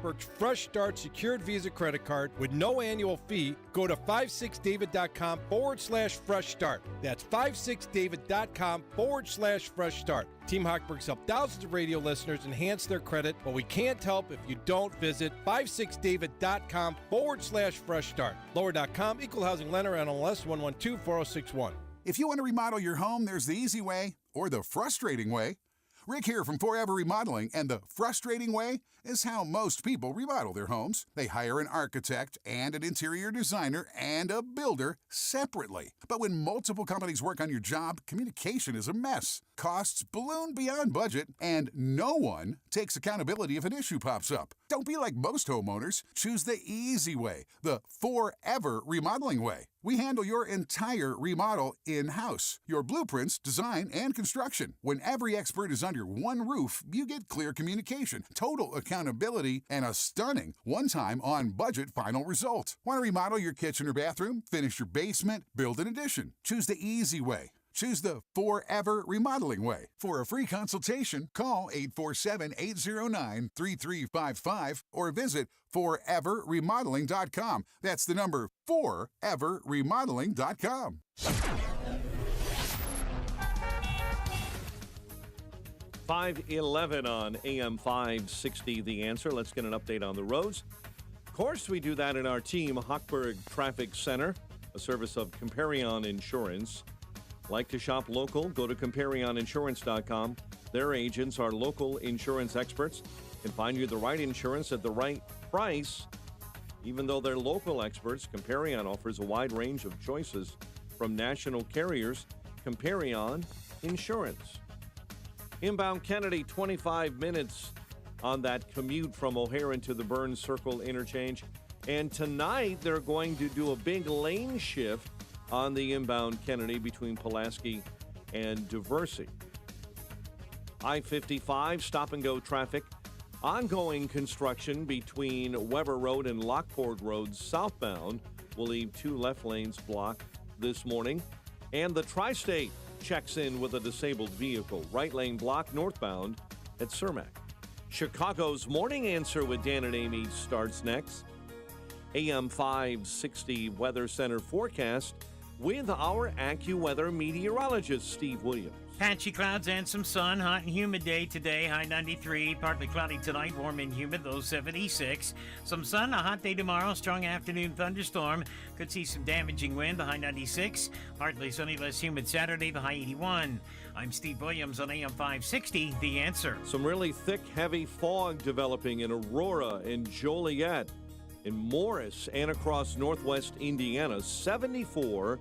Hochberg's Fresh Start Secured Visa Credit Card with no annual fee, go to 56david.com/fresh start. That's 56david.com/fresh start. Team Hochberg's helped thousands of radio listeners enhance their credit, but we can't help if you don't visit 56david.com/fresh start. Lower.com, equal housing lender, NMLS 1124061. If you want to remodel your home, there's the easy way or the frustrating way. Rick here from Forever Remodeling, and the frustrating way is how most people remodel their homes. They hire an architect and an interior designer and a builder separately. But when multiple companies work on your job, communication is a mess. Costs balloon beyond budget, and no one takes accountability if an issue pops up. Don't be like most homeowners. Choose the easy way, the Forever Remodeling way. We handle your entire remodel in-house, your blueprints, design, and construction. When every expert is under one roof, you get clear communication, total accountability, and a stunning one-time on-budget final result. Want to remodel your kitchen or bathroom, finish your basement, build an addition? Choose the easy way. Choose the Forever Remodeling way. For a free consultation, call 847-809-3355 or visit foreverremodeling.com. That's the number foreverremodeling.com. 5:11 on AM 560, The Answer. Let's get an update on the roads. Of course, we do that in our Team Hochberg Traffic Center, a service of Comparion Insurance. Like to shop local? Go to ComparionInsurance.com. Their agents are local insurance experts, can find you the right insurance at the right price. Even though they're local experts, Comparion offers a wide range of choices from national carriers. Comparion Insurance. Inbound Kennedy, 25 minutes on that commute from O'Hare into the Burns Circle interchange. And tonight, they're going to do a big lane shift on the inbound Kennedy between Pulaski and Diversey. I-55 stop-and-go traffic. Ongoing construction between Weber Road and Lockport Road southbound will leave 2 left lanes blocked this morning. And the Tri-State checks in with a disabled vehicle. Right lane blocked northbound at Cermak. Chicago's Morning Answer with Dan and Amy starts next. AM 560 Weather Center forecast with our AccuWeather meteorologist, Steve Williams. Patchy clouds and some sun. Hot and humid day today. High 93. Partly cloudy tonight. Warm and humid. Low 76. Some sun. A hot day tomorrow. Strong afternoon thunderstorm. Could see some damaging wind. The high 96. Partly sunny, less humid Saturday. The high 81. I'm Steve Williams on AM 560. The Answer. Some really thick, heavy fog developing in Aurora and Joliet, in Morris, and across northwest Indiana. 74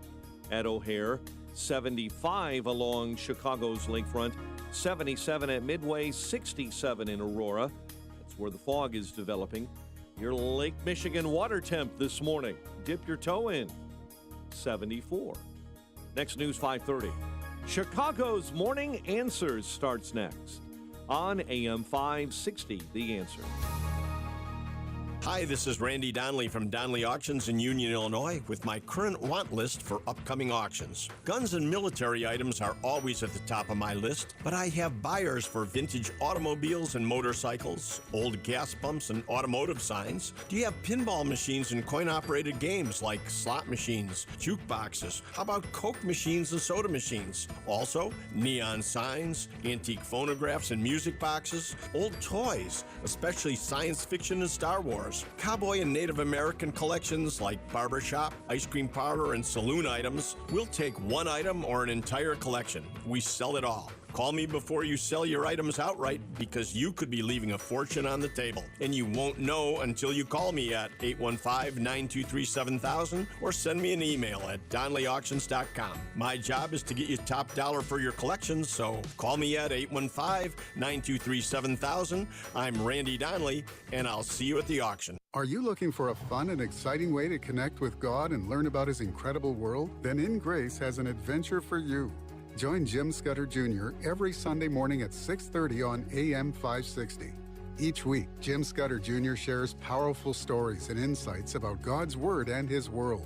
at O'Hare. 75 along Chicago's lakefront, 77 at Midway, 67 in Aurora. That's where the fog is developing. Your Lake Michigan water temp this morning. Dip your toe in, 74. Next News 530. Chicago's Morning Answers starts next on AM 560, The Answer. Hi, this is Randy Donnelly from Donnelly Auctions in Union, Illinois, with my current want list for upcoming auctions. Guns and military items are always at the top of my list, but I have buyers for vintage automobiles and motorcycles, old gas pumps and automotive signs. Do you have pinball machines and coin-operated games like slot machines, jukeboxes? How about Coke machines and soda machines? Also, neon signs, antique phonographs and music boxes, old toys, especially science fiction and Star Wars. Cowboy and Native American collections like barbershop, ice cream parlor, and saloon items. We'll take one item or an entire collection. We sell it all. Call me before you sell your items outright, because you could be leaving a fortune on the table. And you won't know until you call me at 815-923-7000 or send me an email at DonnellyAuctions.com. My job is to get you top dollar for your collections, so call me at 815-923-7000. I'm Randy Donnelly, and I'll see you at the auction. Are you looking for a fun and exciting way to connect with God and learn about His incredible world? Then In Grace has an adventure for you. Join Jim Scudder Jr. every Sunday morning at 6:30 on AM 560. Each week, Jim Scudder Jr. shares powerful stories and insights about God's Word and His world.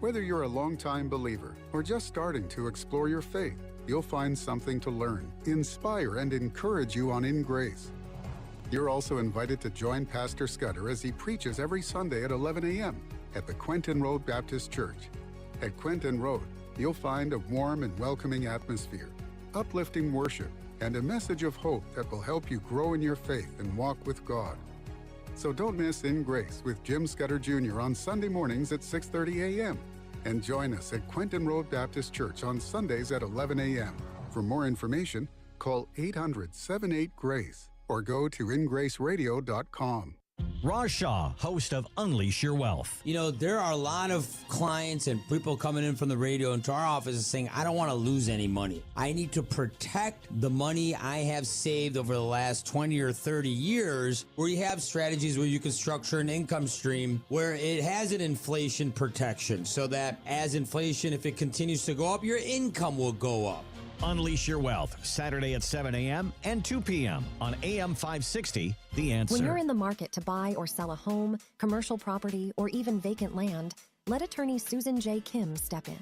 Whether you're a longtime believer or just starting to explore your faith, you'll find something to learn, inspire, and encourage you on In Grace. You're also invited to join Pastor Scudder as he preaches every Sunday at 11 a.m. at the Quentin Road Baptist Church. At Quentin Road, you'll find a warm and welcoming atmosphere, uplifting worship, and a message of hope that will help you grow in your faith and walk with God. So don't miss In Grace with Jim Scudder Jr. on Sunday mornings at 6:30 a.m. And join us at Quentin Road Baptist Church on Sundays at 11 a.m. For more information, call 800-78-GRACE or go to ingraceradio.com. Raj Shah, host of Unleash Your Wealth. You know, there are a lot of clients and people coming in from the radio into our office and saying, I don't want to lose any money. I need to protect the money I have saved over the last 20 or 30 years, where you have strategies where you can structure an income stream where it has an inflation protection so that as inflation, if it continues to go up, your income will go up. Unleash Your Wealth, Saturday at 7 a.m. and 2 p.m. on AM 560, The Answer. When you're in the market to buy or sell a home, commercial property, or even vacant land, let attorney Susan J. Kim step in.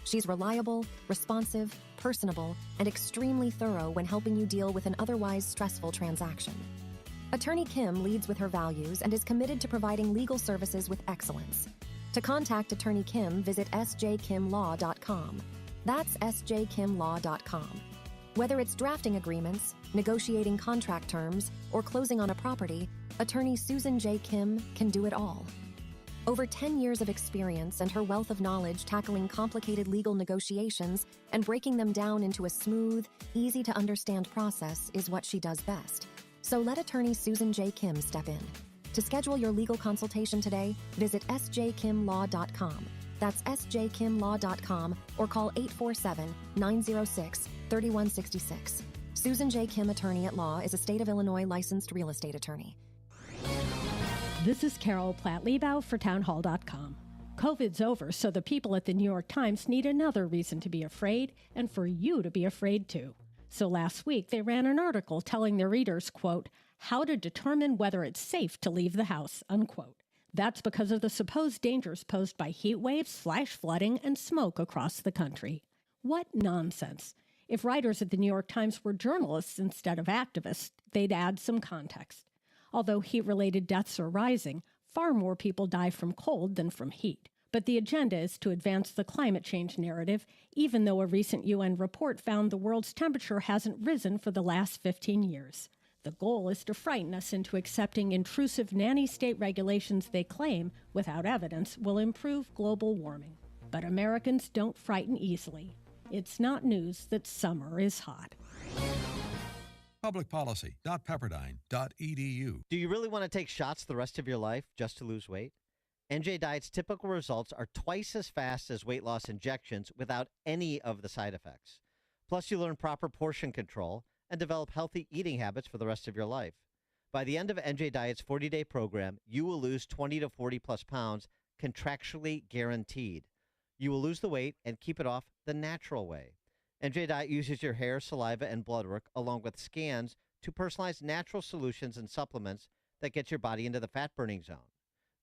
She's reliable, responsive, personable, and extremely thorough when helping you deal with an otherwise stressful transaction. Attorney Kim leads with her values and is committed to providing legal services with excellence. To contact Attorney Kim, visit sjkimlaw.com. That's sjkimlaw.com. Whether it's drafting agreements, negotiating contract terms, or closing on a property, attorney Susan J. Kim can do it all. Over 10 years of experience and her wealth of knowledge tackling complicated legal negotiations and breaking them down into a smooth, easy-to-understand process is what she does best. So let attorney Susan J. Kim step in. To schedule your legal consultation today, visit sjkimlaw.com. That's sjkimlaw.com or call 847-906-3166. Susan J. Kim, attorney at law, is a state of Illinois licensed real estate attorney. This is Carol Platt-Liebau for townhall.com. COVID's over, so the people at the New York Times need another reason to be afraid and for you to be afraid too. So last week, they ran an article telling their readers, quote, how to determine whether it's safe to leave the house, unquote. That's because of the supposed dangers posed by heat waves, flash flooding, and smoke across the country. What nonsense. If writers at the New York Times were journalists instead of activists, they'd add some context. Although heat-related deaths are rising, far more people die from cold than from heat. But the agenda is to advance the climate change narrative, even though a recent UN report found the world's temperature hasn't risen for the last 15 years. The goal is to frighten us into accepting intrusive nanny-state regulations they claim, without evidence, will improve global warming. But Americans don't frighten easily. It's not news that summer is hot. Publicpolicy.pepperdine.edu. Do you really want to take shots the rest of your life just to lose weight? NJ Diet's typical results are twice as fast as weight loss injections without any of the side effects. Plus, you learn proper portion control and develop healthy eating habits for the rest of your life. By the end of NJ Diet's 40-day program, you will lose 20 to 40 plus pounds, contractually guaranteed. You will lose the weight and keep it off the natural way. NJ Diet uses your hair, saliva, and blood work along with scans to personalize natural solutions and supplements that get your body into the fat-burning zone.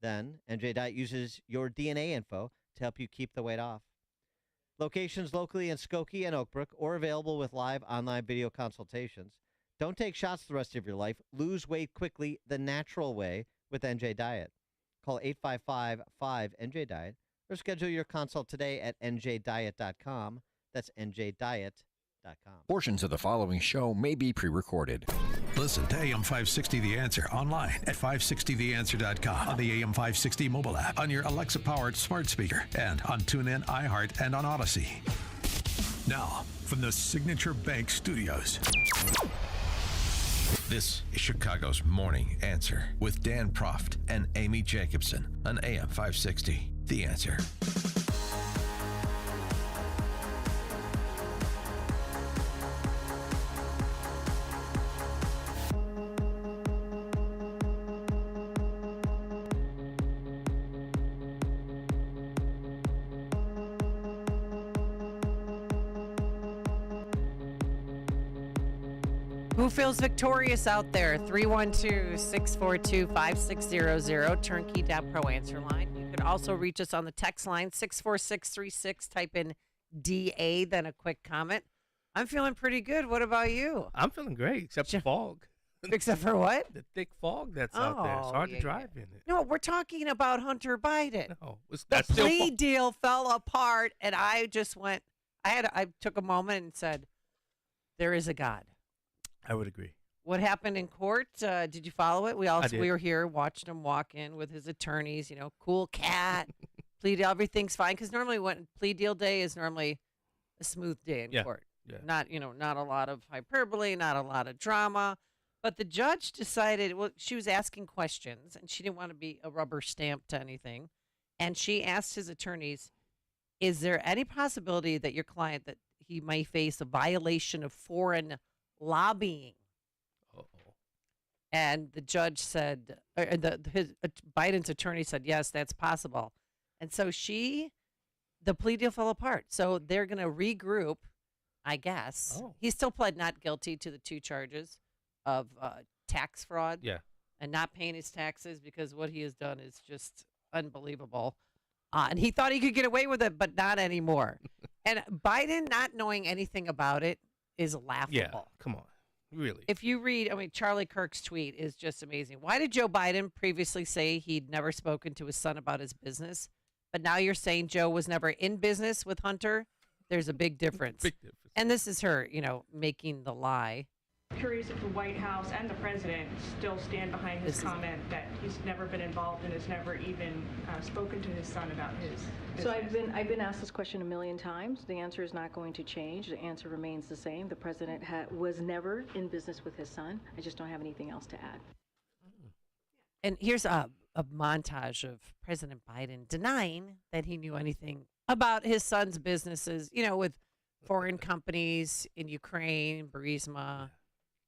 Then, NJ Diet uses your DNA info to help you keep the weight off. Locations locally in Skokie and Oakbrook or available with live online video consultations. Don't take shots the rest of your life. Lose weight quickly the natural way with NJ Diet. Call 855-5-NJ-DIET or schedule your consult today at njdiet.com. That's njdiet.com. Portions of the following show may be pre-recorded. Listen to AM 560 The Answer online at 560theanswer.com, on the AM 560 mobile app, on your Alexa-powered smart speaker, and on TuneIn, iHeart, and on Odyssey. Now, from the Signature Bank Studios, this is Chicago's Morning Answer with Dan Proft and Amy Jacobson on AM 560 The Answer. Who feels victorious out there? 312-642-5600, turnkey.pro answer line. You could also reach us on the text line, 64636. Type in DA, then a quick comment. I'm feeling pretty good. What about you? I'm feeling great, except for fog. Except for what? The thick fog that's out there. It's hard to drive in it. No, we're talking about Hunter Biden. No, The that's still plea deal fell apart, and I just went. I took a moment and said, "There is a God." I would agree. What happened in court? Did you follow it? I did. We were here watching him walk in with his attorneys. You know, cool cat. Plea deal, everything's fine. Because normally, when plea deal day is normally a smooth day in court. Yeah. Not not a lot of hyperbole, not a lot of drama. But the judge decided. Well, she was asking questions, and she didn't want to be a rubber stamp to anything. And she asked his attorneys, "Is there any possibility that your client that he may face a violation of foreign lobbying?" And the judge said, Biden's attorney said, yes, that's possible. And so the plea deal fell apart. So they're going to regroup, I guess. Oh. He still pled not guilty to the 2 charges of tax fraud and not paying his taxes, because what he has done is just unbelievable. And he thought he could get away with it, but not anymore. And Biden not knowing anything about it is laughable. Yeah, come on. Really? If you read, Charlie Kirk's tweet is just amazing. Why did Joe Biden previously say he'd never spoken to his son about his business? But now you're saying Joe was never in business with Hunter? There's a big difference. Big difference. And this is her, making the lie. Curious if the White House and the president still stand behind his comment that he's never been involved and has never even spoken to his son about his business. So I've been asked this question a million times. The answer is not going to change. The answer remains the same. The president was never in business with his son. I just don't have anything else to add. And here's a montage of President Biden denying that he knew anything about his son's businesses, with foreign companies in Ukraine, Burisma,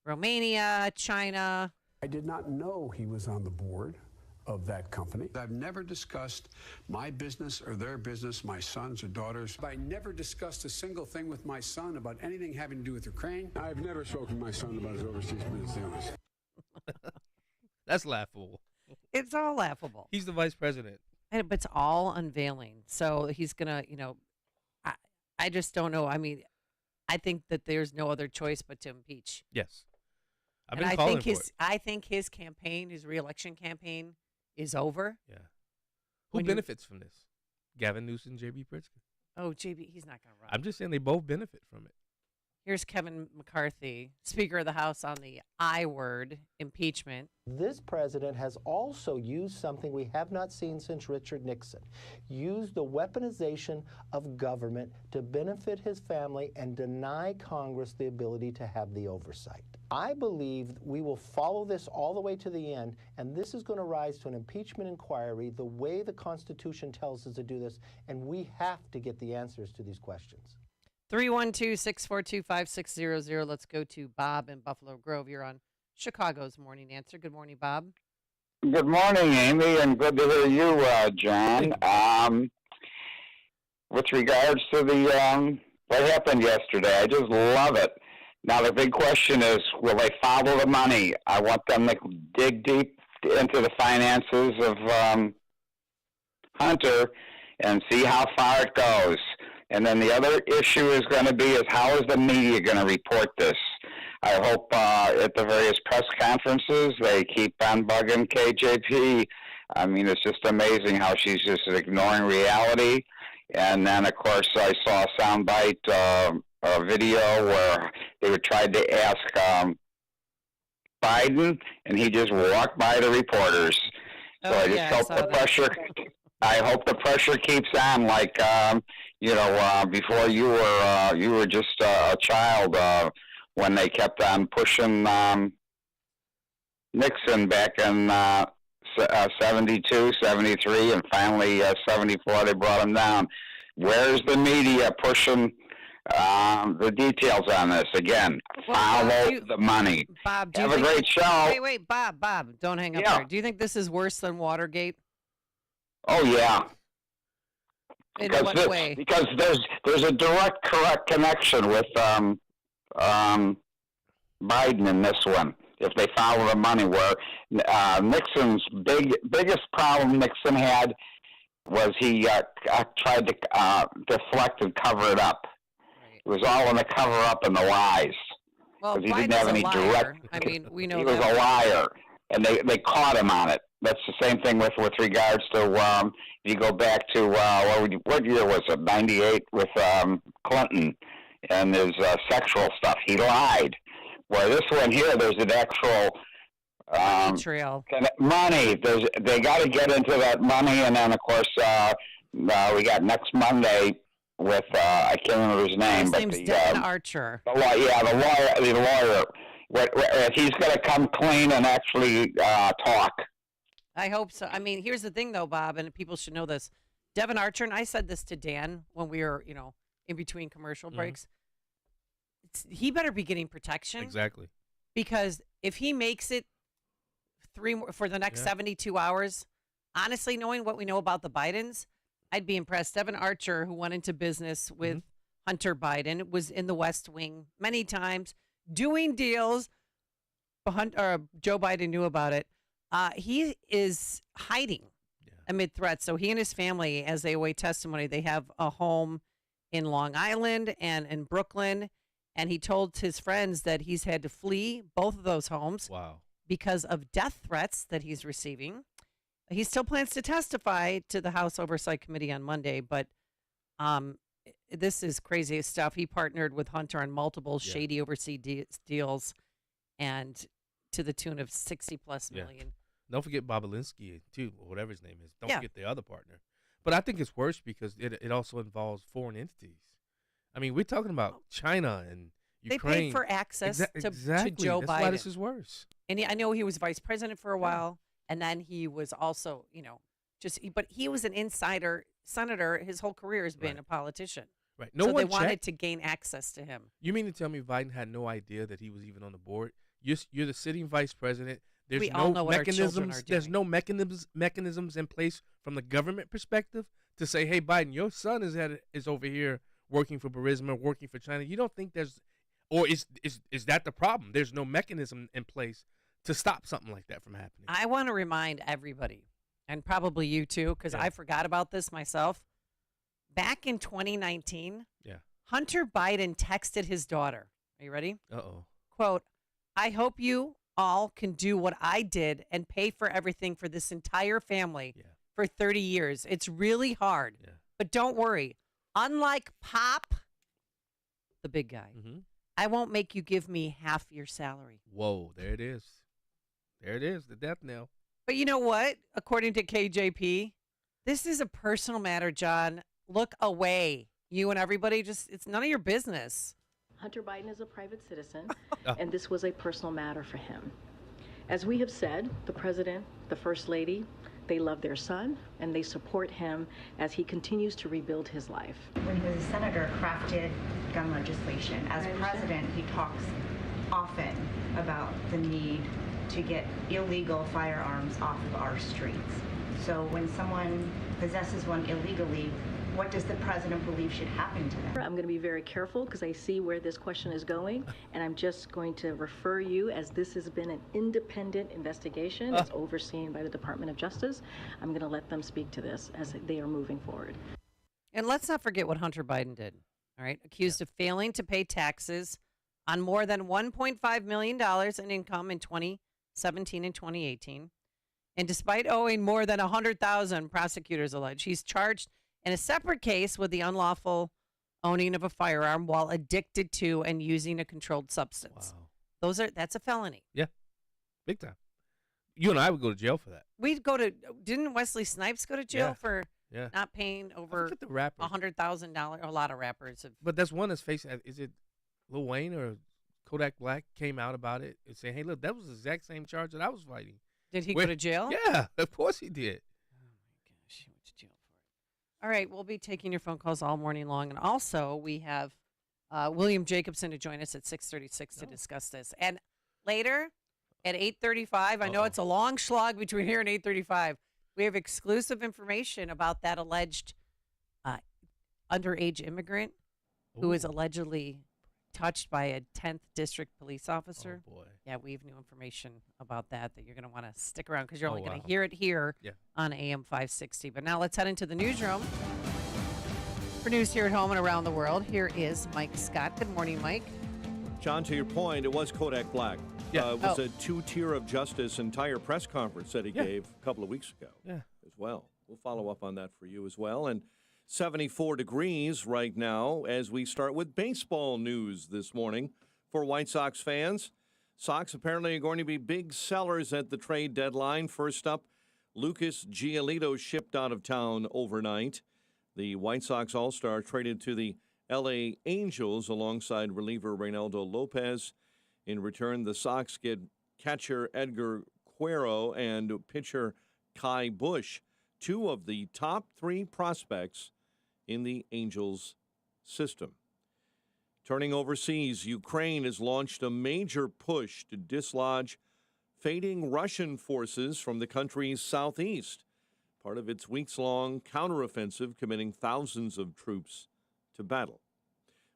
Romania, China. I did not know he was on the board of that company. I've never discussed my business or their business, my sons or daughters. I never discussed a single thing with my son about anything having to do with Ukraine. I've never spoken to my son about his overseas business dealings. That's laughable. It's all laughable. He's the vice president. But it's all unveiling. So he's going to, I just don't know. I think that there's no other choice but to impeach. Yes. I've been calling for it. I think his campaign, his reelection campaign, is over. Yeah. Who benefits from this? Gavin Newsom, J.B. Pritzker. Oh, J.B., he's not going to run. I'm just saying they both benefit from it. Here's Kevin McCarthy, Speaker of the House, on the I word, impeachment. This president has also used something we have not seen since Richard Nixon, used the weaponization of government to benefit his family and deny Congress the ability to have the oversight. I believe we will follow this all the way to the end, and this is going to rise to an impeachment inquiry the way the Constitution tells us to do this, and we have to get the answers to these questions. 312-642-5600. Let's go to Bob in Buffalo Grove. You're on Chicago's Morning Answer. Good morning, Bob. Good morning, Amy, and good to hear you, John. With regards to the what happened yesterday, I just love it. Now, the big question is, will they follow the money? I want them to dig deep into the finances of Hunter and see how far it goes. And then the other issue is going to be is how is the media going to report this? I hope at the various press conferences they keep on bugging KJP. I mean, it's just amazing how she's just ignoring reality. And then, of course, I saw a soundbite, a video where they were trying to ask Biden, and he just walked by the reporters. So I just hope the pressure. I hope the pressure keeps on, like before you were just a child when they kept on pushing Nixon back in 72, 73, and finally 74 they brought him down. Where's the media pushing the details on this? Again, follow the money. Bob, have a great show. Wait, Bob, don't hang up there. Do you think this is worse than Watergate? Oh, yeah. In what way? Because there's a direct correct connection with Biden in this one. If they follow the money, where Nixon's biggest problem Nixon had was he tried to deflect and cover it up. Right. It was all in the cover up and the lies. Well, he didn't Biden's have a any liar. direct. I mean, we know he was that. a liar, and they caught him on it. That's the same thing with regards to if you go back to what year was it? 98 with Clinton and his sexual stuff. He lied. Where this one here, there's an actual trail. Money. They got to get into that money, and then of course we got next Monday with I can't remember his name, His but name's Devin Archer. the lawyer. He's going to come clean and actually talk. I hope so. I mean, here's the thing, though, Bob, and people should know this. Devin Archer, and I said this to Dan when we were, in between commercial breaks. He better be getting protection. Exactly. Because if he makes it for the next 72 hours, honestly, knowing what we know about the Bidens, I'd be impressed. Devin Archer, who went into business with Hunter Biden, was in the West Wing many times doing deals. Joe Biden knew about it. He is hiding amid threats. So he and his family, as they await testimony, they have a home in Long Island and in Brooklyn. And he told his friends that he's had to flee both of those homes because of death threats that he's receiving. He still plans to testify to the House Oversight Committee on Monday, but this is crazy stuff. He partnered with Hunter on multiple shady overseas deals and to the tune of 60+ million. Don't forget Bobolinsky, too, or whatever his name is. Don't forget the other partner. But I think it's worse because it also involves foreign entities. I mean, we're talking about China and Ukraine. They paid for access to Joe Biden. That's why this is worse. And I know he was vice president for a while, and then he was also, but he was an insider senator. His whole career has been a politician. Right. So they wanted to gain access to him. You mean to tell me Biden had no idea that he was even on the board? You're the sitting vice president. We all know what our children are doing. There's no mechanisms in place from the government perspective to say, hey, Biden, your son is over here working for Burisma, working for China. You don't think is that the problem? There's no mechanism in place to stop something like that from happening. I want to remind everybody, and probably you too, because I forgot about this myself. Back in 2019, Hunter Biden texted his daughter. Are you ready? Uh-oh. Quote, I hope you all can do what I did and pay for everything for this entire family for 30 years. It's really hard, but don't worry. Unlike Pop, the big guy, I won't make you give me half your salary. Whoa, there it is. There it is, the death knell. But you know what? According to KJP, this is a personal matter, John. Look away. You and everybody, it's none of your business. Hunter Biden is a private citizen, and this was a personal matter for him. As we have said, the president, the first lady, they love their son, and they support him as he continues to rebuild his life. When he was a senator, crafted gun legislation. As president, he talks often about the need to get illegal firearms off of our streets. So when someone possesses one illegally, what does the president believe should happen to them? I'm going to be very careful because I see where this question is going, and I'm just going to refer you, as this has been an independent investigation that's overseen by the Department of Justice. I'm going to let them speak to this as they are moving forward. And let's not forget what Hunter Biden did, all right? Accused of failing to pay taxes on more than $1.5 million in income in 2017 and 2018. And despite owing more than $100,000, prosecutors allege, he's charged in a separate case with the unlawful owning of a firearm while addicted to and using a controlled substance. Wow. That's a felony. Yeah, big time. You and I would go to jail for that. We'd didn't Wesley Snipes go to jail for not paying over $100,000? A lot of rappers have. But that's one that's facing, is it Lil Wayne or Kodak Black came out about it and saying, hey, look, that was the exact same charge that I was fighting. Did he go to jail? Yeah, of course he did. All right, we'll be taking your phone calls all morning long. And also, we have William Jacobson to join us at 6:36 to discuss this. And later at 8:35, I know it's a long slog between here and 8:35, we have exclusive information about that alleged underage immigrant who is allegedly touched by a 10th district police officer. Oh, boy. Yeah, we have new information about that you're going to want to stick around because you're only going to hear it here on AM 560. But now let's head into the newsroom. For news here at home and around the world, here is Mike Scott. Good morning, Mike. John, to your point, it was Kodak Black. Yeah. It was a two-tier of justice entire press conference that he gave a couple of weeks ago as well. We'll follow up on that for you as well. And 74 degrees right now as we start with baseball news this morning for White Sox fans. Sox apparently are going to be big sellers at the trade deadline. First up, Lucas Giolito shipped out of town overnight. The White Sox All-Star traded to the L.A. Angels alongside reliever Reynaldo Lopez. In return, the Sox get catcher Edgar Quero and pitcher Kai Bush, two of the top three prospects in the Angels system. Turning overseas, Ukraine has launched a major push to dislodge fading Russian forces from the country's southeast, part of its weeks-long counteroffensive committing thousands of troops to battle.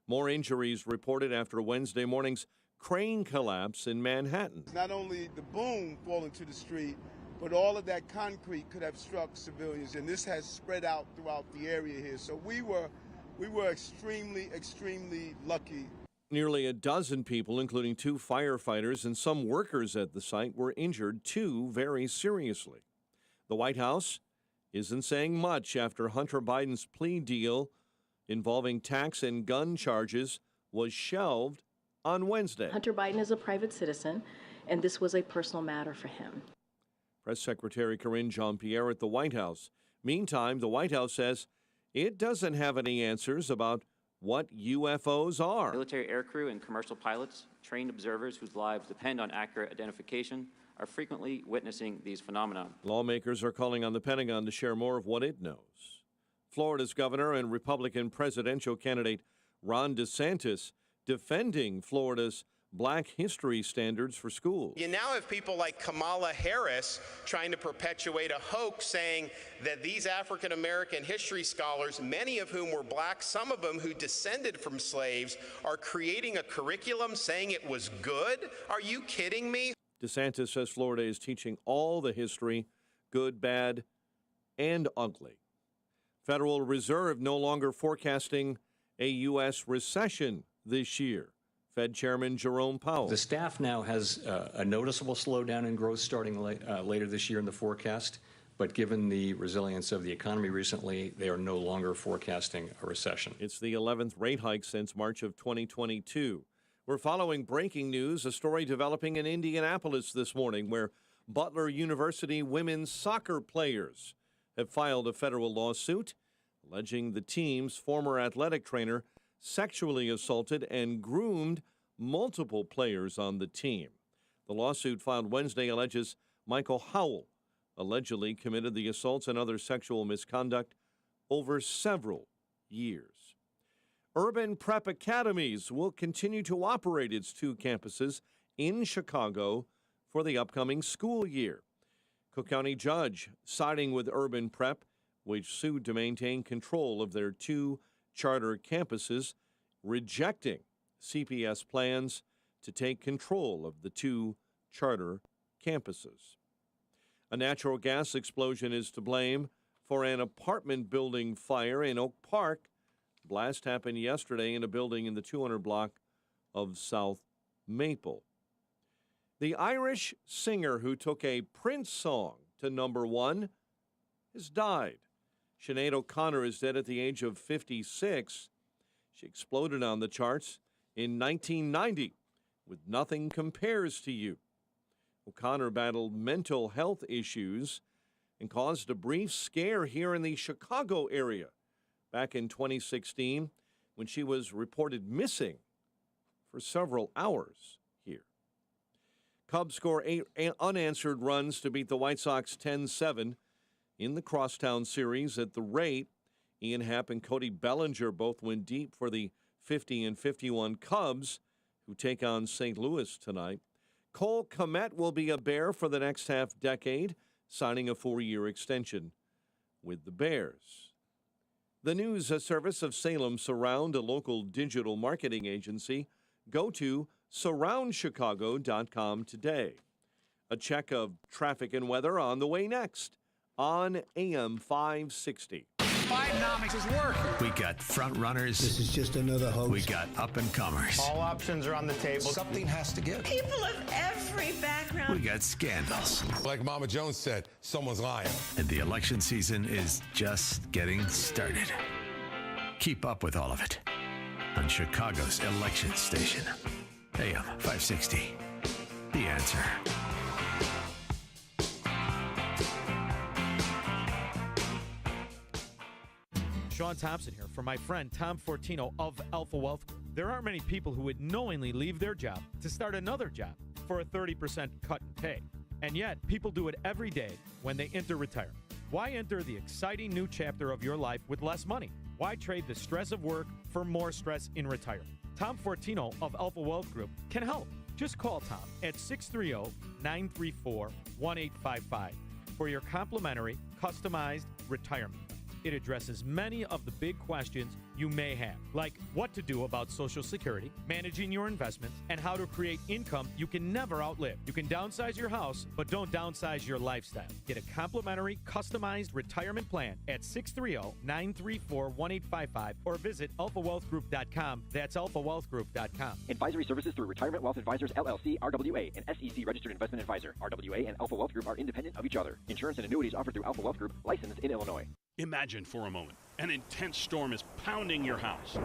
More injuries reported after Wednesday morning's crane collapse in Manhattan. Not only the boom falling to the street, but all of that concrete could have struck civilians, and this has spread out throughout the area here. So we were extremely lucky. Nearly a dozen people, including 2 firefighters and some workers at the site, were injured, 2 very seriously. The White House isn't saying much after Hunter Biden's plea deal involving tax and gun charges was shelved on Wednesday. Hunter Biden is a private citizen, and this was a personal matter for him. Press Secretary Karine Jean-Pierre at the White House. Meantime, the White House says it doesn't have any answers about what UFOs are. Military aircrew and commercial pilots, trained observers whose lives depend on accurate identification, are frequently witnessing these phenomena. Lawmakers are calling on the Pentagon to share more of what it knows. Florida's governor and Republican presidential candidate Ron DeSantis defending Florida's Black history standards for schools. You now have people like Kamala Harris trying to perpetuate a hoax saying that these African American history scholars, many of whom were black, some of them who descended from slaves, are creating a curriculum saying it was good? Are you kidding me? DeSantis says Florida is teaching all the history, good, bad, and ugly. Federal Reserve no longer forecasting a U.S. recession this year. Fed Chairman Jerome Powell. The staff now has a noticeable slowdown in growth starting later this year in the forecast, but given the resilience of the economy recently, they are no longer forecasting a recession. It's the 11th rate hike since March of 2022. We're following breaking news, a story developing in Indianapolis this morning where Butler University women's soccer players have filed a federal lawsuit alleging the team's former athletic trainer sexually assaulted and groomed multiple players on the team. The lawsuit filed Wednesday alleges Michael Howell allegedly committed the assaults and other sexual misconduct over several years. Urban Prep Academies will continue to operate its 2 campuses in Chicago for the upcoming school year. Cook County judge siding with Urban Prep, which sued to maintain control of their 2 charter campuses, rejecting CPS plans to take control of the 2 charter campuses. A natural gas explosion is to blame for an apartment building fire in Oak Park. Blast happened yesterday in a building in the 200 block of South Maple. The Irish singer who took a Prince song to #1 has died. Sinead O'Connor is dead at the age of 56. She exploded on the charts in 1990 with Nothing Compares to You. O'Connor battled mental health issues and caused a brief scare here in the Chicago area back in 2016 when she was reported missing for several hours here. Cubs score 8 unanswered runs to beat the White Sox 10-7 in the Crosstown Series. At the rate, Ian Happ and Cody Bellinger both went deep for the 50-51 Cubs, who take on St. Louis tonight. Cole Kmet will be a Bear for the next half-decade, signing a 4-year extension with the Bears. The news service of Salem Surround, a local digital marketing agency. Go to surroundchicago.com today. A check of traffic and weather on the way next on AM 560. Bidenomics is working. We got front runners. This is just another hoax. We got up and comers. All options are on the table. Something has to give. People of every background. We got scandals. Like Mama Jones said, someone's lying. And the election season is just getting started. Keep up with all of it on Chicago's election station. AM 560. The Answer. Sean Thompson here for my friend Tom Fortino of Alpha Wealth Group. There aren't many people who would knowingly leave their job to start another job for a 30% cut in pay. And yet, people do it every day when they enter retirement. Why enter the exciting new chapter of your life with less money? Why trade the stress of work for more stress in retirement? Tom Fortino of Alpha Wealth Group can help. Just call Tom at 630-934-1855 for your complimentary, customized retirement. It addresses many of the big questions you may have, like what to do about Social Security, managing your investments, and how to create income you can never outlive. You can downsize your house, but don't downsize your lifestyle. Get a complimentary, customized retirement plan at 630-934-1855 or visit alphawealthgroup.com. That's alphawealthgroup.com. Advisory services through Retirement Wealth Advisors, LLC, RWA, an SEC registered investment advisor. RWA and Alpha Wealth Group are independent of each other. Insurance and annuities offered through Alpha Wealth Group, licensed in Illinois. Imagine for a moment, an intense storm is pounding your house.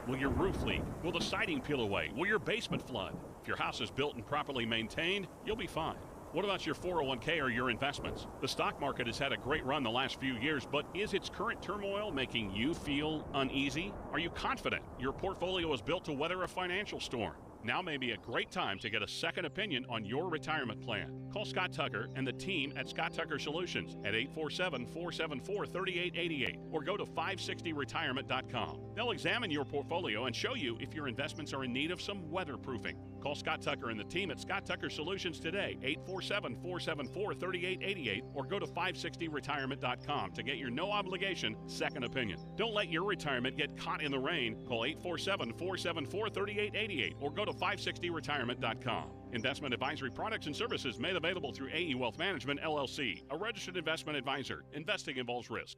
Will your roof leak? Will the siding peel away? Will your basement flood? If your house is built and properly maintained, you'll be fine. What about your 401k or your investments? The stock market has had a great run the last few years, but is its current turmoil making you feel uneasy? Are you confident your portfolio is built to weather a financial storm? Now may be a great time to get a second opinion on your retirement plan. Call Scott Tucker and the team at Scott Tucker Solutions at 847-474-3888 or go to 560retirement.com. They'll examine your portfolio and show you if your investments are in need of some weatherproofing. Call Scott Tucker and the team at Scott Tucker Solutions today, 847-474-3888 or go to 560retirement.com to get your no-obligation second opinion. Don't let your retirement get caught in the rain. Call 847-474-3888 or go to 560retirement.com. Investment advisory products and services made available through AE Wealth Management, LLC, a registered investment advisor. Investing involves risk.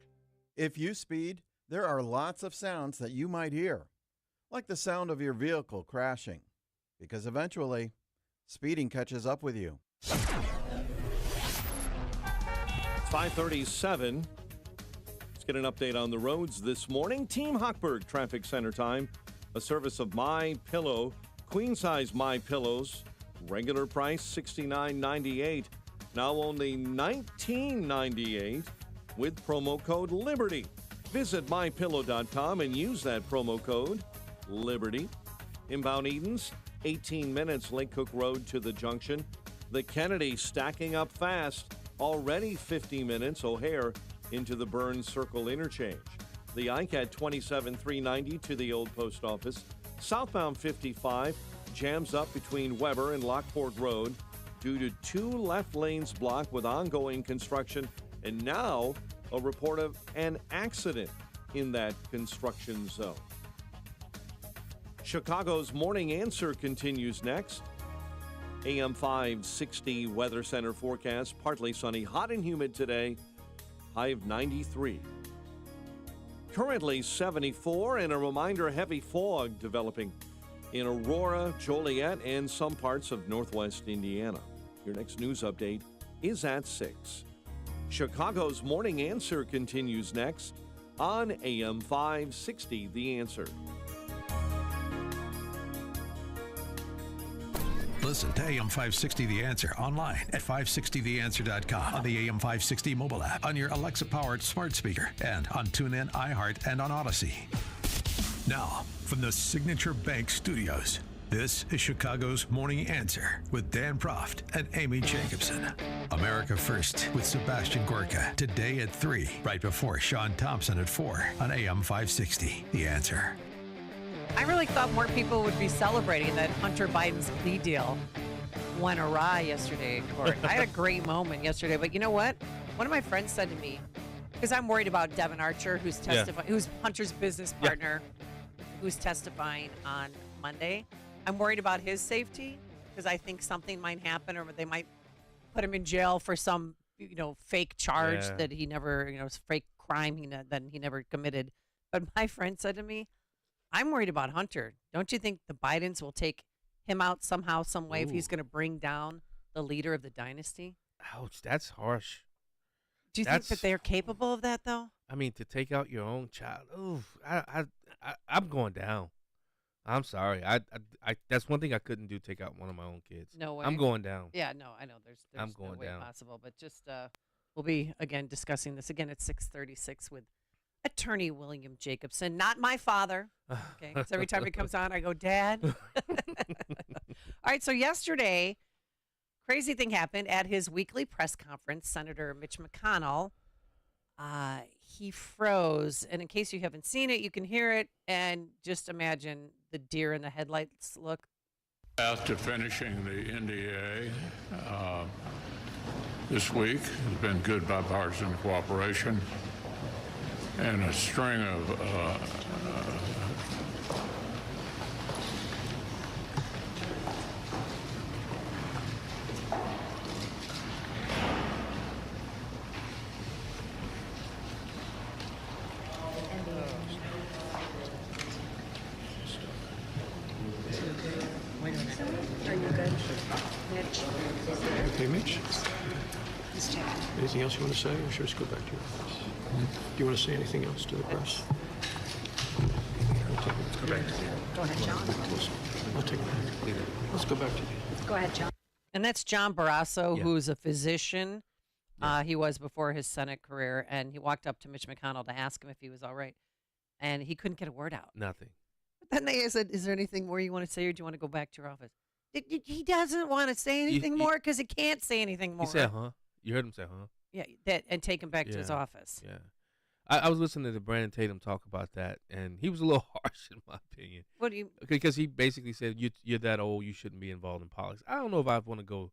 If you speed, there are lots of sounds that you might hear, like the sound of your vehicle crashing, because eventually, speeding catches up with you. It's 5:37. Let's get an update on the roads this morning. Team Hochberg Traffic Center time, a service of MyPillow. Queen size MyPillows, regular price $69.98, now only $19.98 with promo code LIBERTY. Visit mypillow.com and use that promo code LIBERTY. Inbound Edens, 18 minutes Lake Cook Road to the junction. The Kennedy stacking up fast, already 50 minutes O'Hare into the Burns Circle interchange. The ICAT 27-390 to the old post office. Southbound 55 jams up between Weber and Lockport Road due to two left lanes blocked with ongoing construction, and now a report of an accident in that construction zone. Chicago's Morning Answer continues next. AM 560 Weather Center forecast, partly sunny, hot and humid today, high of 93. Currently 74, and a reminder, heavy fog developing in Aurora, Joliet, and some parts of northwest Indiana. Your next news update is at 6. Chicago's Morning Answer continues next on AM 560, The Answer. Listen to AM 560 The Answer online at 560theanswer.com, on the AM 560 mobile app, on your Alexa-powered smart speaker, and on TuneIn, iHeart, and on Odyssey. Now, from the Signature Bank Studios, this is Chicago's Morning Answer with Dan Proft and Amy Jacobson. America First with Sebastian Gorka, today at 3, right before Sean Thompson at 4 on AM 560 The Answer. I really thought more people would be celebrating that Hunter Biden's plea deal went awry yesterday in court. I had a great moment yesterday, but you know what? One of my friends said to me, because I'm worried about Devin Archer, who's testifying, who's Hunter's business partner, who's testifying on Monday. I'm worried about his safety because I think something might happen, or they might put him in jail for some, fake charge Yeah. that he never, fake crime that he never committed. But my friend said to me, I'm worried about Hunter. Don't you think the Bidens will take him out somehow, some way, if he's Ooh. going to bring down the leader of the dynasty? Ouch, that's harsh. Do you think that they're capable of that, though? I mean, to take out your own child. Oof, I'm going down. I'm sorry. I that's one thing I couldn't do. Take out one of my own kids. No way. I'm going down. Yeah, no, I know. There's I'm going no way down. possible. But just we'll be again discussing this again at 6:36 with Attorney William Jacobson, not my father. Okay, because every time he comes on, I go, Dad. All right. So yesterday, crazy thing happened at his weekly press conference. Senator Mitch McConnell, he froze, and in case you haven't seen it, you can hear it, and just imagine the deer in the headlights look. Path to finishing the NDA this week has been good bipartisan cooperation and a string of Are you good? Mitch? Okay, Mitch. Just checking. Anything else you want to say, or should we just go back to your office? Do you want to say anything else to the press? Let's go back to you. Go ahead, John. I'll take it back. Let's go back to you. Go ahead, John. And that's John Barrasso, Yeah. who's a physician. He was before his Senate career, and he walked up to Mitch McConnell to ask him if he was all right, and he couldn't get a word out. Nothing. But then they said, "Is there anything more you want to say, or do you want to go back to your office?" He doesn't want to say anything more because he can't say anything more. He said, "Huh?" You heard him say, "Huh?" Yeah, and take him back to his office. Yeah. I was listening to Brandon Tatum talk about that, and he was a little harsh in my opinion. What do you? Because he basically said, "You're that old, you shouldn't be involved in politics." I don't know if I want to go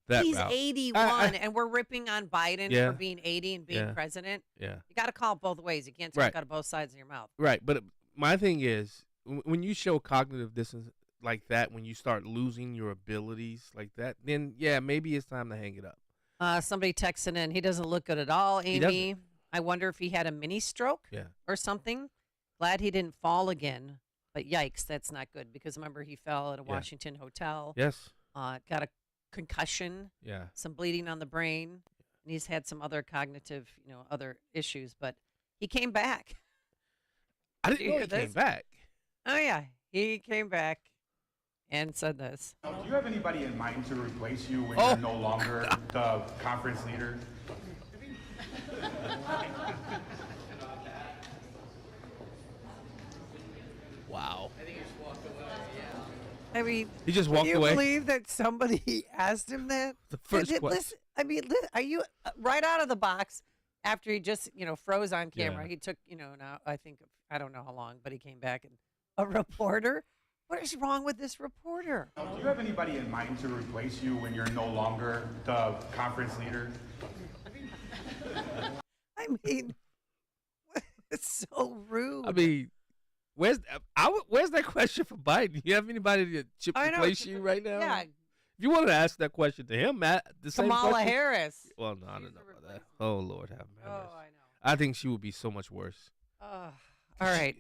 that He's route. 81, and we're ripping on Biden Yeah. for being 80 and being Yeah. president. Yeah. You got to call it both ways. You can't talk Right. out of both sides of your mouth. Right, but my thing is, when you show cognitive dissonance like that, when you start losing your abilities like that, then yeah, maybe it's time to hang it up. Somebody texted in, he doesn't look good at all, He Amy. I wonder if he had a mini stroke Yeah. or something. Glad he didn't fall again, but yikes, that's not good because remember he fell at a Yeah. Washington hotel. Yes. Got a concussion. Yeah. Some bleeding on the brain. And he's had some other cognitive, other issues, but he came back. I Did didn't you know hear he came this? back. Oh yeah, he came back and said this. Do you have anybody in mind to replace you when Oh. you're no longer the conference leader? Wow. I mean, He just can walked you away? believe that somebody asked him that? The first Listen, question. I mean, are you right out of the box after he just, froze on camera? Yeah. He took, now I don't know how long, but he came back and a reporter. What is wrong with this reporter? Do you have anybody in mind to replace you when you're no longer the conference leader? I mean, it's so rude. I mean, where's that question for Biden? You have anybody to I know, replace you right now? yeah. If you wanted to ask that question to him, Matt, the same Kamala question. Harris. Well, no, I don't know about that. Oh Lord, have mercy. Oh, I know. I think she would be so much worse. All right.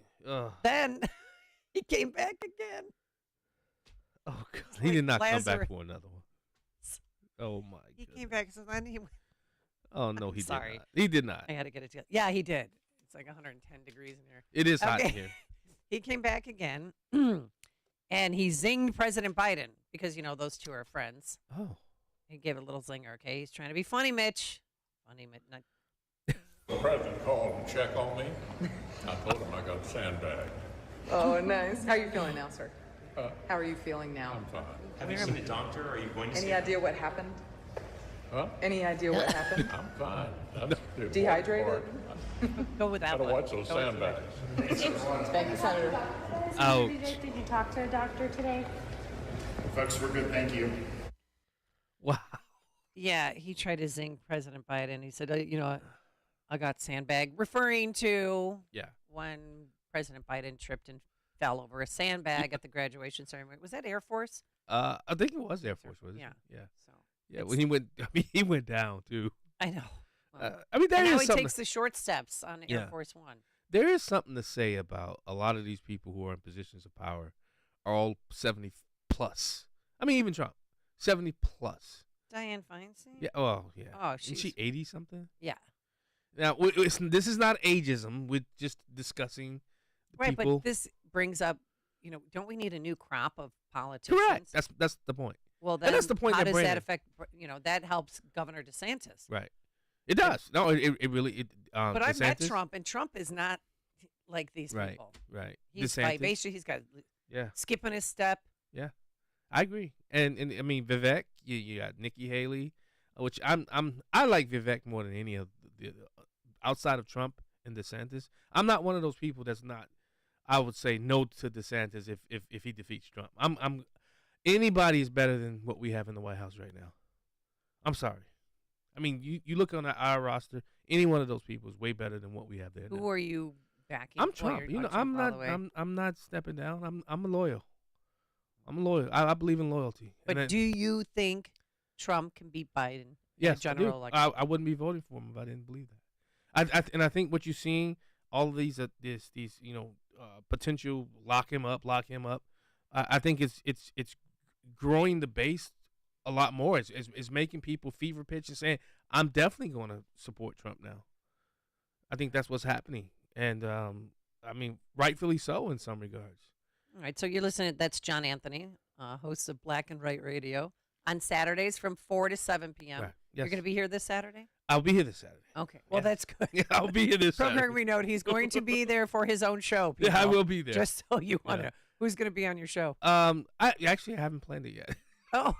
Then he came back again. Oh God, he did not come back Lazarus. for another one. Oh my He God. came back. So then he. Oh no, he sorry. did not. He did not. I had to get it together. Yeah, he did. It's like 110 degrees in here. It is hot in Okay. here. He came back again, and he zinged President Biden because those two are friends. Oh. He gave a little zinger. Okay, he's trying to be funny, Mitch. Funny, Mitch. the president called and checked on me. I told him I got a sandbag. Oh, nice. How are you feeling now, sir? How are you feeling now? I'm fine. Have you seen a doctor? Are you going to? Any see- idea what happened? Huh? Any idea what happened? I'm fine. That's the important Dehydrated? part. Go with that Gotta one. watch those sandbags. Thank you, Senator. Ouch. Did you talk to a doctor today? Folks, we're good, thank you. Wow. Yeah, he tried to zing President Biden. He said, I got sandbag, referring to Yeah. when President Biden tripped and fell over a sandbag at the graduation ceremony. Was that Air Force? I think it was Air Force, wasn't Yeah. it? Yeah. So Yeah. When he went, he went down too. I know. I mean, and now he something. takes the short steps on Air Force One. There is something to say about a lot of these people who are in positions of power are all 70 plus. I mean, even Trump, 70 plus. Dianne Feinstein? Yeah. Oh, yeah. Oh, Isn't she 80 something? Yeah. Now, this is not ageism. We're just discussing Right, people. but this brings up, don't we need a new crop of politicians? Correct. That's the point. Well, And then that's the point how they're does that bringing. affect, that helps Governor DeSantis. Right. It does. No, it really. But I've met DeSantis- Trump, and Trump is not like these Right, people. right. He's DeSantis? vivacious. He's got Yeah. skipping his step. Yeah, I agree. And I mean Vivek, you got Nikki Haley, which I like Vivek more than any of the outside of Trump and DeSantis. I'm not one of those people that's not. I would say no to DeSantis if he defeats Trump. Anybody is better than what we have in the White House right now. I'm sorry. I mean, you look on our roster, any one of those people is way better than what we have there. Who now. are you backing? I'm Oh, Trump. you're I'm Trump all not. the way. I'm not stepping down. I'm loyal. I'm loyal. I believe in loyalty. But do you think Trump can beat Biden in Yes, a general I do. election? I wouldn't be voting for him if I didn't believe that. I think what you're seeing, all of these potential lock him up. I think it's growing the base a lot more. It's making people fever pitch and saying, I'm definitely going to support Trump now. I think that's what's happening, and I mean, rightfully so in some regards. All right, so you're listening. That's John Anthony, host of Black and Right Radio, on Saturdays from 4 to 7 p.m. Right, You're yes. going to be here this Saturday? I'll be here this Saturday. Okay, well, Yeah. that's good. Yeah, I'll be here this From Saturday. every note, he's going to be there for his own show. Yeah, I people. will be there. Just so you want to Yeah. know. Who's going to be on your show? I haven't planned it yet. Oh.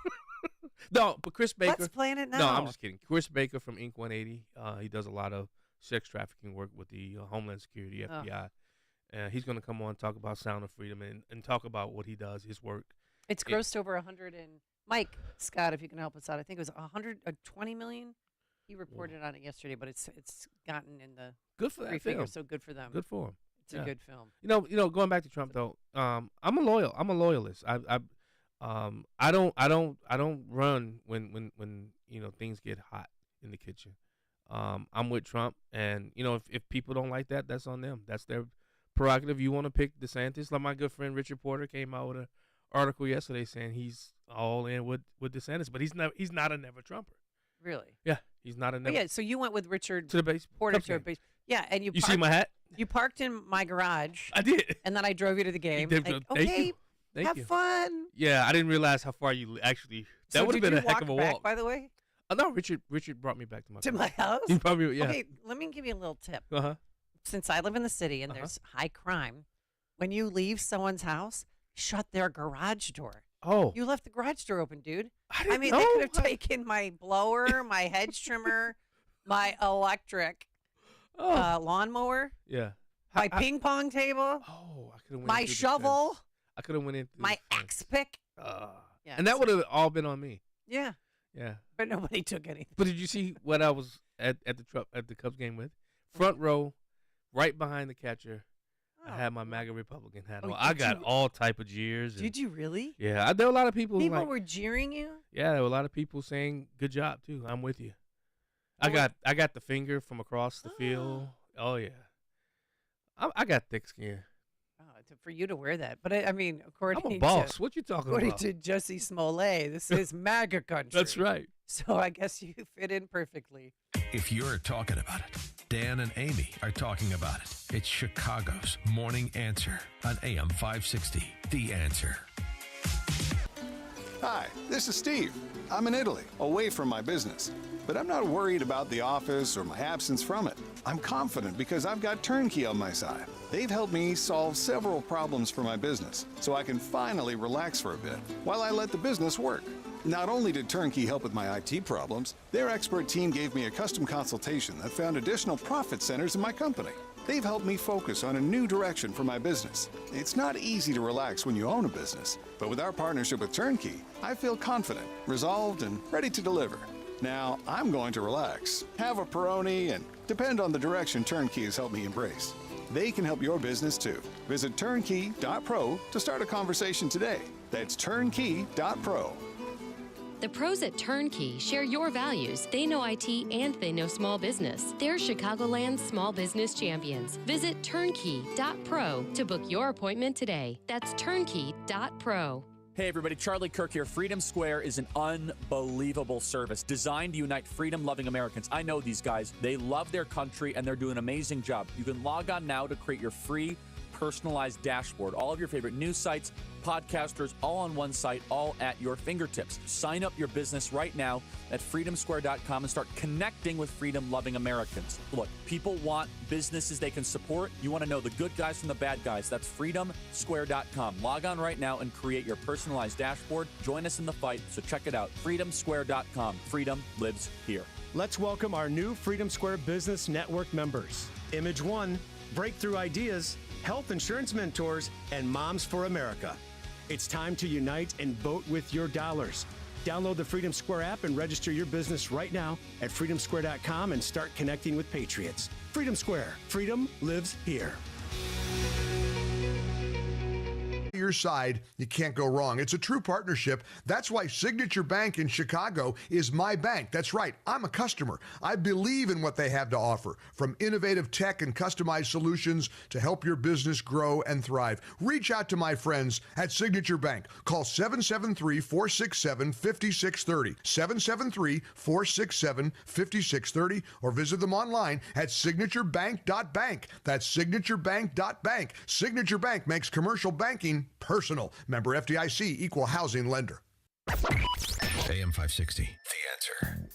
No, but Chris Baker. Let's plan it now. No, I'm just kidding. Chris Baker from Inc. 180. He does a lot of sex trafficking work with the Homeland Security, FBI. He's going to come on and talk about Sound of Freedom and talk about what he does, his work. It's grossed over 100 and Mike Scott, if you can help us out. I think it was 120 million. He reported on it yesterday, but it's gotten in the Good for that three film. figures, so good for them. Good for him. It's a good film. You know, going back to Trump though, I'm a loyalist. I don't run when things get hot in the kitchen. I'm with Trump, and if people don't like that, that's on them. That's their prerogative. You want to pick DeSantis? Like my good friend Richard Porter came out with an article yesterday saying he's all in with DeSantis, but he's not a never Trumper. Really? Yeah, he's not a never. Yeah, so you went with Richard to the base Porter Cubs to a game. base. Yeah, and you see my hat? You parked in my garage. I did. And then I drove you to the game. did. Like, Thank okay, you. Thank have you. fun. Yeah, I didn't realize how far you actually. That So would have did been a you heck of a walk back, walk. by the way? No, Richard brought me back to my To car. my house? He probably yeah. Okay, let me give you a little tip. Uh-huh. Since I live in the city and there's high crime, when you leave someone's house, shut their garage door. Oh. You left the garage door open, dude. I didn't mean, know. they could have taken my blower, my hedge trimmer, my electric lawnmower, Yeah. my ping pong table, Oh, I could have. my shovel, I could have went in. my axe pick. Yeah, and that so- would have all been on me. Yeah, Yeah. but nobody took anything. But did you see what I was at the Cubs game with? Front row, right behind the catcher. I had my MAGA Republican hat Oh, on. I did got you- all type of jeers. Did you really? Yeah, there were a lot of people. People like, were jeering you. Yeah, there were a lot of people saying, "Good job, too. I'm with you." I got the finger from across the field. Oh yeah, I got thick skin. Oh, for you to wear that, but I mean, according I'm a to boss. What you talking according about? to Jesse Smollett, this is MAGA country. That's right. So I guess you fit in perfectly. If you're talking about it, Dan and Amy are talking about it. It's Chicago's Morning Answer on AM 560. The Answer. Hi, this is Steve. I'm in Italy, away from my business. But I'm not worried about the office or my absence from it. I'm confident because I've got Turnkey on my side. They've helped me solve several problems for my business, so I can finally relax for a bit while I let the business work. Not only did Turnkey help with my IT problems, their expert team gave me a custom consultation that found additional profit centers in my company. They've helped me focus on a new direction for my business. It's not easy to relax when you own a business, but with our partnership with Turnkey, I feel confident, resolved, and ready to deliver. Now, I'm going to relax, have a Peroni, and depend on the direction Turnkey has helped me embrace. They can help your business too. Visit turnkey.pro to start a conversation today. That's turnkey.pro. The pros at Turnkey share your values. They know IT and they know small business. They're Chicagoland's small business champions. Visit turnkey.pro to book your appointment today. That's turnkey.pro. Hey everybody, Charlie Kirk here. Freedom Square is an unbelievable service designed to unite freedom-loving Americans. I know these guys. They love their country and they're doing an amazing job. You can log on now to create your free personalized dashboard. All of your favorite news sites, podcasters, all on one site, all at your fingertips. Sign up your business right now at freedomsquare.com and start connecting with freedom-loving Americans. Look, people want businesses they can support. You want to know the good guys from the bad guys. That's freedomsquare.com. Log on right now and create your personalized dashboard. Join us in the fight, so check it out. freedomsquare.com. Freedom lives here. Let's welcome our new Freedom Square Business Network members. Image One, Breakthrough Ideas, Health Insurance Mentors, and Moms for America. It's time to unite and vote with your dollars. Download the Freedom Square app and register your business right now at freedomsquare.com and start connecting with patriots. Freedom Square. Freedom lives here. Your side, you can't go wrong. It's a true partnership. That's why Signature Bank in Chicago is my bank. That's right. I'm a customer. I believe in what they have to offer, from innovative tech and customized solutions to help your business grow and thrive. Reach out to my friends at Signature Bank. Call 773-467-5630, 773-467-5630, or visit them online at signaturebank.bank. That's signaturebank.bank. Signature Bank makes commercial banking personal. Member FDIC, equal housing lender. AM 560, The Answer.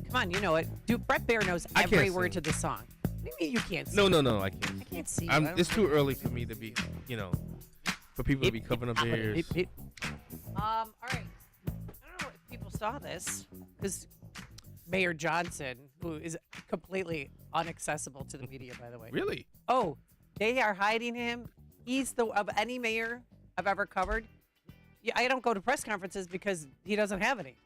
Come on, you know it. Dude, Brett Baer knows every word to the song. What do you mean you can't see? No, I can't. I can't see. It's too early for me to be, for people to be covering up their ears. All right. I don't know if people saw this, because Mayor Johnson, who is completely inaccessible to the media, by the way. Really? Oh, they are hiding him. He's of any mayor I've ever covered. Yeah, I don't go to press conferences because he doesn't have any.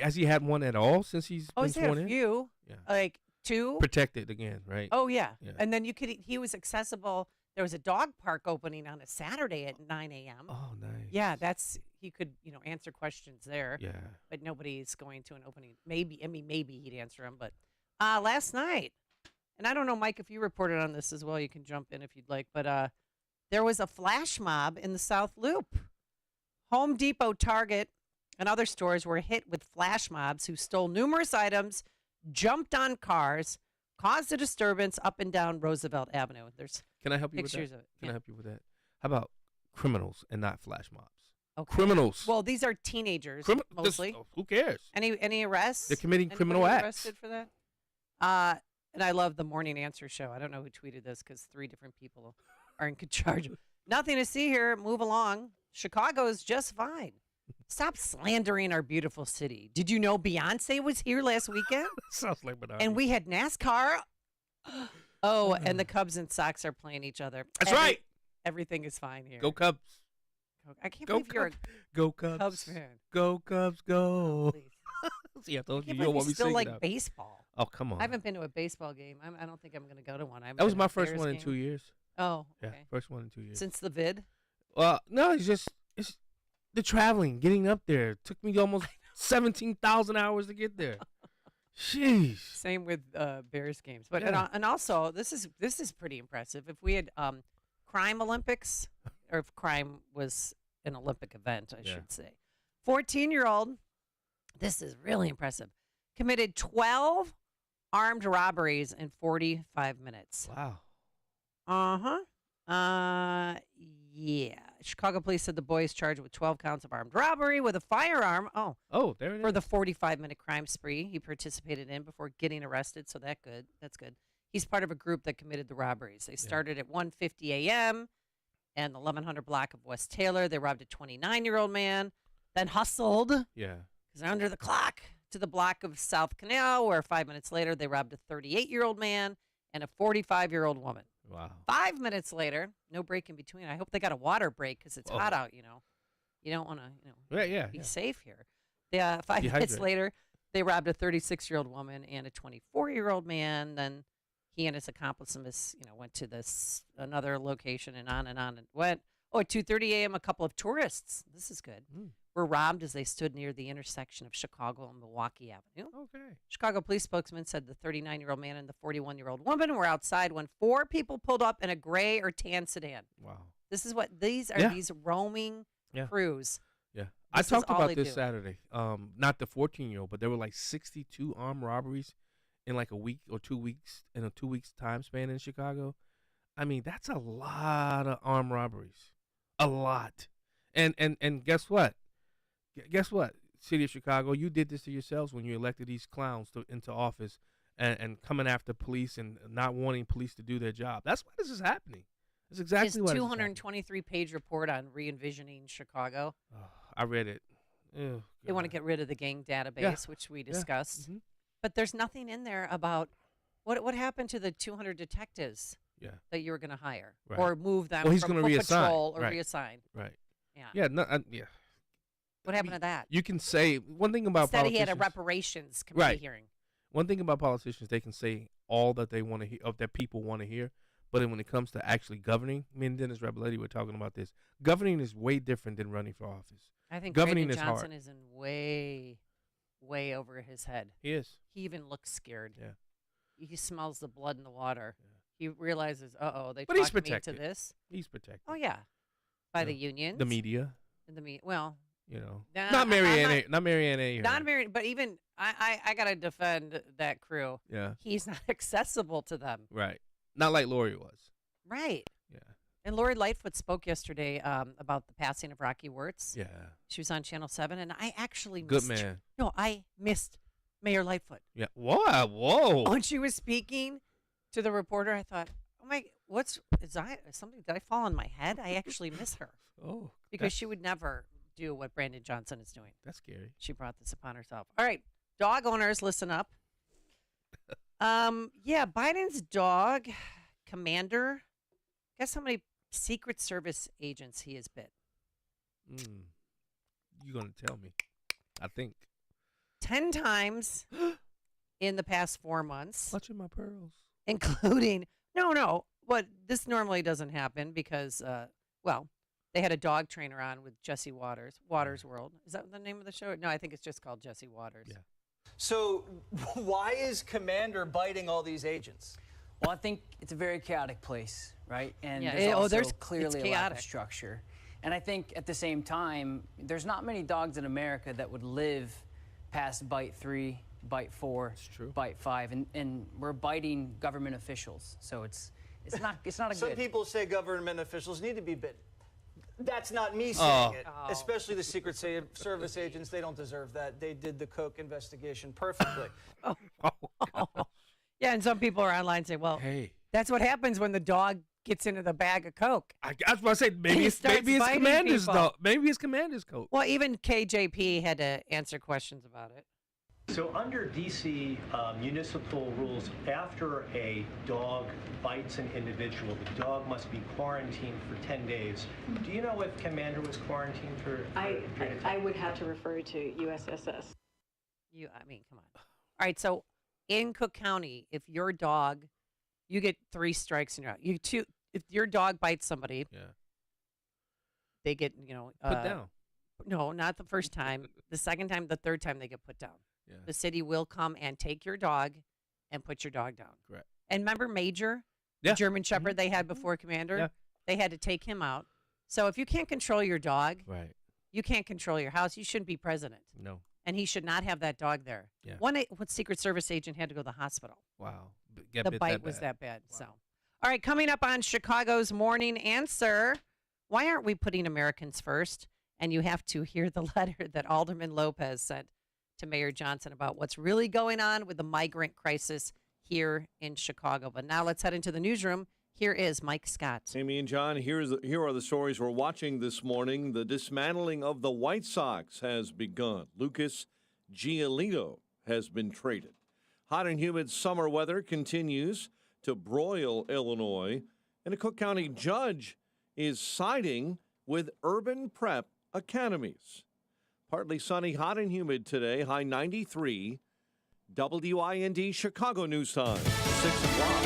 Has he had one at all since he's been he's had sworn a in? few. Yeah. Like 2. Protected again, right? Oh, yeah. And then he was accessible. There was a dog park opening on a Saturday at 9 a.m. Oh, nice. Yeah, he could, answer questions there. Yeah. But nobody's going to an opening. Maybe he'd answer them. But last night, and I don't know, Mike, if you reported on this as well, you can jump in if you'd like. But there was a flash mob in the South Loop. Home Depot, Target, and other stores were hit with flash mobs who stole numerous items, jumped on cars, caused a disturbance up and down Roosevelt Avenue. There's Can I help you pictures with that? of it. Can I help you with that? How about criminals and not flash mobs? Okay. Criminals. Well, these are teenagers mostly. Who cares? Any arrests? They're committing criminal Anybody acts. Arrested for that? And I love the morning answer show. I don't know who tweeted this because 3 different people are in charge. Nothing to see here. Move along. Chicago is just fine. Stop slandering our beautiful city. Did you know Beyonce was here last weekend? Sounds like Bernard. And we had NASCAR. Oh, and the Cubs and Sox are playing each other. That's right. Everything is fine here. Go Cubs. I can't believe you're a Go Cubs. Cubs fan. Go Cubs, go. See, I told you, can't you don't believe want you me still singing like that. baseball. Oh, come on. I haven't been to a baseball game. I don't think I'm going to go to one. That was my first one in 2 years. Oh, yeah, okay. first one in 2 years. Since the vid? Well, no, it's the traveling, getting up there. It took me almost 17,000 hours to get there. Jeez. Same with Bears games, but Yeah. and also this is pretty impressive. If we had crime Olympics, or if crime was an Olympic event, I should say. 14-year-old, this is really impressive, committed 12 armed robberies in 45 minutes. Wow. Yeah. Chicago police said the boy is charged with 12 counts of armed robbery with a firearm. Oh, there it is. For the 45-minute crime spree he participated in before getting arrested. So that's good. He's part of a group that committed the robberies. They started at 1:50 a.m. and the 1100 block of West Taylor. They robbed a 29-year-old man, then hustled. Yeah. Because they're under the clock, to the block of South Canal, where 5 minutes later they robbed a 38-year-old man and a 45-year-old woman. Wow. 5 minutes later, no break in between. I hope they got a water break because it's hot out, You don't want to, be safe here. 5 minutes later, they robbed a 36-year-old woman and a 24-year-old man. Then He and his accomplices, went to this another location and on it went. Oh, at 2:30 a.m., a couple of tourists, this is good, were robbed as they stood near the intersection of Chicago and Milwaukee Avenue. Okay. Chicago police spokesman said the 39-year-old man and the 41-year-old woman were outside when 4 people pulled up in a gray or tan sedan. Wow. This is what these are, these roaming crews. Yeah. This I is talked all about they this do. Saturday. Not the 14-year-old, but there were like 62 armed robberies in like a week or 2 weeks, in a 2 weeks time span in Chicago. I mean, that's a lot of armed robberies. A lot. And guess what? Guess what? City of Chicago, you did this to yourselves when you elected these clowns into office and coming after police and not wanting police to do their job. That's why this is happening. That's exactly what His is happening. 223-page report on re-envisioning Chicago. I read it. Ew, They want to get rid of the gang database, which we discussed. But there's nothing in there about what happened to the 200 detectives that you were going to hire Right. or move them Well, he's from gonna foot reassign. patrol or Right. reassign. Right. Yeah. Yeah. No. Yeah. What happened to that? You can say one thing about Instead, he politicians. had a reparations committee hearing. One thing about politicians, they can say all that they want to hear, of that people want to hear, but then when it comes to actually governing, me and Dennis Rabiletti were talking about this. Governing is way different than running for office. I think governing Brandon is Johnson hard. is in way over his head. He is. He even looks scared. Yeah. He smells the blood in the water. He realizes, they But he's talked me protected. into this. He's protected. Oh yeah, by Yeah. the unions, The media. and the well, Not I'm Marianne. Not Marianne A. not very, but even I gotta defend that crew. Yeah. He's not accessible to them. Right. Not like Lori was. Right. Yeah. And Lori Lightfoot spoke yesterday about the passing of Rocky Wirtz. Yeah. She was on Channel 7, and I actually Good missed man. No, I missed Mayor Lightfoot. Yeah. Whoa. Whoa. When she was speaking to the reporter, I thought, oh my, did I fall on my head? I actually miss her. Oh. Because she would never do what Brandon Johnson is doing. That's scary. She brought this upon herself. All right, dog owners, listen up. Biden's dog, Commander, guess how many Secret Service agents he has bit? You're going to tell me. I think. 10 times in the past 4 months. Clutching my pearls. Including, no, but this normally doesn't happen because, they had a dog trainer on with Jesse Waters, Waters World. Is that the name of the show? No, I think it's just called Jesse Waters. Yeah. So why is Commander biting all these agents? Well, I think it's a very chaotic place, right? And Yeah, there's clearly it's a lack of chaotic. structure. And I think at the same time, there's not many dogs in America that would live past bite 3, bite 4, bite 5, and we're biting government officials. So it's not a Some good. people say government officials need to be bitten. That's not me saying it. Oh. Especially the Secret Service agents. They don't deserve that. They did the Coke investigation perfectly. Yeah, and some people are online say, well, Hey. that's what happens when the dog gets into the bag of Coke. I was about to say, maybe He it's starts biting Commander's people. dog. Maybe it's Commander's coat. Well, even KJP had to answer questions about it. So under DC municipal rules, after a dog bites an individual, the dog must be quarantined for 10 days. Do you know if Commander was quarantined for a period of time? I would have to refer to USSS. Come on. All right, so in Cook County, if your dog, you get 3 strikes and you're out. If your dog bites somebody, they get, Put down. No, not the first time. The second time, the third time, they get put down. Yeah. The city will come and take your dog and put your dog down. Correct. And remember Major, Yeah. the German Shepherd they had before Commander? Yeah. They had to take him out. So if you can't control your dog, Right. you can't control your house. You shouldn't be president. No. And he should not have that dog there. Yeah. One Secret Service agent had to go to the hospital. Wow. The bite was that bad. So, all right, coming up on Chicago's Morning Answer, why aren't we putting Americans first? And you have to hear the letter that Alderman Lopez sent to Mayor Johnson about what's really going on with the migrant crisis here in Chicago. But now let's head into the newsroom. Here is Mike Scott. Amy and John, here are the stories we're watching this morning. The dismantling of the White Sox has begun. Lucas Giolito has been traded. Hot and humid summer weather continues to broil Illinois, and a Cook County judge is siding with urban prep academies. Partly sunny, hot and humid today, high 93. WIND Chicago News Time, 6 o'clock.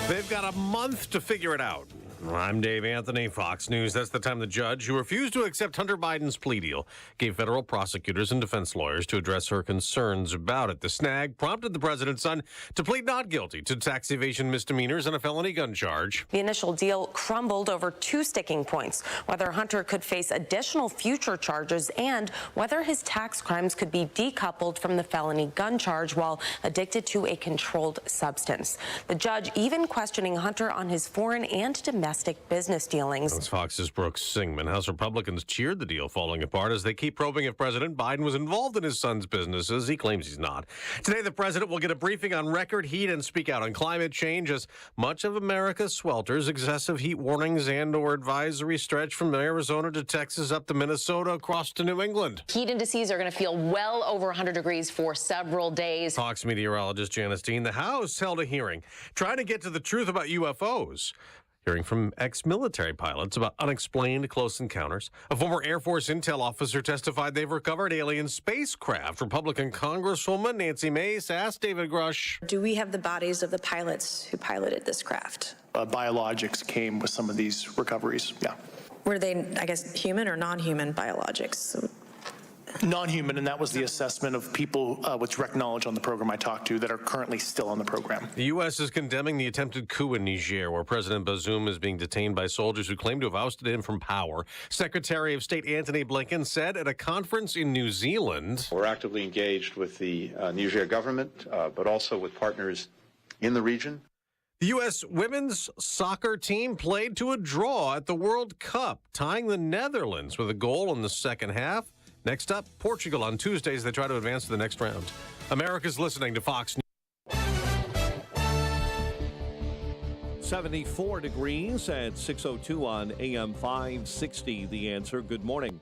They've got a month to figure it out. I'm Dave Anthony, Fox News. That's the time the judge, who refused to accept Hunter Biden's plea deal, gave federal prosecutors and defense lawyers to address her concerns about it. The snag prompted the president's son to plead not guilty to tax evasion misdemeanors and a felony gun charge. The initial deal crumbled over two sticking points: whether Hunter could face additional future charges and whether his tax crimes could be decoupled from the felony gun charge while addicted to a controlled substance. The judge even questioning Hunter on his foreign and domestic business dealings. That's Fox's Brooks Singman. House Republicans cheered the deal falling apart as they keep probing if President Biden was involved in his son's businesses. He claims he's not. Today, the president will get a briefing on record heat and speak out on climate change as much of America swelters. Excessive heat warnings and or advisories stretch from Arizona to Texas up to Minnesota across to New England. Heat indices are going to feel well over 100 degrees for several days. Fox meteorologist Janice Dean. The House held a hearing trying to get to the truth about UFOs. Hearing from ex-military pilots about unexplained close encounters. A former Air Force intel officer testified they've recovered alien spacecraft. Republican Congresswoman Nancy Mace asked David Grush, do we have the bodies of the pilots who piloted this craft? Biologics came with some of these recoveries, yeah. Were they, I guess, human or non-human biologics? Non-human, and that was the assessment of people with direct knowledge on the program I talked to that are currently still on the program. The U.S. is condemning the attempted coup in Niger, where President Bazoum is being detained by soldiers who claim to have ousted him from power. Secretary of State Antony Blinken said at a conference in New Zealand, we're actively engaged with the Niger government, but also with partners in the region. The U.S. women's soccer team played to a draw at the World Cup, tying the Netherlands with a goal in the second half. Next up, Portugal on Tuesday as they try to advance to the next round. America's listening to Fox News. 74 degrees at 6:02 on AM 560. The Answer. Good morning.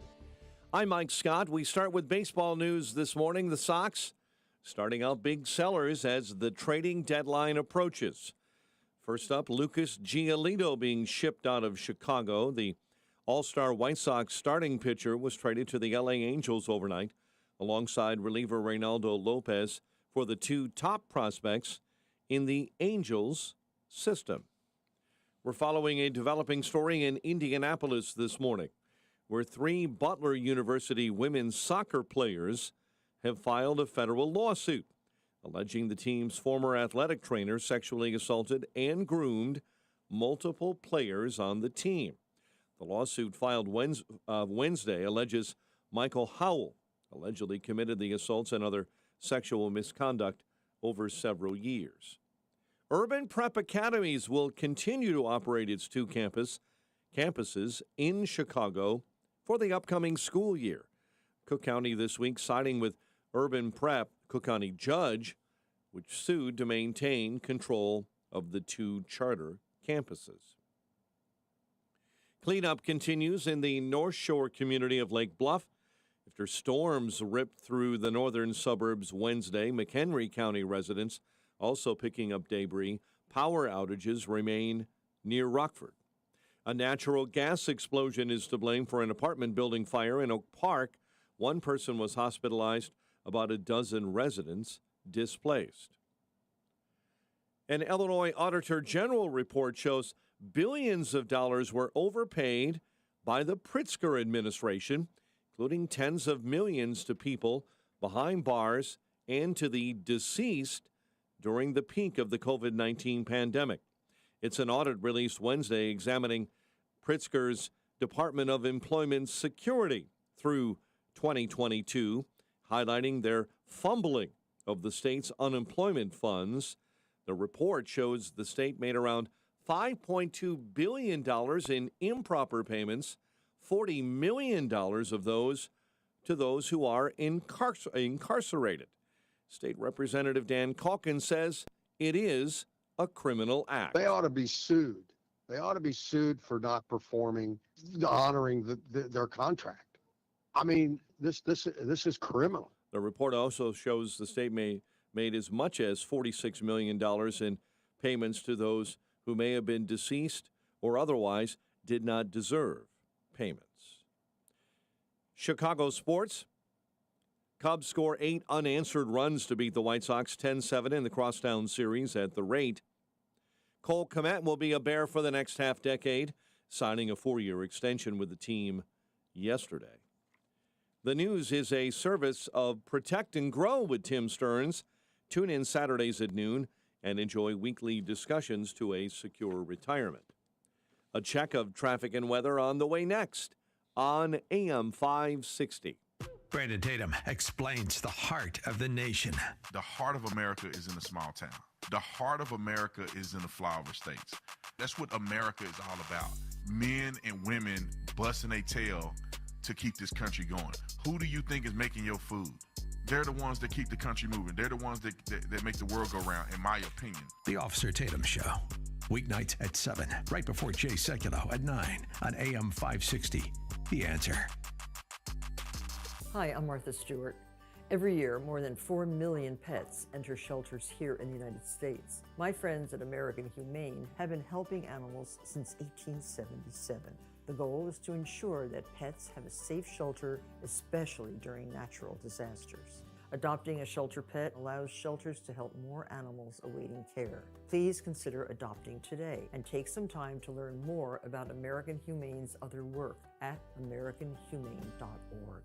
I'm Mike Scott. We start with baseball news this morning. The Sox starting out big sellers as the trading deadline approaches. First up, Lucas Giolito being shipped out of Chicago. The All-Star White Sox starting pitcher was traded to the LA Angels overnight, alongside reliever Reynaldo Lopez for the two top prospects in the Angels system. We're following a developing story in Indianapolis this morning, where three Butler University women's soccer players have filed a federal lawsuit alleging the team's former athletic trainer sexually assaulted and groomed multiple players on the team. The lawsuit filed Wednesday alleges Michael Howell allegedly committed the assaults and other sexual misconduct over several years. Urban Prep Academies will continue to operate its two campuses in Chicago for the upcoming school year. Cook County this week siding with Urban Prep, Cook County judge, which sued to maintain control of the two charter campuses. Cleanup continues in the North Shore community of Lake Bluff after storms ripped through the northern suburbs Wednesday. McHenry County residents also picking up debris. Power outages remain near Rockford. A natural gas explosion is to blame for an apartment building fire in Oak Park. One person was hospitalized, about a dozen residents displaced. An Illinois Auditor General report shows billions of dollars were overpaid by the Pritzker administration, including tens of millions to people behind bars and to the deceased during the peak of the COVID-19 pandemic. It's an audit released Wednesday examining Pritzker's Department of Employment Security through 2022, highlighting their fumbling of the state's unemployment funds. The report shows the state made around $5.2 billion in improper payments, $40 million of those to those who are incarcerated. State Representative Dan Calkins says it is a criminal act. They ought to be sued. They ought to be sued for not performing, honoring their contract. I mean, this is criminal. The report also shows the state made as much as $46 million in payments to those who may have been deceased or otherwise did not deserve payments. Chicago sports. Cubs score 8 unanswered runs to beat the White Sox 10-7 in the Crosstown Series at the rate. Cole Kmet will be a Bear for the next half-decade, signing a 4-year extension with the team yesterday. The News is a service of Protect and Grow with Tim Stearns. Tune in Saturdays at noon and enjoy weekly discussions to a secure retirement. A check of traffic and weather on the way next on AM 560. Brandon Tatum explains the heart of the nation. The heart of America is in a small town. The heart of America is in the flyover states. That's what America is all about. Men and women busting their tail to keep this country going. Who do you think is making your food? They're the ones that keep the country moving. They're the ones that make the world go round, in my opinion. The Officer Tatum Show. Weeknights at 7, right before Jay Sekulow at 9 on AM 560. The Answer. Hi, I'm Martha Stewart. Every year, more than 4 million pets enter shelters here in the United States. My friends at American Humane have been helping animals since 1877. The goal is to ensure that pets have a safe shelter, especially during natural disasters. Adopting a shelter pet allows shelters to help more animals awaiting care. Please consider adopting today and take some time to learn more about American Humane's other work at americanhumane.org.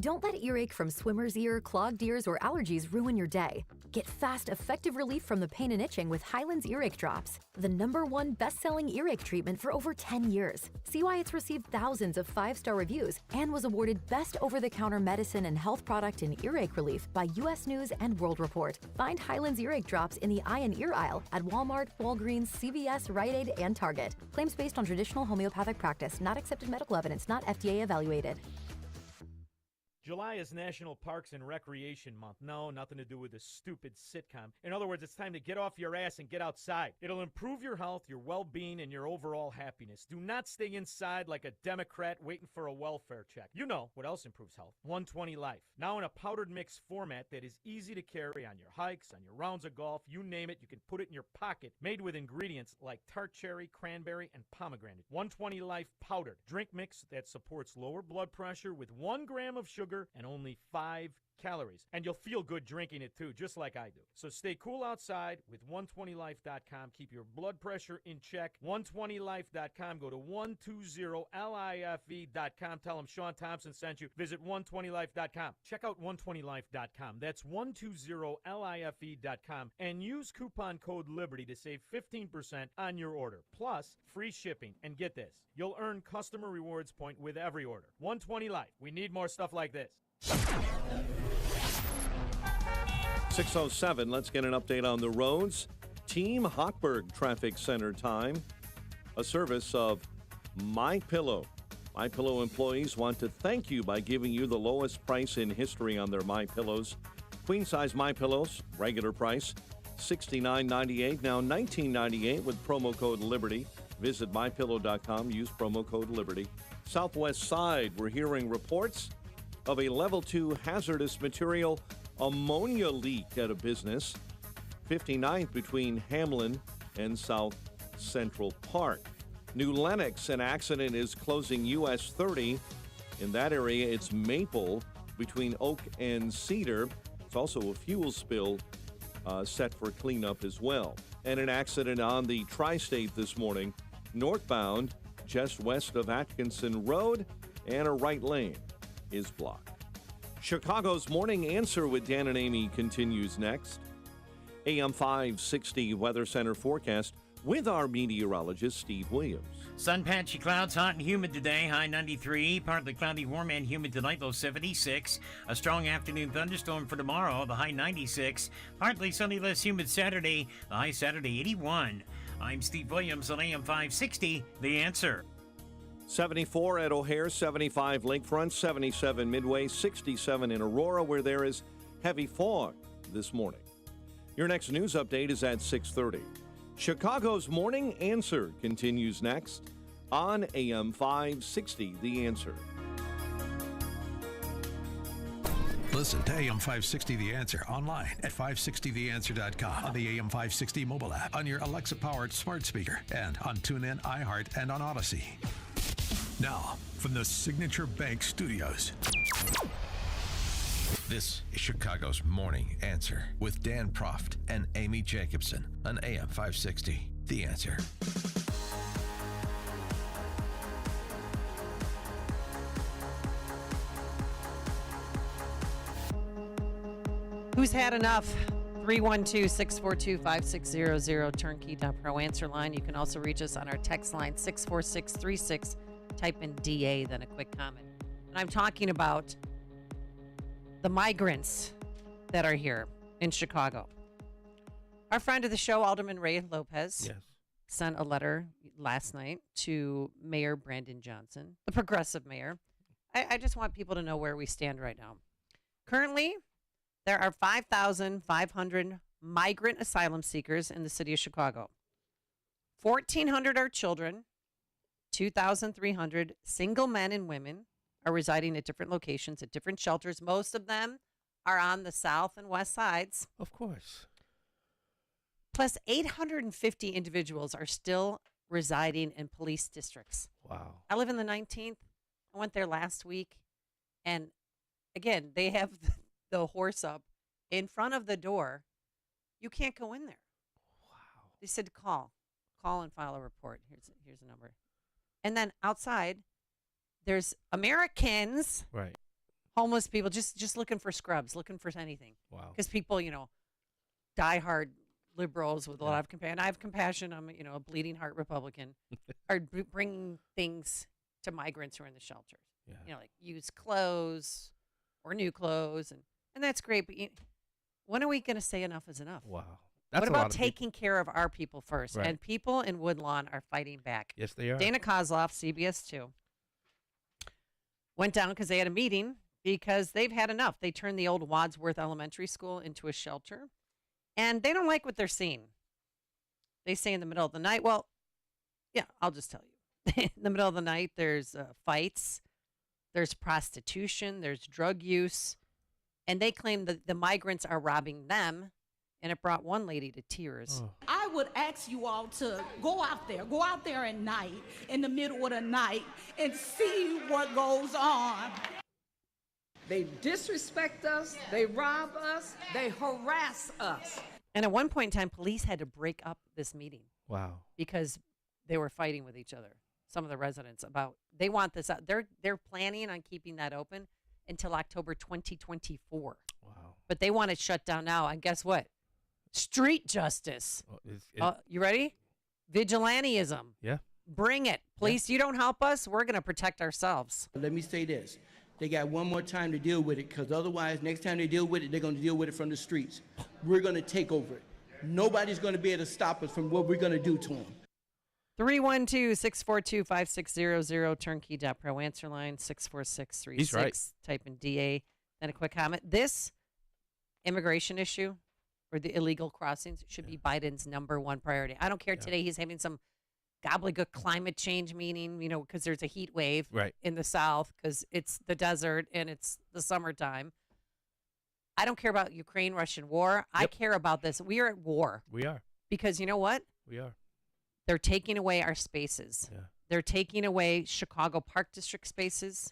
Don't let earache from swimmer's ear, clogged ears, or allergies ruin your day. Get fast, effective relief from the pain and itching with Hyland's Earache Drops, the #1 best-selling earache treatment for over 10 years. See why it's received thousands of 5-star reviews and was awarded Best Over-the-Counter Medicine and Health Product in Earache Relief by U.S. News and World Report. Find Hyland's Earache Drops in the eye and ear aisle at Walmart, Walgreens, CVS, Rite Aid, and Target. Claims based on traditional homeopathic practice, not accepted medical evidence, not FDA evaluated. July is National Parks and Recreation Month. No, nothing to do with this stupid sitcom. In other words, it's time to get off your ass and get outside. It'll improve your health, your well-being, and your overall happiness. Do not stay inside like a Democrat waiting for a welfare check. You know what else improves health? 120 Life. Now in a powdered mix format that is easy to carry on your hikes, on your rounds of golf, you name it, you can put it in your pocket. Made with ingredients like tart cherry, cranberry, and pomegranate. 120 Life powdered. Drink mix that supports lower blood pressure with 1 gram of sugar and only 5 calories. And you'll feel good drinking it too, just like I do. So stay cool outside with 120life.com. Keep your blood pressure in check. 120life.com. Go to 120life.com. Tell them Sean Thompson sent you. Visit 120life.com. Check out 120life.com. That's 120life.com. And use coupon code LIBERTY to save 15% on your order. Plus, free shipping. And get this, you'll earn customer rewards point with every order. 120 Life. We need more stuff like this. 6:07. Let's get an update on the roads. Team Hochberg Traffic Center time. A service of MyPillow. MyPillow employees want to thank you by giving you the lowest price in history on their MyPillows. Queen size MyPillows, regular price $69.98, now $19.98 with promo code LIBERTY. Visit mypillow.com. Use promo code LIBERTY. Southwest side, we're hearing reports of a level 2 hazardous material ammonia leak at a business. 59th between Hamlin and South Central Park. New Lenox, an accident is closing US 30. In that area, it's Maple between Oak and Cedar. It's also a fuel spill set for cleanup as well. And an accident on the Tri-State this morning, northbound, just west of Atkinson Road, and a right lane is blocked. Chicago's Morning Answer with Dan and Amy continues next. AM 560 Weather Center forecast with our meteorologist, Steve Williams. Sun patchy clouds, hot and humid today, high 93. Partly cloudy, warm and humid tonight, low 76. A strong afternoon thunderstorm for tomorrow, the high 96. Partly sunny, less humid Saturday, the high Saturday 81. I'm Steve Williams on AM 560, The Answer. 74 at O'Hare, 75 Lakefront, 77 Midway, 67 in Aurora, where there is heavy fog this morning. Your next news update is at 6:30. Chicago's Morning Answer continues next on AM 560, The Answer. Listen to AM 560 The Answer online at 560theanswer.com, on the AM 560 mobile app, on your Alexa-powered smart speaker, and on TuneIn, iHeart, and on Odyssey. Now, from the Signature Bank Studios. This is Chicago's Morning Answer with Dan Proft and Amy Jacobson on AM 560. The Answer. Who's had enough? 312-642-5600, turnkey.pro answer line. You can also reach us on our text line, 64636. Type in DA, then a quick comment. And I'm talking about the migrants that are here in Chicago. Our friend of the show, Alderman Ray Lopez, sent a letter last night to Mayor Brandon Johnson, the progressive mayor. I just want people to know where we stand right now. Currently, there are 5,500 migrant asylum seekers in the city of Chicago. 1,400 are children. 2,300 single men and women are residing at different locations, at different shelters. Most of them are on the south and west sides. Of course. Plus, 850 individuals are still residing in police districts. Wow. I live in the 19th. I went there last week. And again, they have the horse up in front of the door. You can't go in there. Wow. They said call and file a report. Here's a number. And then outside, there's Americans, right? Homeless people, just looking for scrubs, looking for anything. Wow. Because people, diehard liberals with a lot of compassion. I have compassion. I'm, a bleeding heart Republican. Are bringing things to migrants who are in the shelters. Yeah. Like used clothes or new clothes, and that's great. But when are we going to say enough is enough? Wow. What about taking care of our people first? Right. And people in Woodlawn are fighting back. Yes, they are. Dana Kozloff, CBS 2, went down because they had a meeting because they've had enough. They turned the old Wadsworth Elementary School into a shelter, and they don't like what they're seeing. They say in the middle of the night, well, yeah, I'll just tell you. In the middle of the night, there's fights, there's prostitution, there's drug use, and they claim that the migrants are robbing them. And it brought one lady to tears. Oh. I would ask you all to go out there at night, in the middle of the night, and see what goes on. They disrespect us, they rob us, they harass us. And at one point in time, police had to break up this meeting. Wow. Because they were fighting with each other. Some of the residents about, they want this out. They're planning on keeping that open until October 2024. Wow. But they want it shut down now. And guess what? Street justice. You ready? Vigilantism. Yeah. Bring it. Police, you don't help us, we're going to protect ourselves. Let me say this. They got one more time to deal with it, because otherwise, next time they deal with it, they're going to deal with it from the streets. We're going to take over it. Nobody's going to be able to stop us from what we're going to do to them. 312-642-5600, turnkey.pro answer line, 64636. He's right. Type in DA. Then a quick comment. This immigration issue, or the illegal crossings, should be Biden's number one priority. I don't care today he's having some gobbledygook climate change meeting, because there's a heat wave in the South because it's the desert and it's the summertime. I don't care about Ukraine-Russian war. I care about this. We are at war. We are. Because you know what? We are. They're taking away our spaces. Yeah. They're taking away Chicago Park District spaces.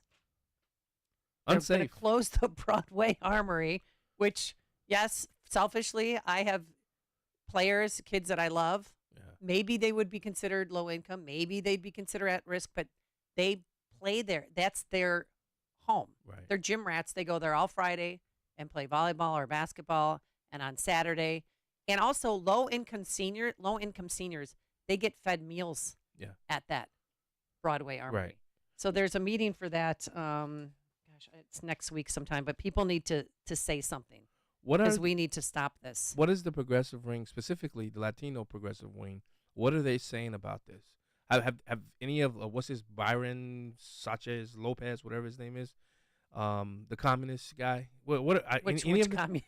Unsafe. They're going to close the Broadway Armory, which, yes, selfishly, I have players, kids that I love. Yeah. Maybe they would be considered low income. Maybe they'd be considered at risk, but they play there. That's their home. Right. They're gym rats. They go there all Friday and play volleyball or basketball, and on Saturday. And also low-income seniors, they get fed meals at that Broadway Armory. Right. So there's a meeting for that. It's next week sometime, but people need to say something. Because we need to stop this. What is the progressive wing, specifically the Latino progressive wing? What are they saying about this? Have any of what's his Byron Sanchez Lopez, whatever his name is, the communist guy? Which any of communist?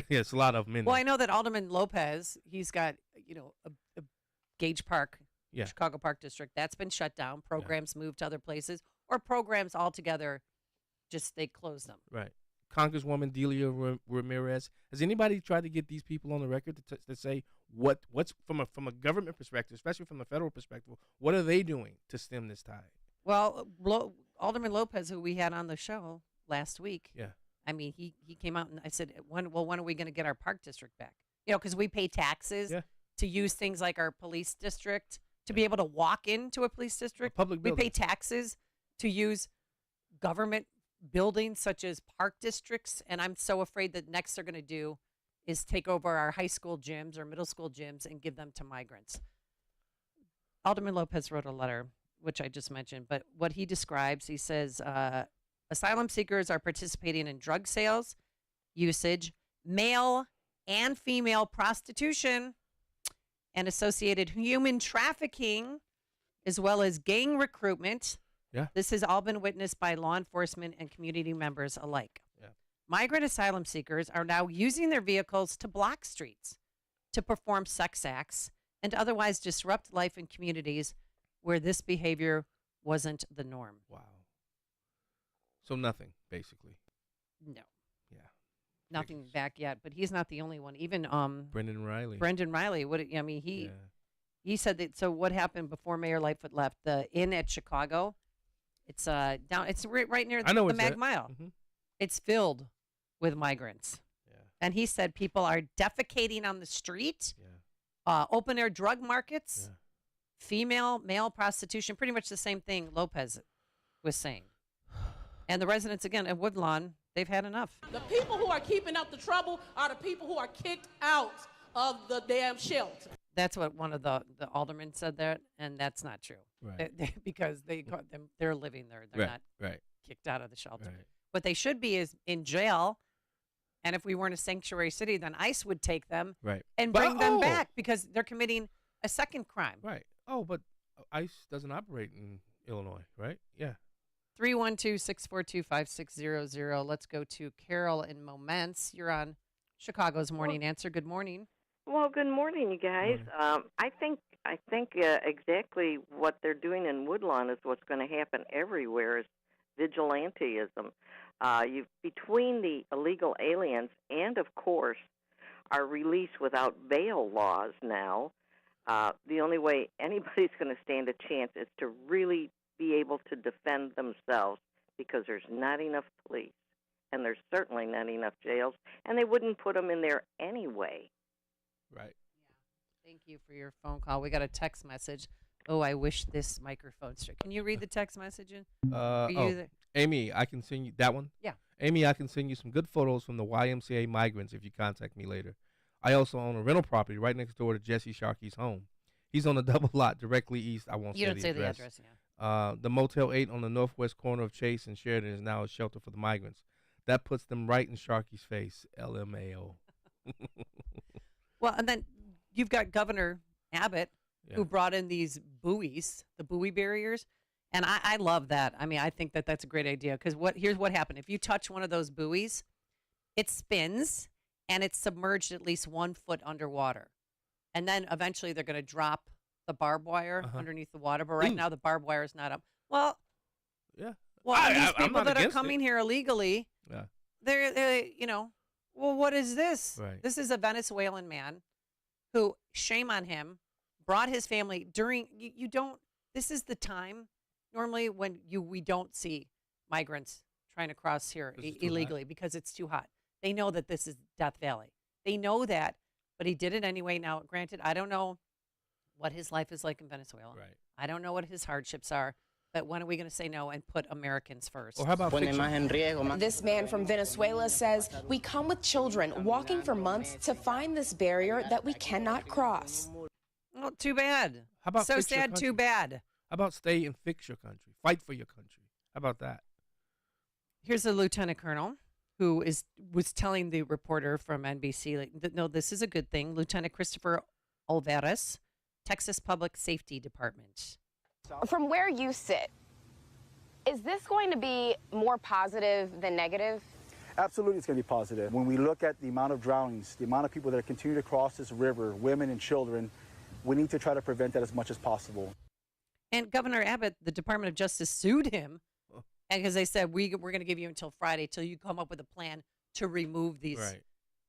Yes, a lot of men. Well, I know that Alderman Lopez, he's got a Gage Park, Chicago Park District, that's been shut down. Programs moved to other places, or programs altogether, just they closed them. Right. Congresswoman Delia Ramirez. Has anybody tried to get these people on the record to say what's from a government perspective, especially from a federal perspective, what are they doing to stem this tide? Well, Alderman Lopez, who we had on the show last week, I mean, he came out and I said, when are we going to get our park district back? You know, because we pay taxes to use things like our police district to be able to walk into a police district. Public we building. pay taxes to use government buildings such as park districts. And I'm so afraid that next they're going to do is take over our high school gyms or middle school gyms and give them to migrants. Alderman Lopez wrote a letter, which I just mentioned, but what he describes, he says, asylum seekers are participating in drug sales, usage, male and female prostitution, and associated human trafficking, as well as gang recruitment. Yeah. This has all been witnessed by law enforcement and community members alike. Yeah. Migrant asylum seekers are now using their vehicles to block streets, to perform sex acts, and otherwise disrupt life in communities where this behavior wasn't the norm. Wow. So nothing, basically. No. Yeah. Nothing back yet, but he's not the only one. Even Brendan Riley. Brendan Riley. He said that. So what happened before Mayor Lightfoot left? The inn at Chicago. It's down. It's right near I know the it's Mag there. Mile. Mhm. It's filled with migrants. Yeah. And he said people are defecating on the street. Open air drug markets. Female, male prostitution. Pretty much the same thing Lopez was saying. And the residents again at Woodlawn, they've had enough. The people who are keeping up the trouble are the people who are kicked out of the damn shelter. That's what one of the aldermen said there, and that's not true. Right. Because they're living there. They're not Right. kicked out of the shelter. Right. What they should be is in jail. And if we weren't a sanctuary city, then ICE would take them Right. and But- bring them oh! back because they're committing a second crime. Right. Oh, but ICE doesn't operate in Illinois, right? Yeah. 312-642-5600. Let's go to Carol in Moments. You're on Chicago's Morning Answer. Good morning. Well, good morning, you guys. I think exactly what they're doing in Woodlawn is what's going to happen everywhere is vigilanteism. Between the illegal aliens and, of course, our release without bail laws now, the only way anybody's going to stand a chance is to really be able to defend themselves because there's not enough police and there's certainly not enough jails, and they wouldn't put them in there anyway. Right. Thank you for your phone call. We got a text message. Oh, I wish this microphone straight. Can you read the text message? Amy, I can send you that one. Yeah. Amy, I can send you some good photos from the YMCA migrants if you contact me later. I also own a rental property right next door to Jesse Sharkey's home. He's on a double lot directly east. I won't You say don't the say address. the address, yeah. The Motel 8 on the northwest corner of Chase and Sheridan is now a shelter for the migrants. That puts them right in Sharkey's face. LMAO. Well, and then you've got Governor Abbott, who brought in these buoys, the buoy barriers. And I love that. I mean, I think that that's a great idea because here's what happened. If you touch one of those buoys, it spins and it's submerged at least 1 foot underwater. And then eventually they're going to drop the barbed wire underneath the water. But right now the barbed wire is not up. Well, yeah. Well, these I'm people not that are against coming it. here illegally, Yeah. they're well, what is this? Right. This is a Venezuelan man who, shame on him, brought his family during, you don't, this is the time normally when we don't see migrants trying to cross here illegally because it's too hot. They know that this is Death Valley. They know that, but he did it anyway. Now, granted, I don't know what his life is like in Venezuela. Right. I don't know what his hardships are. But when are we going to say no and put Americans first? Or how about This man from Venezuela says, we come with children walking for months to find this barrier that we cannot cross. Oh, too bad. How about so fix your sad, too country? bad. How about stay and fix your country? Fight for your country. How about that? Here's a lieutenant colonel who was telling the reporter from NBC, no, this is a good thing. Lieutenant Christopher Alvarez, Texas Public Safety Department. From where you sit, is this going to be more positive than negative? Absolutely, it's going to be positive. When we look at the amount of drownings, the amount of people that continue to cross this river, women and children, we need to try to prevent that as much as possible. And Governor Abbott, the Department of Justice sued him because they said, we're going to give you until Friday till you come up with a plan to remove these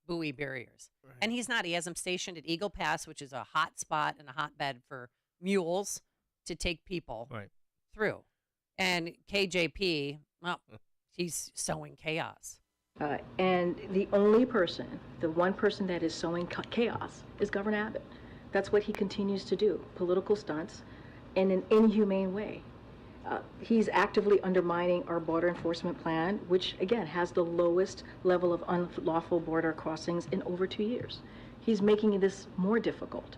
buoy barriers. Right. And he's not. He has them stationed at Eagle Pass, which is a hot spot and a hotbed for mules to take people through. And KJP, well, he's sowing chaos. And the only person, the one person that is sowing chaos is Governor Abbott. That's what he continues to do, political stunts in an inhumane way. He's actively undermining our border enforcement plan, which, again, has the lowest level of unlawful border crossings in over 2 years. He's making this more difficult.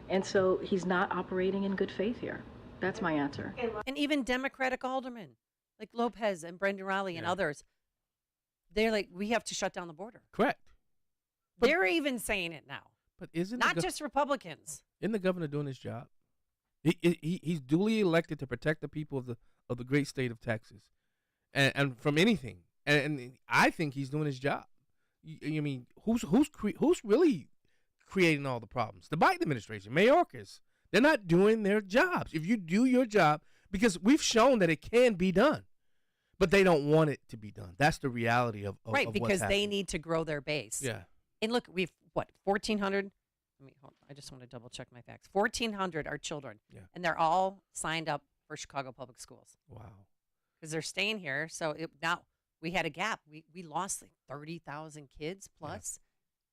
And so he's not operating in good faith here. That's my answer. And even Democratic aldermen like Lopez and Brendan Rowley and others, they're like, we have to shut down the border. Correct. They're even saying it now. But isn't not just Republicans? Isn't the governor doing his job? He's duly elected to protect the people of the great state of Texas, and from anything. And I think he's doing his job. You mean who's really creating all the problems? The Biden administration, Mayorkas. They're not doing their jobs. If you do your job, because we've shown that it can be done, but they don't want it to be done. That's the reality of right, of because what's they happening. need to grow their base. Yeah. And look, we've 1,400. I just want to double check my facts. 1,400 are children, and they're all signed up for Chicago Public Schools. Wow. Because they're staying here. So now we had a gap. We lost like 30,000 kids plus.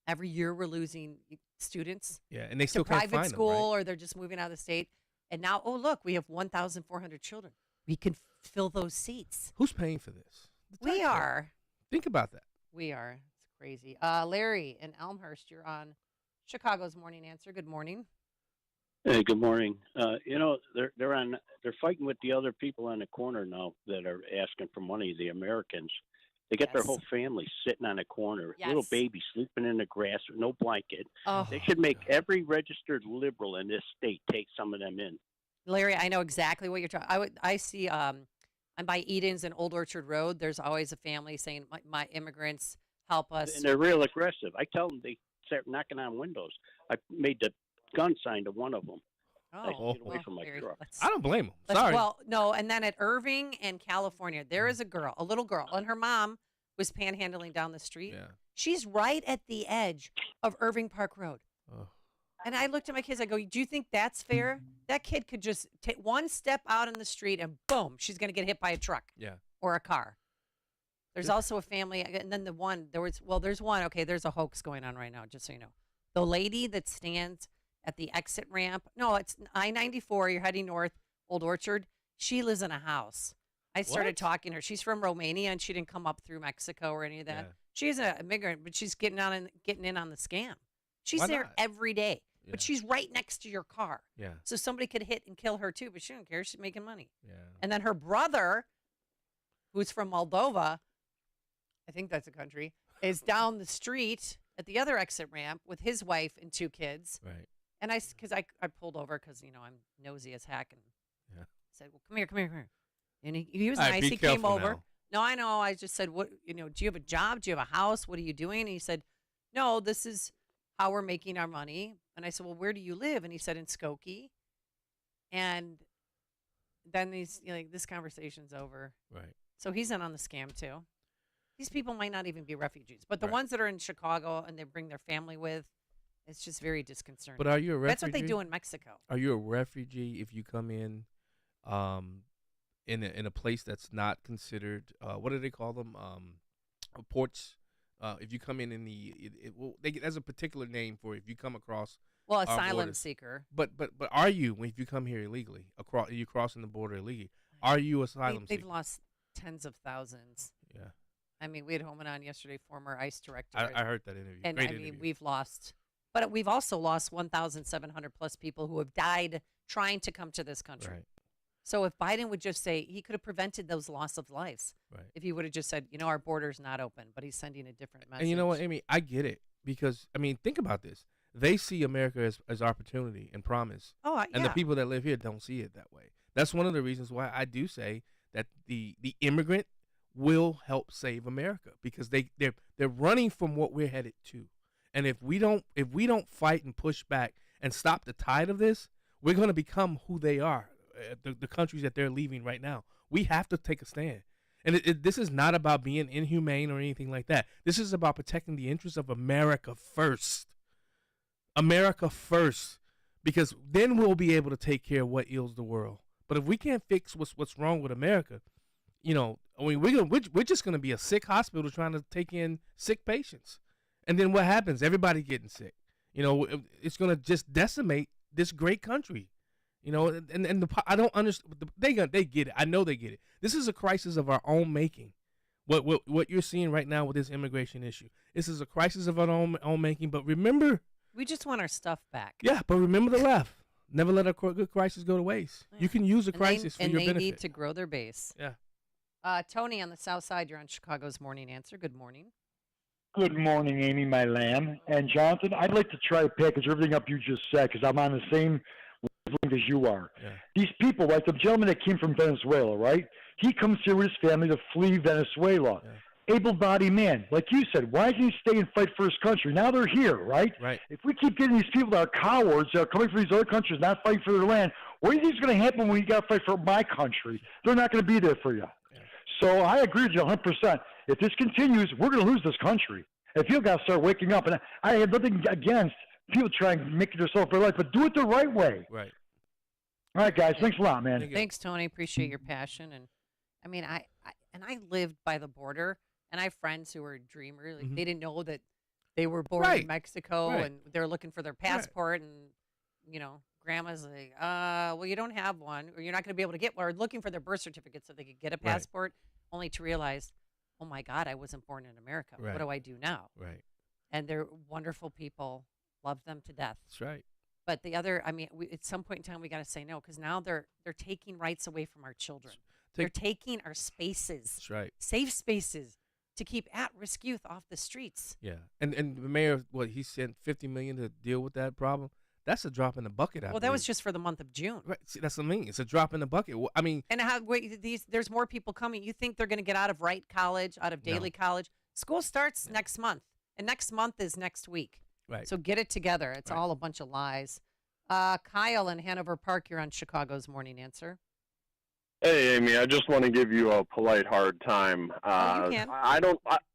Every year we're losing students. Yeah, and they to still can't private find them, school, or they're just moving out of the state. And now, oh look, we have 1,400 children. We can fill those seats. Who's paying for this? We are. Think about that. We are. It's crazy. Larry in Elmhurst, you're on Chicago's Morning Answer. Good morning. Hey, good morning. They're fighting with the other people on the corner now that are asking for money. The Americans, they get their whole family sitting on a corner, little baby sleeping in the grass with no blanket. Oh. They should make every registered liberal in this state take some of them in. Larry, I know exactly what you're talking. I see. I'm by Edens and Old Orchard Road. There's always a family saying, "My immigrants help us." And they're real aggressive. I tell them they start knocking on windows. I made the gun sign to one of them. I said, get away from my truck. I don't blame them. Let's- Sorry. Well, no, and then at Irving and California, there is a little girl, and her mom was panhandling down the street. Yeah. She's right at the edge of Irving Park Road. Oh. And I looked at my kids, I go, do you think that's fair? That kid could just take one step out in the street and boom, she's going to get hit by a truck Yeah. or a car. There's also a family, and then there's one, okay, there's a hoax going on right now, just so you know. The lady that stands at the exit ramp, no, it's I-94, you're heading north, Old Orchard, she lives in a house. I started talking to her. She's from Romania, and she didn't come up through Mexico or any of that. Yeah. She's an immigrant, but she's getting in on the scam. She's Why there not? every day, Yeah. but she's right next to your car. Yeah. So somebody could hit and kill her too, but she don't care. She's making money. Yeah. And then her brother, who's from Moldova, I think that's a country, is down the street at the other exit ramp with his wife and 2 kids. Right. And because I pulled over because, I'm nosy as heck and Yeah. said, well, come here. And he was All right, nice. be He came careful over. now. No, I know. I just said, what, do you have a job? Do you have a house? What are you doing? And he said, no, this is how we're making our money. And I said, well, where do you live? And he said, in Skokie. And then this conversation's over. Right. So he's in on the scam too. These people might not even be refugees, but the Right. ones that are in Chicago and they bring their family with, it's just very disconcerting. But are you a refugee? That's what they do in Mexico. Are you a refugee if you come in a place that's not considered what do they call them? Ports. If you come in there's a particular name for it if you come across. Well, our asylum borders. seeker. But are you if you come here illegally? Are you crossing the border illegally? Are you asylum They've seeker? lost tens of thousands. Yeah. I mean, we had Homan on yesterday, former ICE director. I heard that interview. And Great I mean, interview. we've lost, but we've also lost 1,700 plus people who have died trying to come to this country. Right. So if Biden would just say, he could have prevented those loss of lives. Right. If he would have just said, our border's not open, but he's sending a different message. And you know what, Amy? I get it because think about this. They see America as opportunity and promise. Oh, and the yeah. people that live here don't see it that way. That's one of the reasons why I do say that the immigrant will help save America because they're running from what we're headed to. And if we don't fight and push back and stop the tide of this, we're going to become who they are, the countries that they're leaving right now. We have to take a stand. And this is not about being inhumane or anything like that. This is about protecting the interests of America first. America first, because then we'll be able to take care of what ails the world. But if we can't fix what's wrong with America, I mean, we're just going to be a sick hospital trying to take in sick patients. And then what happens? Everybody getting sick. You know, it's going to just decimate this great country. You know, and I don't understand. They get it. I know they get it. This is a crisis of our own making. What you're seeing right now with this immigration issue. This is a crisis of our own making. But remember, we just want our stuff back. Yeah, but remember the left. Never let a good crisis go to waste. Yeah. You can use a crisis for your benefit. And they need to grow their base. Yeah. Tony on the South Side, you're on Chicago's Morning Answer. Good morning. Good morning, Amy, my lamb. And Jonathan, I'd like to try to package everything up you just said because I'm on the same wavelength as you are. Yeah. These people, right, the gentleman that came from Venezuela, right, he comes here with his family to flee Venezuela. Yeah. Able-bodied man. Like you said, why doesn't he stay and fight for his country? Now they're here, right? Right. If we keep getting these people that are cowards that are coming from these other countries not fighting for their land, what do you think is going to happen when you got to fight for my country? They're not going to be there for you. Yeah. So I agree with you 100%. If this continues, we're going to lose this country. And people got to start waking up. And I have nothing against people trying to make themselves their life, but do it the right way. Right. All right, guys. Thanks a lot, man. Thanks, Tony. Appreciate your passion. And I mean, I lived by the border, and I have friends who are dreamers. Like, they didn't know that they were born in Mexico, and they're looking for their passport, and you know, grandma's like, well, you don't have one, or you're not going to be able to get one, or looking for their birth certificate so they could get a passport, only to realize, oh my God, I wasn't born in America. Right. What do I do now? Right. And they're wonderful people, love them to death. That's right. But the other, I mean, at some point in time, we got to say no, because now they're taking rights away from our children. They're taking our spaces, That's right. safe spaces, to keep at-risk youth off the streets. Yeah, and the mayor, he sent $50 million to deal with that problem. That's a drop in the bucket. Well, that was just for the month of June. Right. See, that's what I mean. It's a drop in the bucket. I mean, and there's more people coming. You think they're going to get out of Wright College, out of Daly College? School starts next month, and next month is next week. Right. So get it together. It's all a bunch of lies. Kyle in Hanover Park, you're on Chicago's Morning Answer. Hey, Amy, I just want to give you a polite hard time. You can.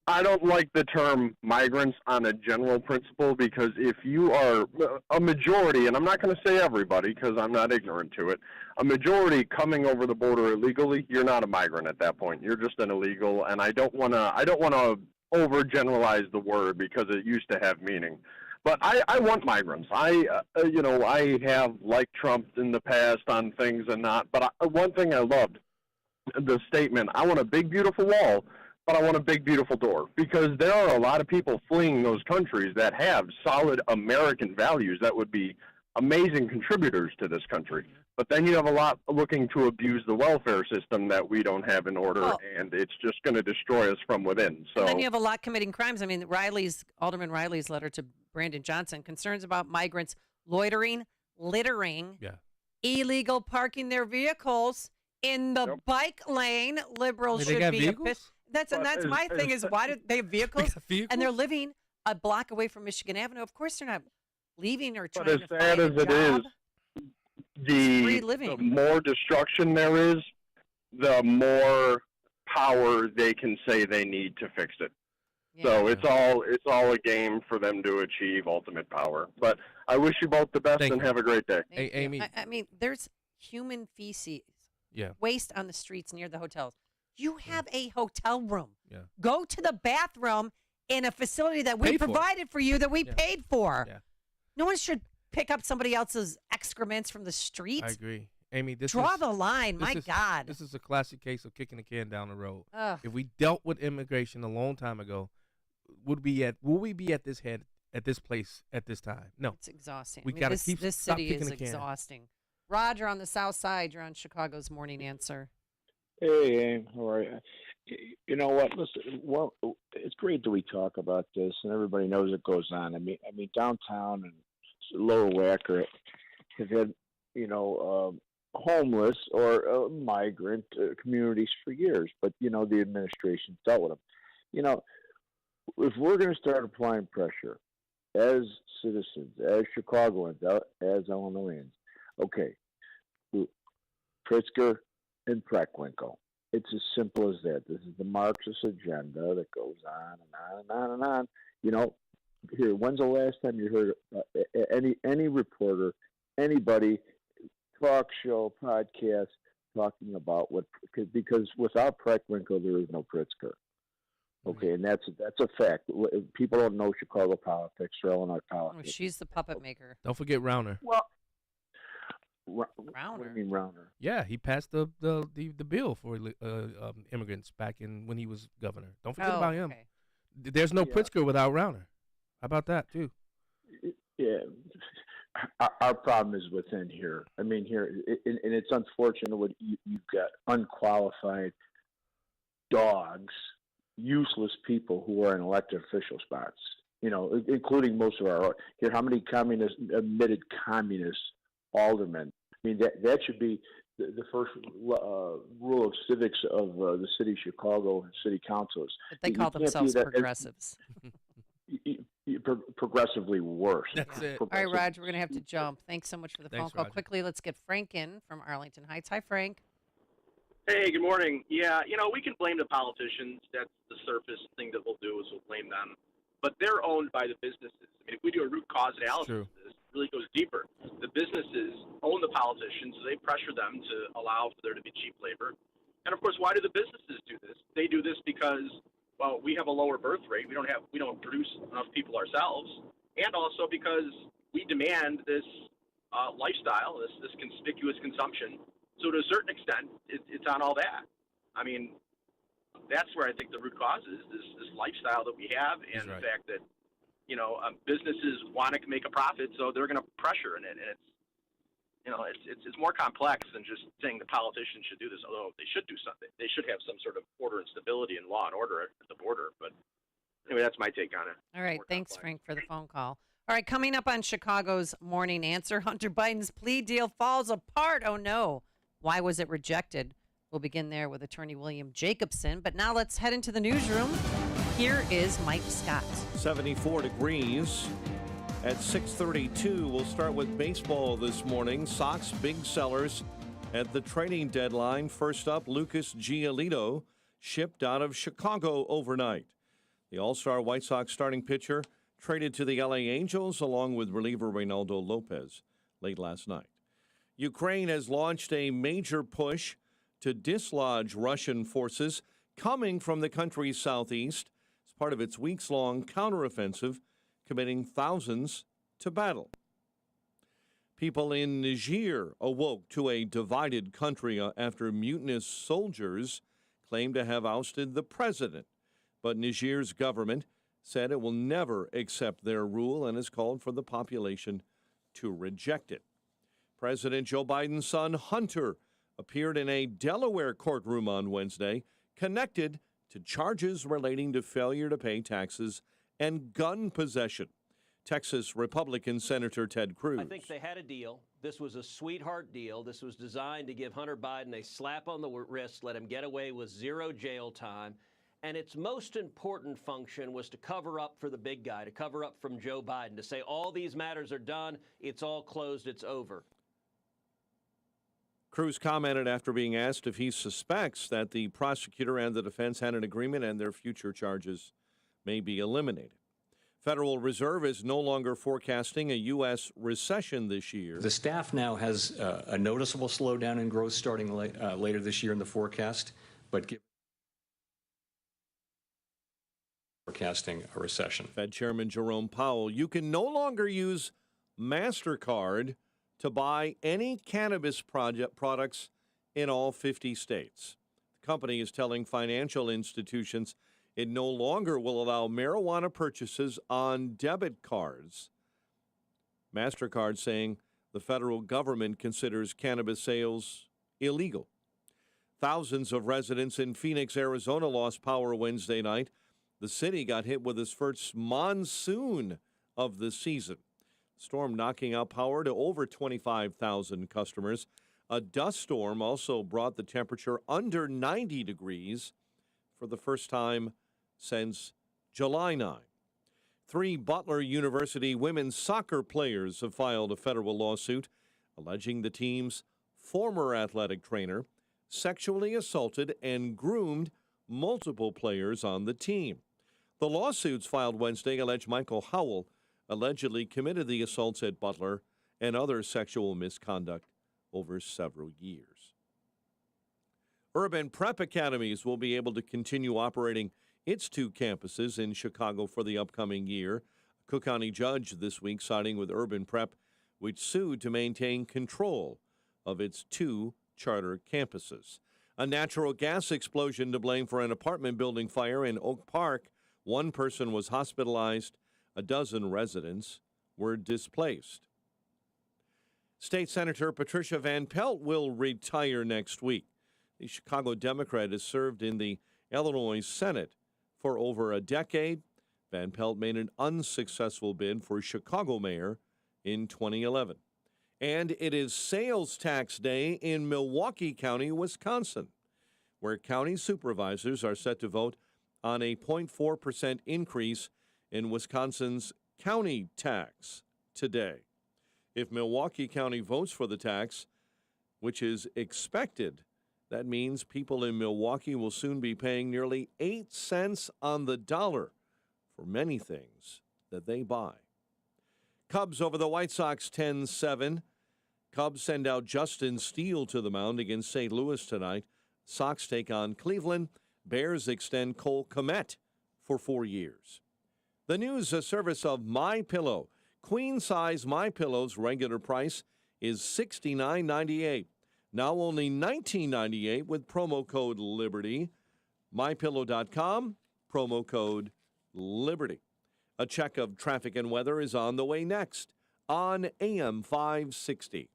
I don't like the term migrants on a general principle, because if you are a majority, and I'm not going to say everybody because I'm not ignorant to it, a majority coming over the border illegally, you're not a migrant at that point. You're just an illegal, and I don't want to overgeneralize the word because it used to have meaning. But I want migrants. I have liked Trump in the past on things and not. But one thing I loved, the statement, I want a big, beautiful wall, but I want a big, beautiful door. Because there are a lot of people fleeing those countries that have solid American values that would be amazing contributors to this country. But then you have a lot looking to abuse the welfare system that we don't have in order, and it's just going to destroy us from within. So and then you have a lot committing crimes. I mean, Alderman Riley's letter to Brandon Johnson, concerns about migrants loitering, littering, illegal parking their vehicles in the bike lane. Liberals should be pissed. That's my thing is, why do they have vehicles? And they're living a block away from Michigan Avenue. Of course they're not leaving or trying to find a job. But as sad as it is, the more destruction there is, the more power they can say they need to fix it. Yeah. So it's all a game for them to achieve ultimate power. But I wish you both the best and have a great day. Hey, Amy. I mean, there's human feces waste on the streets near the hotels. You have a hotel room. Yeah. Go to the bathroom in a facility that we provided for you, that we paid for. Yeah. No one should pick up somebody else's excrements from the street. I agree. Amy, Draw the line. My God. This is a classic case of kicking the can down the road. Ugh. If we dealt with immigration a long time ago, will we be at this place at this time? No. It's exhausting. We got to keep this stop city kicking is the can. exhausting. Roger on the South Side, you're on Chicago's Morning Answer. Hey, Aim, how are you? You know what? Listen, well, it's great that we talk about this, and everybody knows it goes on. I mean, downtown and Lower Wacker have had, homeless or migrant communities for years, but the administration dealt with them. If we're going to start applying pressure as citizens, as Chicagoans, as Illinoisans, okay, Pritzker and Preckwinkle. It's as simple as that. This is the Marxist agenda that goes on and on and on and on. Here, when's the last time you heard any reporter, anybody, talk show, podcast, talking about because without Preckwinkle, there is no Pritzker. Okay, and that's a fact. People don't know Chicago politics or Illinois Oh, politics. she's the puppet maker. Don't forget Rauner. Well, Rauner. What do you mean Rauner? Yeah, he passed the bill for immigrants back when he was governor. Don't forget about him. Okay. There's no Pritzker without Rauner. How about that too? Yeah, our problem is within here. I mean, here, and it's unfortunate when you've got unqualified dogs, useless people who are in elected official spots. You know, including most of our here. How many admitted communist aldermen? I mean, that should be the first rule of civics of the city of Chicago and city councils. But they call themselves progressives. Progressively worse. That's it. All right, Roger, we're going to have to jump. Thanks so much for the phone Thanks, call. Roger. Quickly, let's get Frank in from Arlington Heights. Hi, Frank. Hey, good morning. Yeah, we can blame the politicians. That's the surface thing that we'll do is we'll blame them. But they're owned by the businesses. I mean, if we do a root cause analysis, this really goes deeper. The businesses own the politicians, so they pressure them to allow for there to be cheap labor. And of course, why do the businesses do this? They do this because, well, we have a lower birth rate. We don't produce enough people ourselves, and also because we demand this lifestyle, this conspicuous consumption. So to a certain extent, it's on all that. I mean, that's where I think the root cause is this lifestyle that we have, and the fact that businesses want to make a profit, so they're going to pressure in it, and it's more complex than just saying the politicians should do this. Although they should do something, they should have some sort of order and stability and law and order at the border. But anyway, that's my take on it. All right, thanks, Frank, for the phone call. All right, coming up on Chicago's Morning Answer, Hunter Biden's plea deal falls apart. Oh, no. Why was it rejected? We'll begin there with attorney William Jacobson. But now let's head into the newsroom. Here is Mike Scott. 74 degrees. At 6:32, we'll start with baseball this morning. Sox big sellers at the trading deadline. First up, Lucas Giolito shipped out of Chicago overnight. The All-Star White Sox starting pitcher traded to the LA Angels along with reliever Reynaldo Lopez late last night. Ukraine has launched a major push to dislodge Russian forces coming from the country's southeast as part of its weeks-long counteroffensive, committing thousands to battle. People in Niger awoke to a divided country after mutinous soldiers claimed to have ousted the president. But Niger's government said it will never accept their rule and has called for the population to reject it. President Joe Biden's son, Hunter, appeared in a Delaware courtroom on Wednesday, connected to charges relating to failure to pay taxes and gun possession. Texas Republican Senator Ted Cruz. I think they had a deal. This was a sweetheart deal. This was designed to give Hunter Biden a slap on the wrist, let him get away with 0 jail time. And its most important function was to cover up for the big guy, to cover up from Joe Biden, to say all these matters are done, it's all closed, it's over. Cruz commented after being asked if he suspects that the prosecutor and the defense had an agreement and their future charges may be eliminated. Federal Reserve is no longer forecasting a U.S. recession this year. The staff now has a noticeable slowdown in growth starting later this year in the forecast, but forecasting a recession. Fed Chairman Jerome Powell, you can no longer use MasterCard to buy any cannabis products in all 50 states. The company is telling financial institutions it no longer will allow marijuana purchases on debit cards. MasterCard saying the federal government considers cannabis sales illegal. Thousands of residents in Phoenix, Arizona lost power Wednesday night. The city got hit with its first monsoon of the season. Storm knocking out power to over 25,000 customers. A dust storm also brought the temperature under 90 degrees for the first time since July 9. 3 Butler University women's soccer players have filed a federal lawsuit alleging the team's former athletic trainer sexually assaulted and groomed multiple players on the team. The lawsuits filed Wednesday allege Michael Howell allegedly committed the assaults at Butler and other sexual misconduct over several years. Urban Prep Academies will be able to continue operating its 2 campuses in Chicago for the upcoming year. A Cook County judge this week siding with Urban Prep, which sued to maintain control of its 2 charter campuses. A natural gas explosion to blame for an apartment building fire in Oak Park. 1 person was hospitalized. A dozen residents were displaced. State Senator Patricia Van Pelt will retire next week. The Chicago Democrat has served in the Illinois Senate for over a decade. Van Pelt made an unsuccessful bid for Chicago mayor in 2011. And it is sales tax day in Milwaukee County, Wisconsin, where county supervisors are set to vote on a 0.4% increase in Wisconsin's county tax today. If Milwaukee County votes for the tax, which is expected, that means people in Milwaukee will soon be paying nearly 8 cents on the dollar for many things that they buy. Cubs over the White Sox 10-7. Cubs send out Justin Steele to the mound against St. Louis tonight. Sox take on Cleveland. Bears extend Cole Kmet for 4 years. The news, a service of MyPillow. Queen-size MyPillow's regular price is $69.98. Now only $19.98 with promo code Liberty. MyPillow.com, promo code Liberty. A check of traffic and weather is on the way next on AM 560.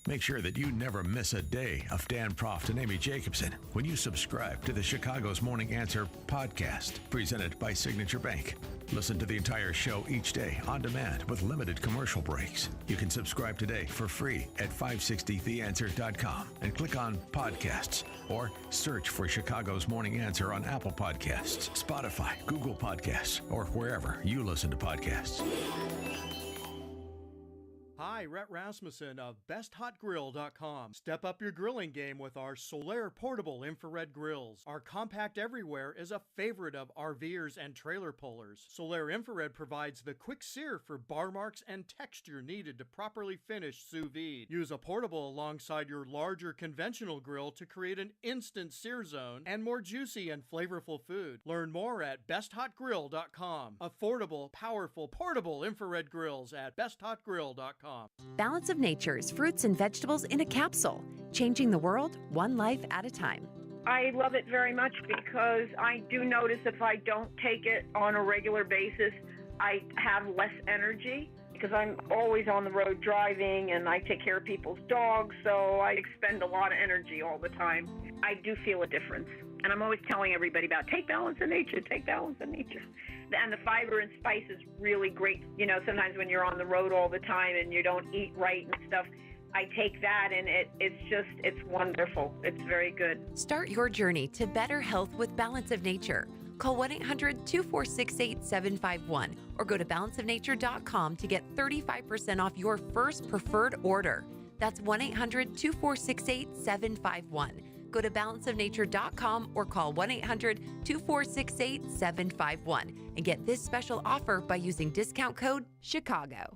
Make sure that you never miss a day of Dan Proft and Amy Jacobson when you subscribe to the Chicago's Morning Answer podcast, presented by Signature Bank. Listen to the entire show each day on demand with limited commercial breaks. You can subscribe today for free at 560theanswer.com and click on podcasts or search for Chicago's Morning Answer on Apple Podcasts, Spotify, Google Podcasts, or wherever you listen to podcasts. Hi, Rhett Rasmussen of BestHotGrill.com. Step up your grilling game with our Solaire portable infrared grills. Our compact everywhere is a favorite of RVers and trailer pullers. Solaire infrared provides the quick sear for bar marks and texture needed to properly finish sous vide. Use a portable alongside your larger conventional grill to create an instant sear zone and more juicy and flavorful food. Learn more at BestHotGrill.com. Affordable, powerful, portable infrared grills at BestHotGrill.com. Balance of Nature's fruits and vegetables in a capsule, changing the world one life at a time. I love it very much because I do notice if I don't take it on a regular basis, I have less energy because I'm always on the road driving and I take care of people's dogs, so I expend a lot of energy all the time. I do feel a difference. And I'm always telling everybody about take Balance of Nature, take Balance of Nature. And the fiber and spice is really great. You know, sometimes when you're on the road all the time and you don't eat right and stuff, I take that and it's wonderful. It's very good. Start your journey to better health with Balance of Nature. Call 1-800-246-8751 or go to balanceofnature.com to get 35% off your first preferred order. That's 1-800-246-8751. Go to balanceofnature.com or call 1-800-246-8751 and get this special offer by using discount code CHICAGO.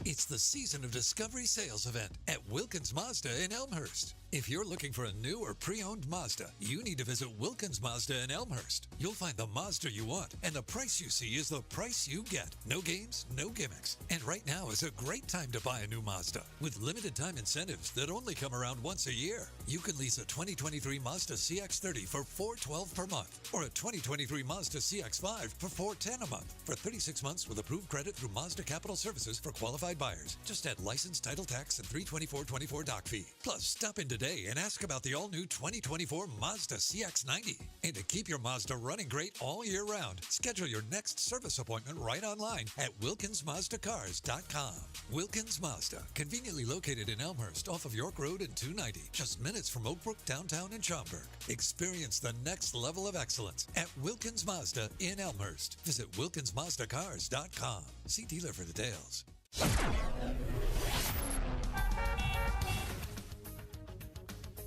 It's the season of Discovery Sales Event at Wilkins Mazda in Elmhurst. If you're looking for a new or pre-owned Mazda, you need to visit Wilkins Mazda in Elmhurst. You'll find the Mazda you want, and the price you see is the price you get. No games, no gimmicks. And right now is a great time to buy a new Mazda with limited time incentives that only come around once a year. You can lease a 2023 Mazda CX-30 for $412 per month, or a 2023 Mazda CX-5 for $410 a month for 36 months with approved credit through Mazda Capital Services for qualified buyers. Just add license, title, tax, and $324.24 doc fee. Plus, stop in today and ask about the all-new 2024 Mazda CX-90. And to keep your Mazda running great all year round, schedule your next service appointment right online at WilkinsMazdaCars.com. Wilkins Mazda, conveniently located in Elmhurst off of York Road and 290, just minutes from Oak Brook downtown in Schaumburg. Experience the next level of excellence at Wilkins Mazda in Elmhurst. Visit WilkinsMazdaCars.com. See dealer for details.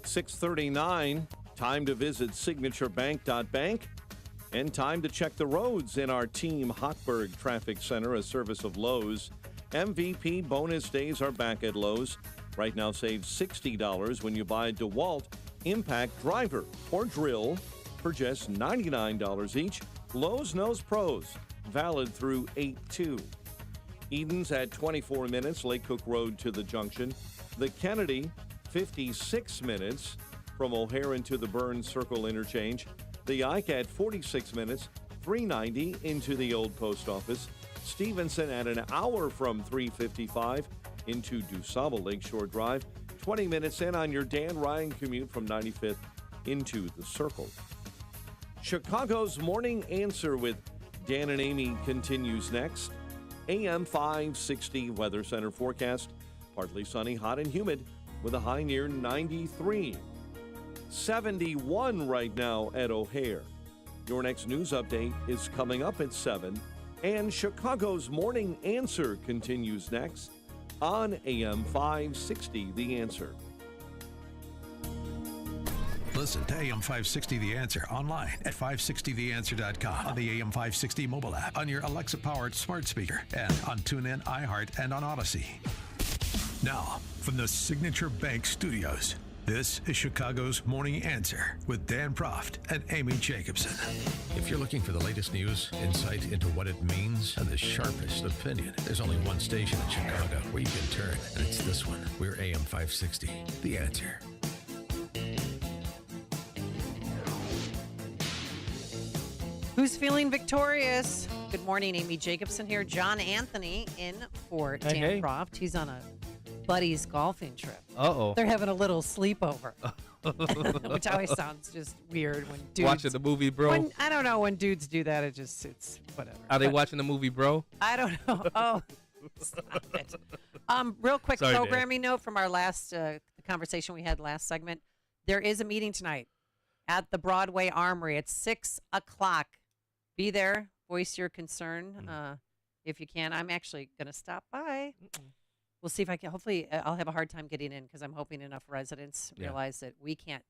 6:39, time to visit signaturebank.bank and time to check the roads in our Team Hochberg Traffic Center, a service of Lowe's. MVP bonus days are back at Lowe's. Right now, save $60 when you buy DeWalt Impact driver or drill for just $99 each. Lowe's Knows Pros, valid through 8/2. Eden's at 24 minutes, Lake Cook Road to the junction. The Kennedy, 56 minutes from O'Hare to the Burns Circle interchange. The Ike at 46 minutes, 390 into the old post office. Stevenson at an hour from 355 into DuSable Lakeshore Drive. 20 minutes in on your Dan Ryan commute from 95th into the Circle. Chicago's Morning Answer with Dan and Amy continues next. AM 560 Weather Center forecast. Partly sunny, hot and humid with a high near 93. 71 right now at O'Hare. Your next news update is coming up at 7. And Chicago's Morning Answer continues next on AM 560 The Answer. Listen to AM 560 The Answer online at 560theanswer.com, on the AM 560 mobile app, on your Alexa-powered smart speaker, and on TuneIn, iHeart, and on Odyssey. Now, from the Signature Bank Studios, this is Chicago's Morning Answer with Dan Proft and Amy Jacobson. If you're looking for the latest news, insight into what it means, and the sharpest opinion, there's only one station in Chicago where you can turn, and it's this one. We're AM 560, The Answer. Who's feeling victorious? Good morning, Amy Jacobson here. John Anthony in for Dan Proft. He's on a buddy's golfing trip. Uh-oh. They're having a little sleepover, which always sounds just weird when dudes... Watching the movie, Bro? I don't know. When dudes do that, it's whatever. Are they watching the movie, Bro? I don't know. Oh, stop it. Real quick programming note from our last conversation we had last segment. There is a meeting tonight at the Broadway Armory at 6 o'clock. Be there. Voice your concern if you can. I'm actually going to stop by. We'll see if I can. Hopefully, I'll have a hard time getting in because I'm hoping enough residents realize that we can't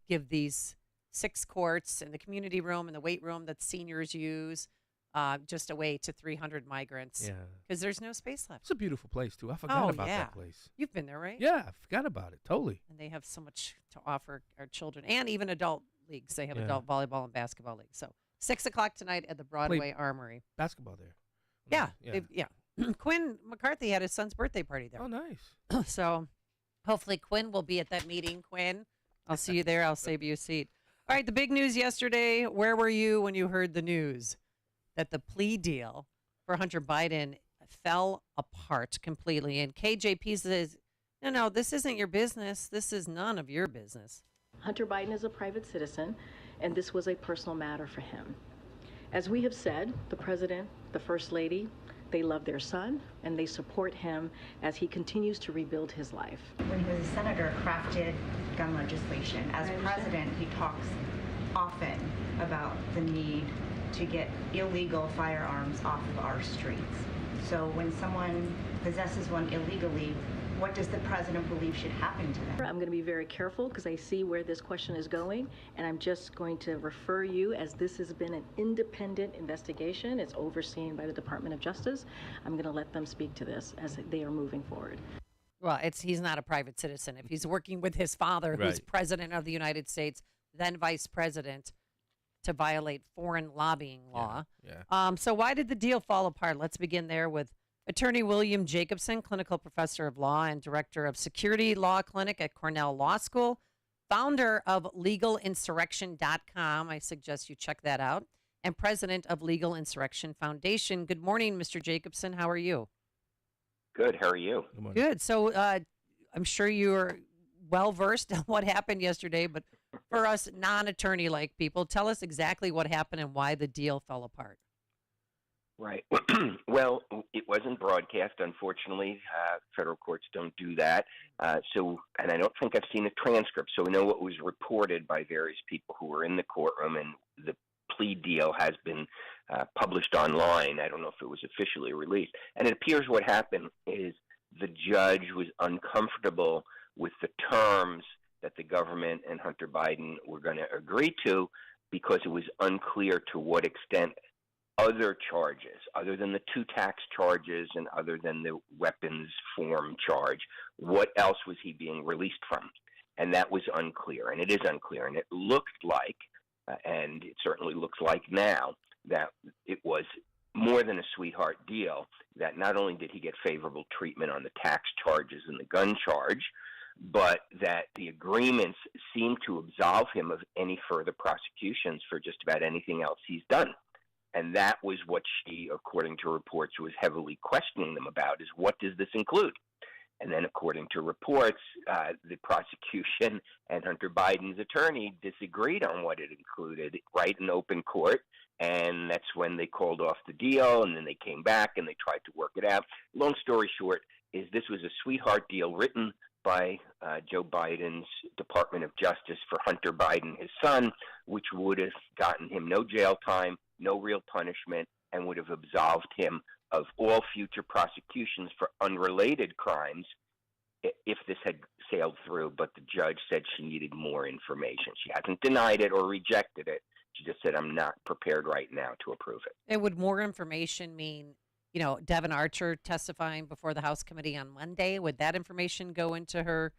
give these 6 courts and the community room and the weight room that seniors use just away to 300 migrants. Yeah. Because there's no space left. It's a beautiful place, too. I forgot about that place. You've been there, right? Yeah, I forgot about it. Totally. And they have so much to offer our children and even adult leagues. They have adult volleyball and basketball leagues. So 6 o'clock tonight at the Broadway Armory. Basketball there. Yeah. Quinn McCarthy had his son's birthday party there. Oh, nice. So hopefully Quinn will be at that meeting. Quinn, I'll see you there. I'll save you a seat. All right, the big news yesterday. Where were you when you heard the news that the plea deal for Hunter Biden fell apart completely? And KJP says, no, this isn't your business. This is none of your business. Hunter Biden is a private citizen, and this was a personal matter for him. As we have said, the president, the first lady, they love their son, and they support him as he continues to rebuild his life. When he was a senator, crafted gun legislation. As president, he talks often about the need to get illegal firearms off of our streets. So when someone possesses one illegally, what does the president believe should happen to them? I'm going to be very careful because I see where this question is going, and I'm just going to refer you, as this has been an independent investigation. It's overseen by the Department of Justice. I'm going to let them speak to this as they are moving forward. Well, he's not a private citizen. If he's working with his father, who's president of the United States, then vice president, to violate foreign lobbying law. Yeah. So why did the deal fall apart? Let's begin there with Attorney William Jacobson, clinical professor of law and director of Security Law Clinic at Cornell Law School, founder of LegalInsurrection.com. I suggest you check that out. And president of Legal Insurrection Foundation. Good morning, Mr. Jacobson. How are you? Good. How are you? Good. So I'm sure you're well-versed on what happened yesterday, but for us non-attorney-like people, tell us exactly what happened and why the deal fell apart. Right. Well, it wasn't broadcast, unfortunately. Federal courts don't do that. And I don't think I've seen a transcript, so we know what was reported by various people who were in the courtroom, and the plea deal has been published online. I don't know if it was officially released. And it appears what happened is the judge was uncomfortable with the terms that the government and Hunter Biden were going to agree to because it was unclear to what extent other charges, other than the 2 tax charges and other than the weapons form charge, what else was he being released from? and that was unclear, and it is unclear. And it looked like, and it certainly looks like now, that it was more than a sweetheart deal, that not only did he get favorable treatment on the tax charges and the gun charge, but that the agreements seem to absolve him of any further prosecutions for just about anything else he's done. And that was what she, according to reports, was heavily questioning them about, is what does this include? And then according to reports, the prosecution and Hunter Biden's attorney disagreed on what it included right in open court. And that's when they called off the deal, and then they came back and they tried to work it out. Long story short is this was a sweetheart deal written by Joe Biden's Department of Justice for Hunter Biden, his son, which would have gotten him no jail time, no real punishment, and would have absolved him of all future prosecutions for unrelated crimes if this had sailed through. But the judge said she needed more information. She hasn't denied it or rejected it. She just said, I'm not prepared right now to approve it. And would more information mean, Devin Archer testifying before the House committee on Monday? Would that information go into her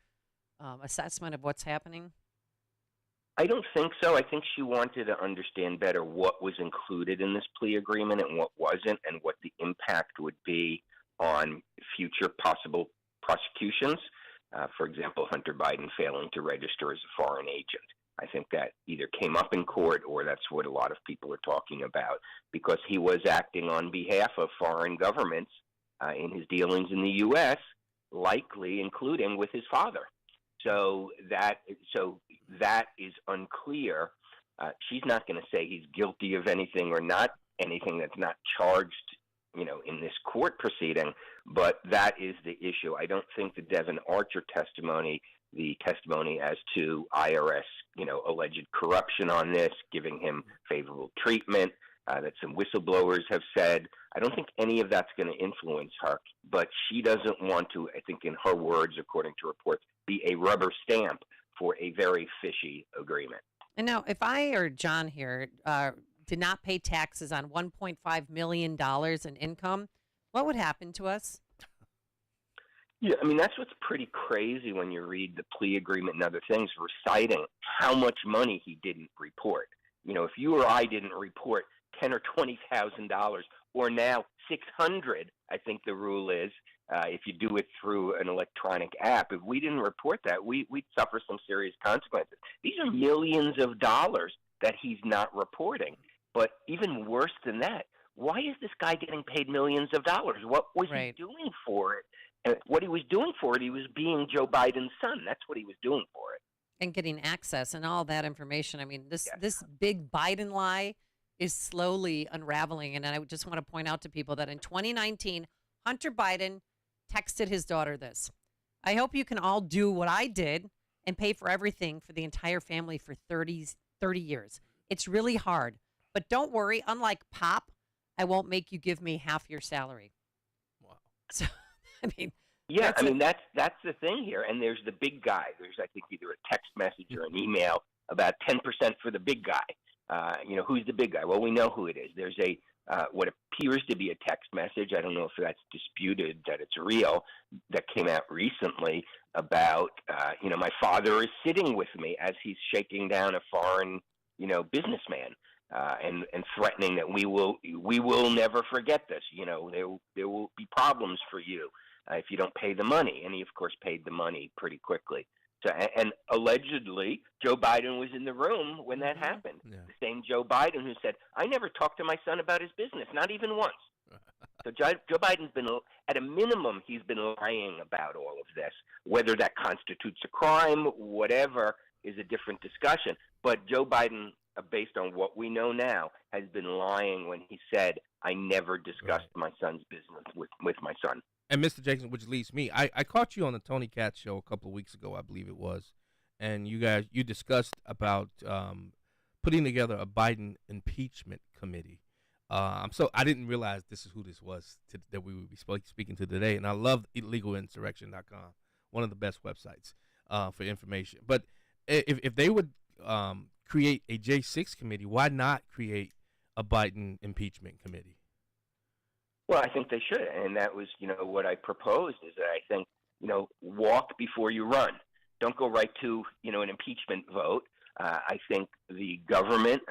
assessment of what's happening? I don't think so. I think she wanted to understand better what was included in this plea agreement and what wasn't, and what the impact would be on future possible prosecutions. For example, Hunter Biden failing to register as a foreign agent. I think that either came up in court or that's what a lot of people are talking about, because he was acting on behalf of foreign governments in his dealings in the U.S., likely including with his father. So that is unclear. She's not going to say he's guilty of anything or not anything that's not charged, in this court proceeding. But that is the issue. I don't think the Devin Archer testimony, the testimony as to IRS, alleged corruption on this, giving him favorable treatment, that some whistleblowers have said, I don't think any of that's going to influence her. But she doesn't want to, I think in her words, according to reports, be a rubber stamp for a very fishy agreement. And now, if I or John here did not pay taxes on $1.5 million in income, what would happen to us? Yeah, I mean, that's what's pretty crazy when you read the plea agreement and other things, reciting how much money he didn't report. If you or I didn't report $10,000 or $20,000, or now $600, I think the rule is, if you do it through an electronic app. If we didn't report that, we'd suffer some serious consequences. These are millions of dollars that he's not reporting. But even worse than that, why is this guy getting paid millions of dollars? What was he doing for it? And what he was doing for it, he was being Joe Biden's son. That's what he was doing for it. And getting access and all that information. I mean, this big Biden lie is slowly unraveling. And I just want to point out to people that in 2019, Hunter Biden texted his daughter this: I hope you can all do what I did and pay for everything for the entire family for 30 years. It's really hard. But don't worry, unlike Pop, I won't make you give me half your salary. Wow. So, I mean. Yeah, that's the thing here. And there's the big guy. There's, I think, either a text message or an email about 10% for the big guy. Who's the big guy? Well, we know who it is. There's what appears to be a text message. I don't know if that's disputed, that it's real, that came out recently about, my father is sitting with me as he's shaking down a foreign, businessman, and threatening that we will never forget this. There will be problems for you if you don't pay the money. And he, of course, paid the money pretty quickly. So, and allegedly, Joe Biden was in the room when that happened. Yeah. The same Joe Biden who said, I never talked to my son about his business, not even once. So Joe Biden's been, at a minimum, he's been lying about all of this. Whether that constitutes a crime, whatever, is a different discussion. But Joe Biden, based on what we know now, has been lying when he said, I never discussed my son's business with my son. And Mr. Jackson, which leads me, I caught you on the Tony Katz show a couple of weeks ago, I believe it was, and you discussed about putting together a Biden impeachment committee. I didn't realize this is who this was that we would be speaking to today, and I love illegalinsurrection.com, one of the best websites for information. But if they would create a J6 committee, why not create a Biden impeachment committee? Well, I think they should, and that was, what I proposed is that I think, walk before you run. don't go right to, an impeachment vote. I think the government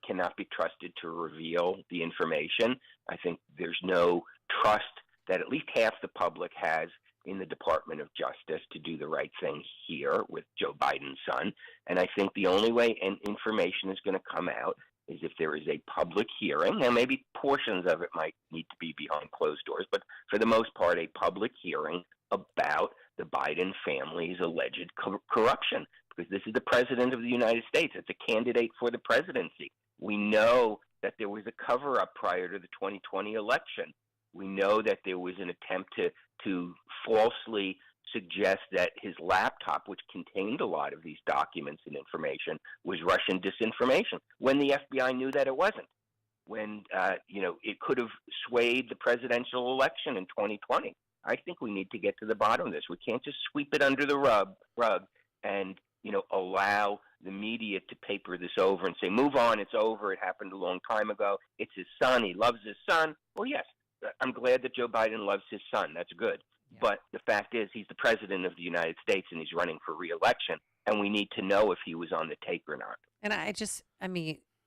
cannot be trusted to reveal the information. I think there's no trust that at least half the public has in the Department of Justice to do the right thing here with Joe Biden's son. And I think the only way information is going to come out is if there is a public hearing. Now, maybe portions of it might need to be behind closed doors, but for the most part, a public hearing about the Biden family's alleged corruption, because this is the president of the United States. It's a candidate for the presidency. We know that there was a cover-up prior to the 2020 election. We know that there was an attempt to falsely suggest that his laptop, which contained a lot of these documents and information, was Russian disinformation, when the FBI knew that it wasn't, when it could have swayed the presidential election in 2020. I think we need to get to the bottom of this. We can't just sweep it under the rug and allow the media to paper this over and say, move on, it's over, it happened a long time ago, it's his son, he loves his son. Well, yes, I'm glad that Joe Biden loves his son. That's good. Yeah. But the fact is, he's the president of the United States, and he's running for re-election, and we need to know if he was on the tape or not. And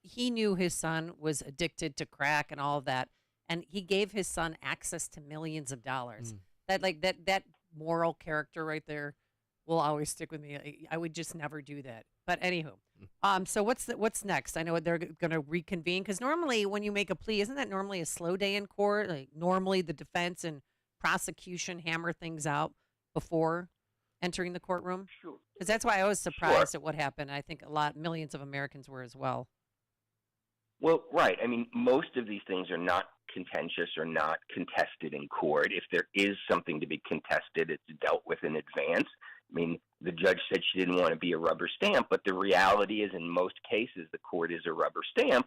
he knew his son was addicted to crack and all of that, and he gave his son access to millions of dollars. That moral character right there will always stick with me. I would just never do that. But anywho, so what's next? I know they're going to reconvene, because normally when you make a plea, isn't that normally a slow day in court? Like normally the defense and prosecution hammer things out before entering the courtroom. Sure. Because that's why I was surprised at what happened. I think millions of Americans were as well. Well, right. I mean, most of these things are not contentious or not contested in court. If there is something to be contested, it's dealt with in advance. I mean, the judge said she didn't want to be a rubber stamp, but the reality is in most cases the court is a rubber stamp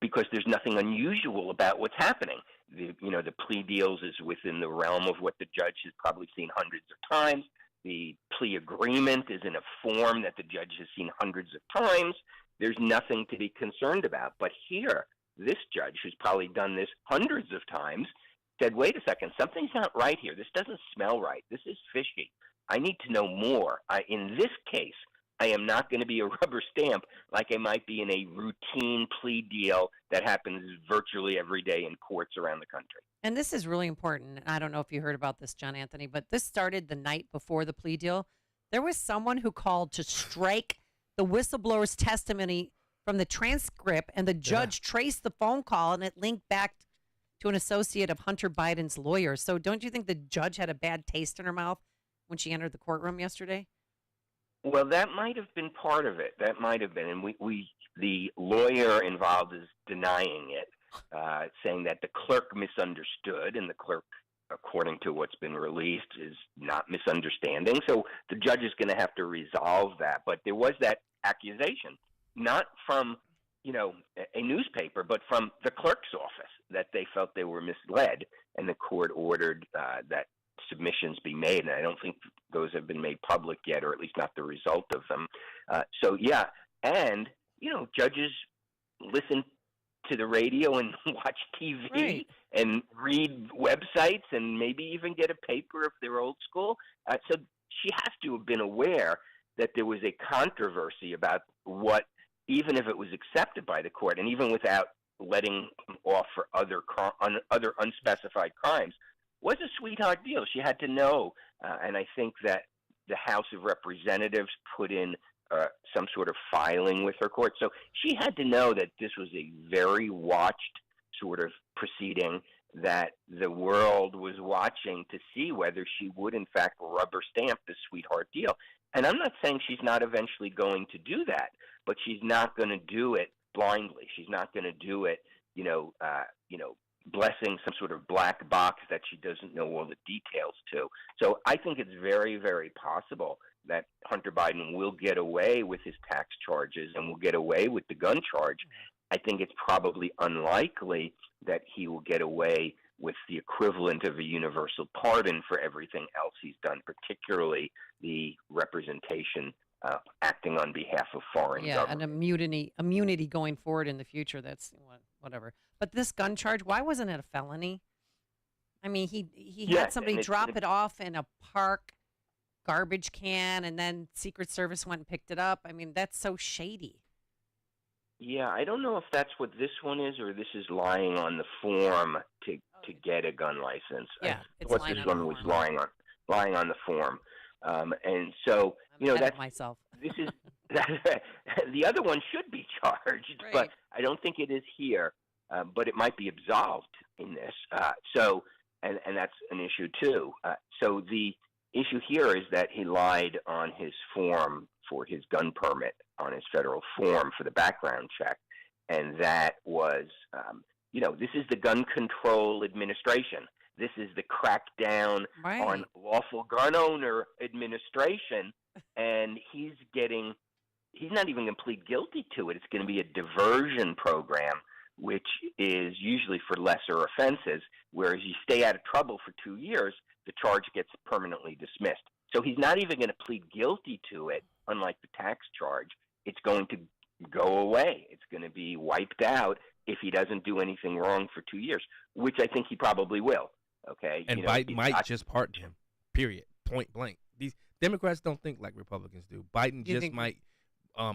because there's nothing unusual about what's happening. The plea deals is within the realm of what the judge has probably seen hundreds of times. The plea agreement is in a form that the judge has seen hundreds of times. There's nothing to be concerned about. But here, this judge, who's probably done this hundreds of times, said, wait a second, something's not right here. This doesn't smell right. This is fishy. I need to know more. In this case, I am not going to be a rubber stamp like I might be in a routine plea deal that happens virtually every day in courts around the country. And this is really important. I don't know if you heard about this, John Anthony, but this started the night before the plea deal. There was someone who called to strike the whistleblower's testimony from the transcript, and the judge traced the phone call, and it linked back to an associate of Hunter Biden's lawyer. So don't you think the judge had a bad taste in her mouth when she entered the courtroom yesterday? Well, that might have been part of it. That might have been. And the lawyer involved is denying it, saying that the clerk misunderstood, and the clerk, according to what's been released, is not misunderstanding. So the judge is going to have to resolve that. But there was that accusation, not from a newspaper, but from the clerk's office, that they felt they were misled, and the court ordered that submissions be made, and I don't think those have been made public yet, or at least not the result of them. And judges listen to the radio and watch TV and read websites and maybe even get a paper if they're old school. So she has to have been aware that there was a controversy about what, even if it was accepted by the court, and even without letting off for other unspecified crimes, was a sweetheart deal. She had to know, and I think that the House of Representatives put in some sort of filing with her court. So she had to know that this was a very watched sort of proceeding, that the world was watching to see whether she would, in fact, rubber stamp this sweetheart deal. And I'm not saying she's not eventually going to do that, but she's not going to do it blindly. She's not going to do it, blessing some sort of black box that she doesn't know all the details to. So I think it's very, very possible that Hunter Biden will get away with his tax charges and will get away with the gun charge. I think it's probably unlikely that he will get away with the equivalent of a universal pardon for everything else he's done, particularly the representation acting on behalf of foreign governments. And immunity going forward in the future. That's whatever. But this gun charge, why wasn't it a felony? I mean, he had somebody drop it off in a park garbage can, and then Secret Service went and picked it up. I mean, that's so shady. Yeah, I don't know if that's what this one is, or this is lying on the form to get a gun license. Yeah, it's what lying this on one the was form. lying on the form, and so that's myself. This is the other one should be charged, Right. but I don't think it is here. But it might be absolved in this. And that's an issue too. So the issue here is that he lied on his form for his gun permit, on his federal form for the background check, and that was, this is the Gun Control Administration. This is the crackdown on lawful gun owner administration, and he's not even going to plead guilty to it. It's going to be a diversion program, which is usually for lesser offenses, whereas you stay out of trouble for 2 years, the charge gets permanently dismissed. So he's not even going to plead guilty to it, unlike the tax charge. It's going to go away. It's going to be wiped out if he doesn't do anything wrong for 2 years, which I think he probably will. Okay, And Biden might just pardon him, period, point blank. These Democrats don't think like Republicans do. Biden just might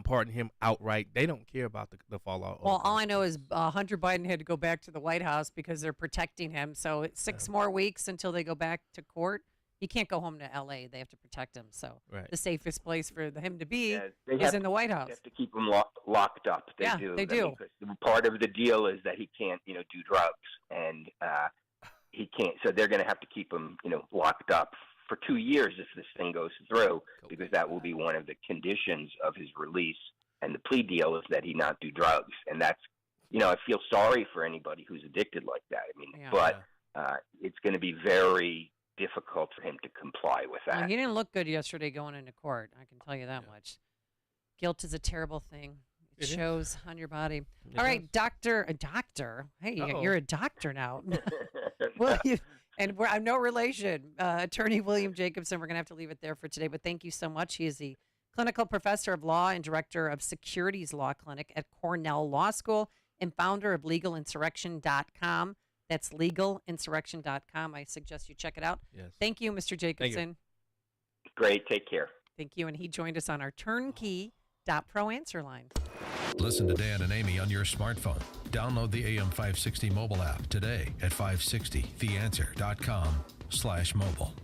pardon him outright. They don't care about the fallout. Well, all I know is Hunter Biden had to go back to the White House because they're protecting him. So it's 6 more weeks until they go back to court. He can't go home to L.A. They have to protect him. So the safest place for him to be is in the White House. They have to keep him locked up. They do. They do. Part of the deal is that he can't, do drugs, and he can't. So they're going to have to keep him, locked up for 2 years if this thing goes through, because that will be one of the conditions of his release. And the plea deal is that he not do drugs, and that's, I feel sorry for anybody who's addicted like that. I mean, but it's going to be very difficult for him to comply with that. Well, he didn't look good yesterday going into court. I can tell you that much. Guilt is a terrible thing. It shows on your body. All right, a doctor. Hey, you're a doctor now. I'm no relation. Attorney William Jacobson. We're going to have to leave it there for today, but thank you so much. He is the clinical professor of law and director of Securities Law Clinic at Cornell Law School and founder of LegalInsurrection.com. That's LegalInsurrection.com. I suggest you check it out. Yes. Thank you, Mr. Jacobson. Great. Take care. Thank you. And he joined us on our turnkey.pro answer line. Listen to Dan and Amy on your smartphone. Download the AM560 mobile app today at 560theanswer.com/mobile.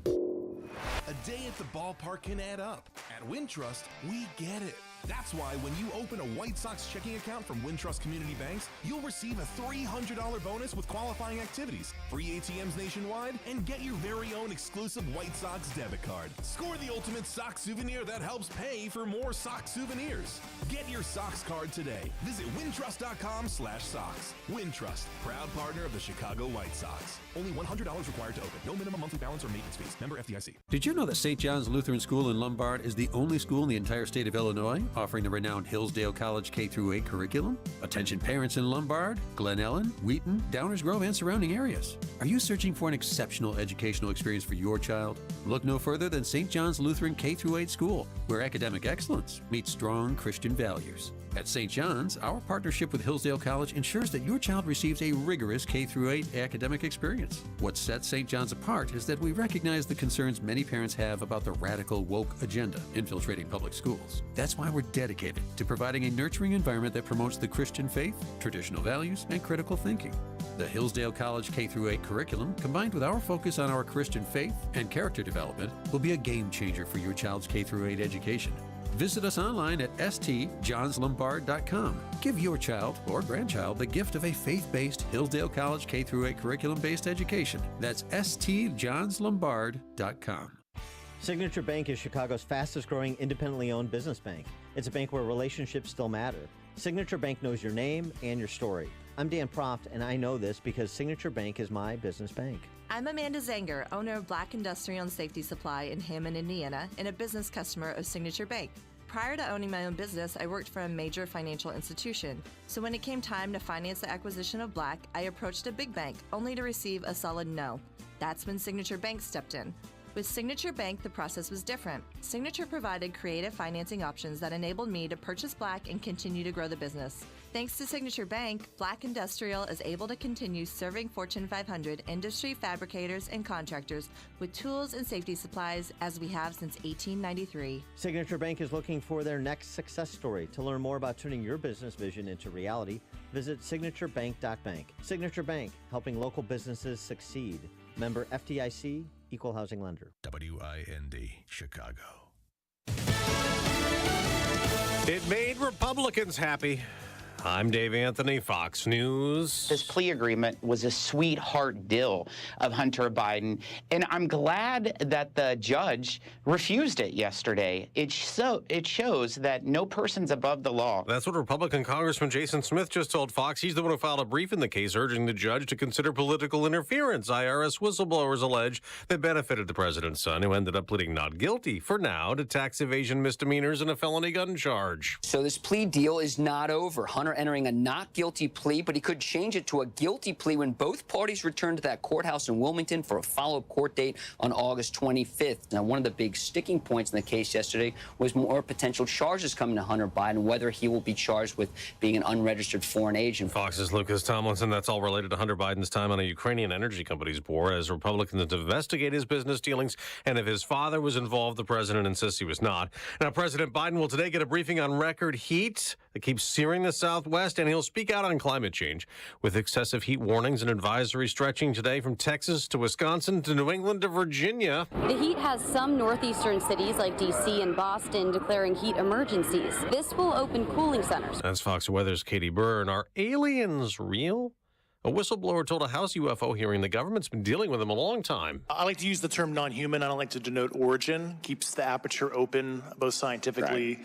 A day at the ballpark can add up. At Wintrust, we get it. That's why when you open a White Sox checking account from Wintrust Community Banks, you'll receive a $300 bonus with qualifying activities, free ATMs nationwide, and get your very own exclusive White Sox debit card. Score the ultimate Sox souvenir that helps pay for more Sox souvenirs. Get your Sox card today. Visit wintrust.com/Sox. Wintrust, proud partner of the Chicago White Sox. Only $100 required to open. No minimum monthly balance or maintenance fees. Member FDIC. Did you know that St. John's Lutheran School in Lombard is the only school in the entire state of Illinois offering the renowned Hillsdale College K-8 curriculum? Attention parents in Lombard, Glen Ellen, Wheaton, Downers Grove, and surrounding areas. Are you searching for an exceptional educational experience for your child? Look no further than St. John's Lutheran K-8 School, where academic excellence meets strong Christian values. At St. John's, our partnership with Hillsdale College ensures that your child receives a rigorous K-8 academic experience. What sets St. John's apart is that we recognize the concerns many parents have about the radical woke agenda infiltrating public schools. That's why we're dedicated to providing a nurturing environment that promotes the Christian faith, traditional values, and critical thinking. The Hillsdale College K-8 curriculum, combined with our focus on our Christian faith and character development, will be a game changer for your child's K-8 education. Visit us online at stjohnslombard.com. Give your child or grandchild the gift of a faith-based Hillsdale College K-8 curriculum-based education. That's stjohnslombard.com. Signature Bank is Chicago's fastest-growing independently owned business bank. It's a bank where relationships still matter. Signature Bank knows your name and your story. I'm Dan Proft, and I know this because Signature Bank is my business bank. I'm Amanda Zanger, owner of Black Industrial and Safety Supply in Hammond, Indiana, and a business customer of Signature Bank. Prior to owning my own business, I worked for a major financial institution. So when it came time to finance the acquisition of Black, I approached a big bank, only to receive a solid no. That's when Signature Bank stepped in. With Signature Bank, the process was different. Signature provided creative financing options that enabled me to purchase Black and continue to grow the business. Thanks to Signature Bank, Black Industrial is able to continue serving Fortune 500 industry fabricators and contractors with tools and safety supplies as we have since 1893. Signature Bank is looking for their next success story. To learn more about turning your business vision into reality, visit signaturebank.bank. Signature Bank, helping local businesses succeed. Member FDIC, Equal Housing Lender. WIND, Chicago. It made Republicans happy. I'm Dave Anthony, Fox News. This plea agreement was a sweetheart deal of Hunter Biden, and I'm glad that the judge refused it yesterday. It shows that no person's above the law. That's what Republican Congressman Jason Smith just told Fox. He's the one who filed a brief in the case urging the judge to consider political interference. IRS whistleblowers allege that benefited the president's son, who ended up pleading not guilty for now to tax evasion misdemeanors and a felony gun charge. So this plea deal is not over. Hunter entering a not guilty plea, but he could change it to a guilty plea when both parties return to that courthouse in Wilmington for a follow-up court date on August 25th. Now, one of the big sticking points in the case yesterday was more potential charges coming to Hunter Biden, whether he will be charged with being an unregistered foreign agent. Fox's Lucas Tomlinson. That's all related to Hunter Biden's time on a Ukrainian energy company's board as Republicans investigate his business dealings. And if his father was involved, the president insists he was not. Now, President Biden will today get a briefing on record heat that keeps searing the Southwest, and he'll speak out on climate change with excessive heat warnings and advisories stretching today from Texas to Wisconsin to New England to Virginia. The heat has some northeastern cities like D.C. and Boston declaring heat emergencies. This will open cooling centers. That's Fox Weather's Katie Byrne. Are aliens real? A whistleblower told a House UFO hearing the government's been dealing with them a long time. I like to use the term non-human. I don't like to denote origin. Keeps the aperture open, both scientifically.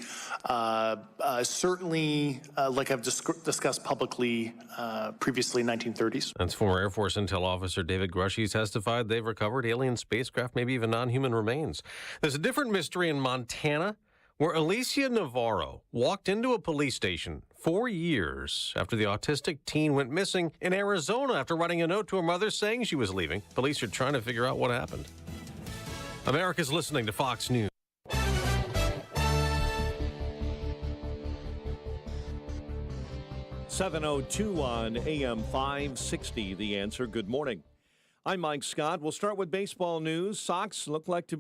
Right. Certainly, like I've discussed publicly previously, 1930s. That's former Air Force Intel officer David Grushy testified they've recovered alien spacecraft, maybe even non-human remains. There's a different mystery in Montana, where Alicia Navarro walked into a police station 4 years after the autistic teen went missing in Arizona after writing a note to her mother saying she was leaving. Police are trying to figure out what happened. America's listening to Fox News. .702 on AM 560, The Answer. Good morning. I'm Mike Scott. We'll start with baseball news. Sox look likely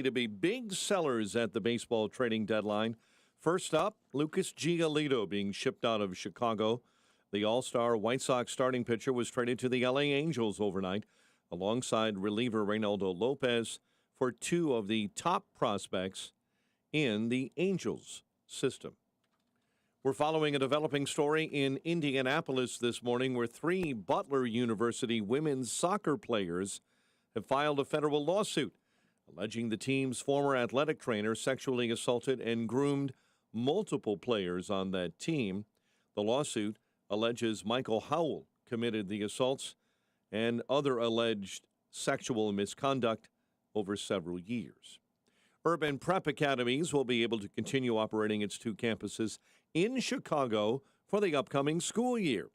to be big sellers at the baseball trading deadline. First up, Lucas Giolito being shipped out of Chicago. The All-Star White Sox starting pitcher was traded to the LA Angels overnight, alongside reliever Reynaldo Lopez for two of the top prospects in the Angels system. We're following a developing story in Indianapolis this morning where three Butler University women's soccer players have filed a federal lawsuit alleging the team's former athletic trainer sexually assaulted and groomed multiple players on that team. The lawsuit alleges Michael Howell committed the assaults and other alleged sexual misconduct over several years. Urban Prep Academies will be able to continue operating its two campuses in Chicago for the upcoming school year.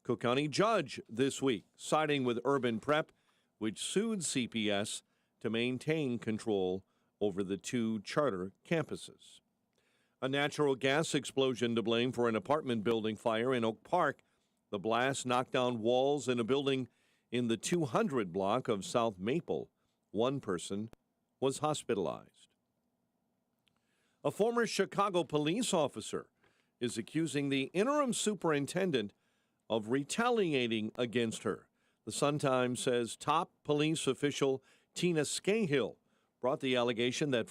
Cook County judge this week siding with Urban Prep, which sued CPS to maintain control over the two charter campuses. A natural gas explosion to blame for an apartment building fire in Oak Park. The blast knocked down walls in a building in the 200 block of South Maple. One person was hospitalized. A former Chicago police officer is accusing the interim superintendent of retaliating against her. The Sun-Times says top police official Tina Scahill brought the allegation that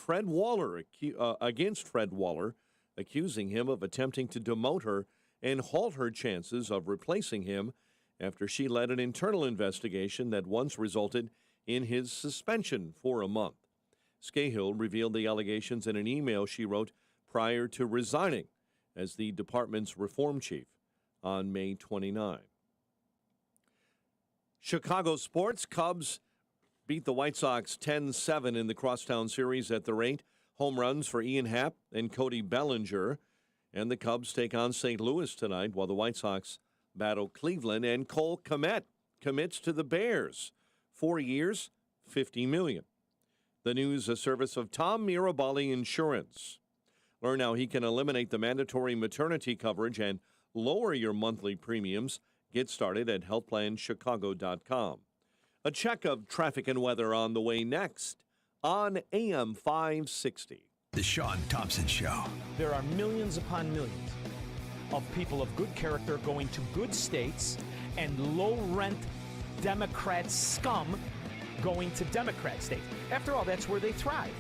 against Fred Waller, accusing him of attempting to demote her and halt her chances of replacing him after she led an internal investigation that once resulted in his suspension for a month. Scahill revealed the allegations in an email she wrote prior to resigning as the department's reform chief on May 29. Chicago sports. Cubs beat the White Sox 10-7 in the Crosstown Series at the rate. Home runs for Ian Happ and Cody Bellinger. And the Cubs take on St. Louis tonight while the White Sox battle Cleveland. And Cole Kmet commits to the Bears. 4 years, $50 million. The news, a service of Tom Mirabali Insurance. Learn how he can eliminate the mandatory maternity coverage and lower your monthly premiums. Get started at healthplanchicago.com. A check of traffic and weather on the way next on AM 560. The Sean Thompson Show. There are millions upon millions of people of good character going to good states and low-rent Democrat scum going to Democrat states. After all, that's where they thrive.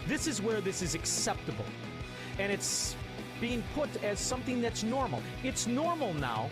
This is where this is acceptable. And it's being put as something that's normal. It's normal now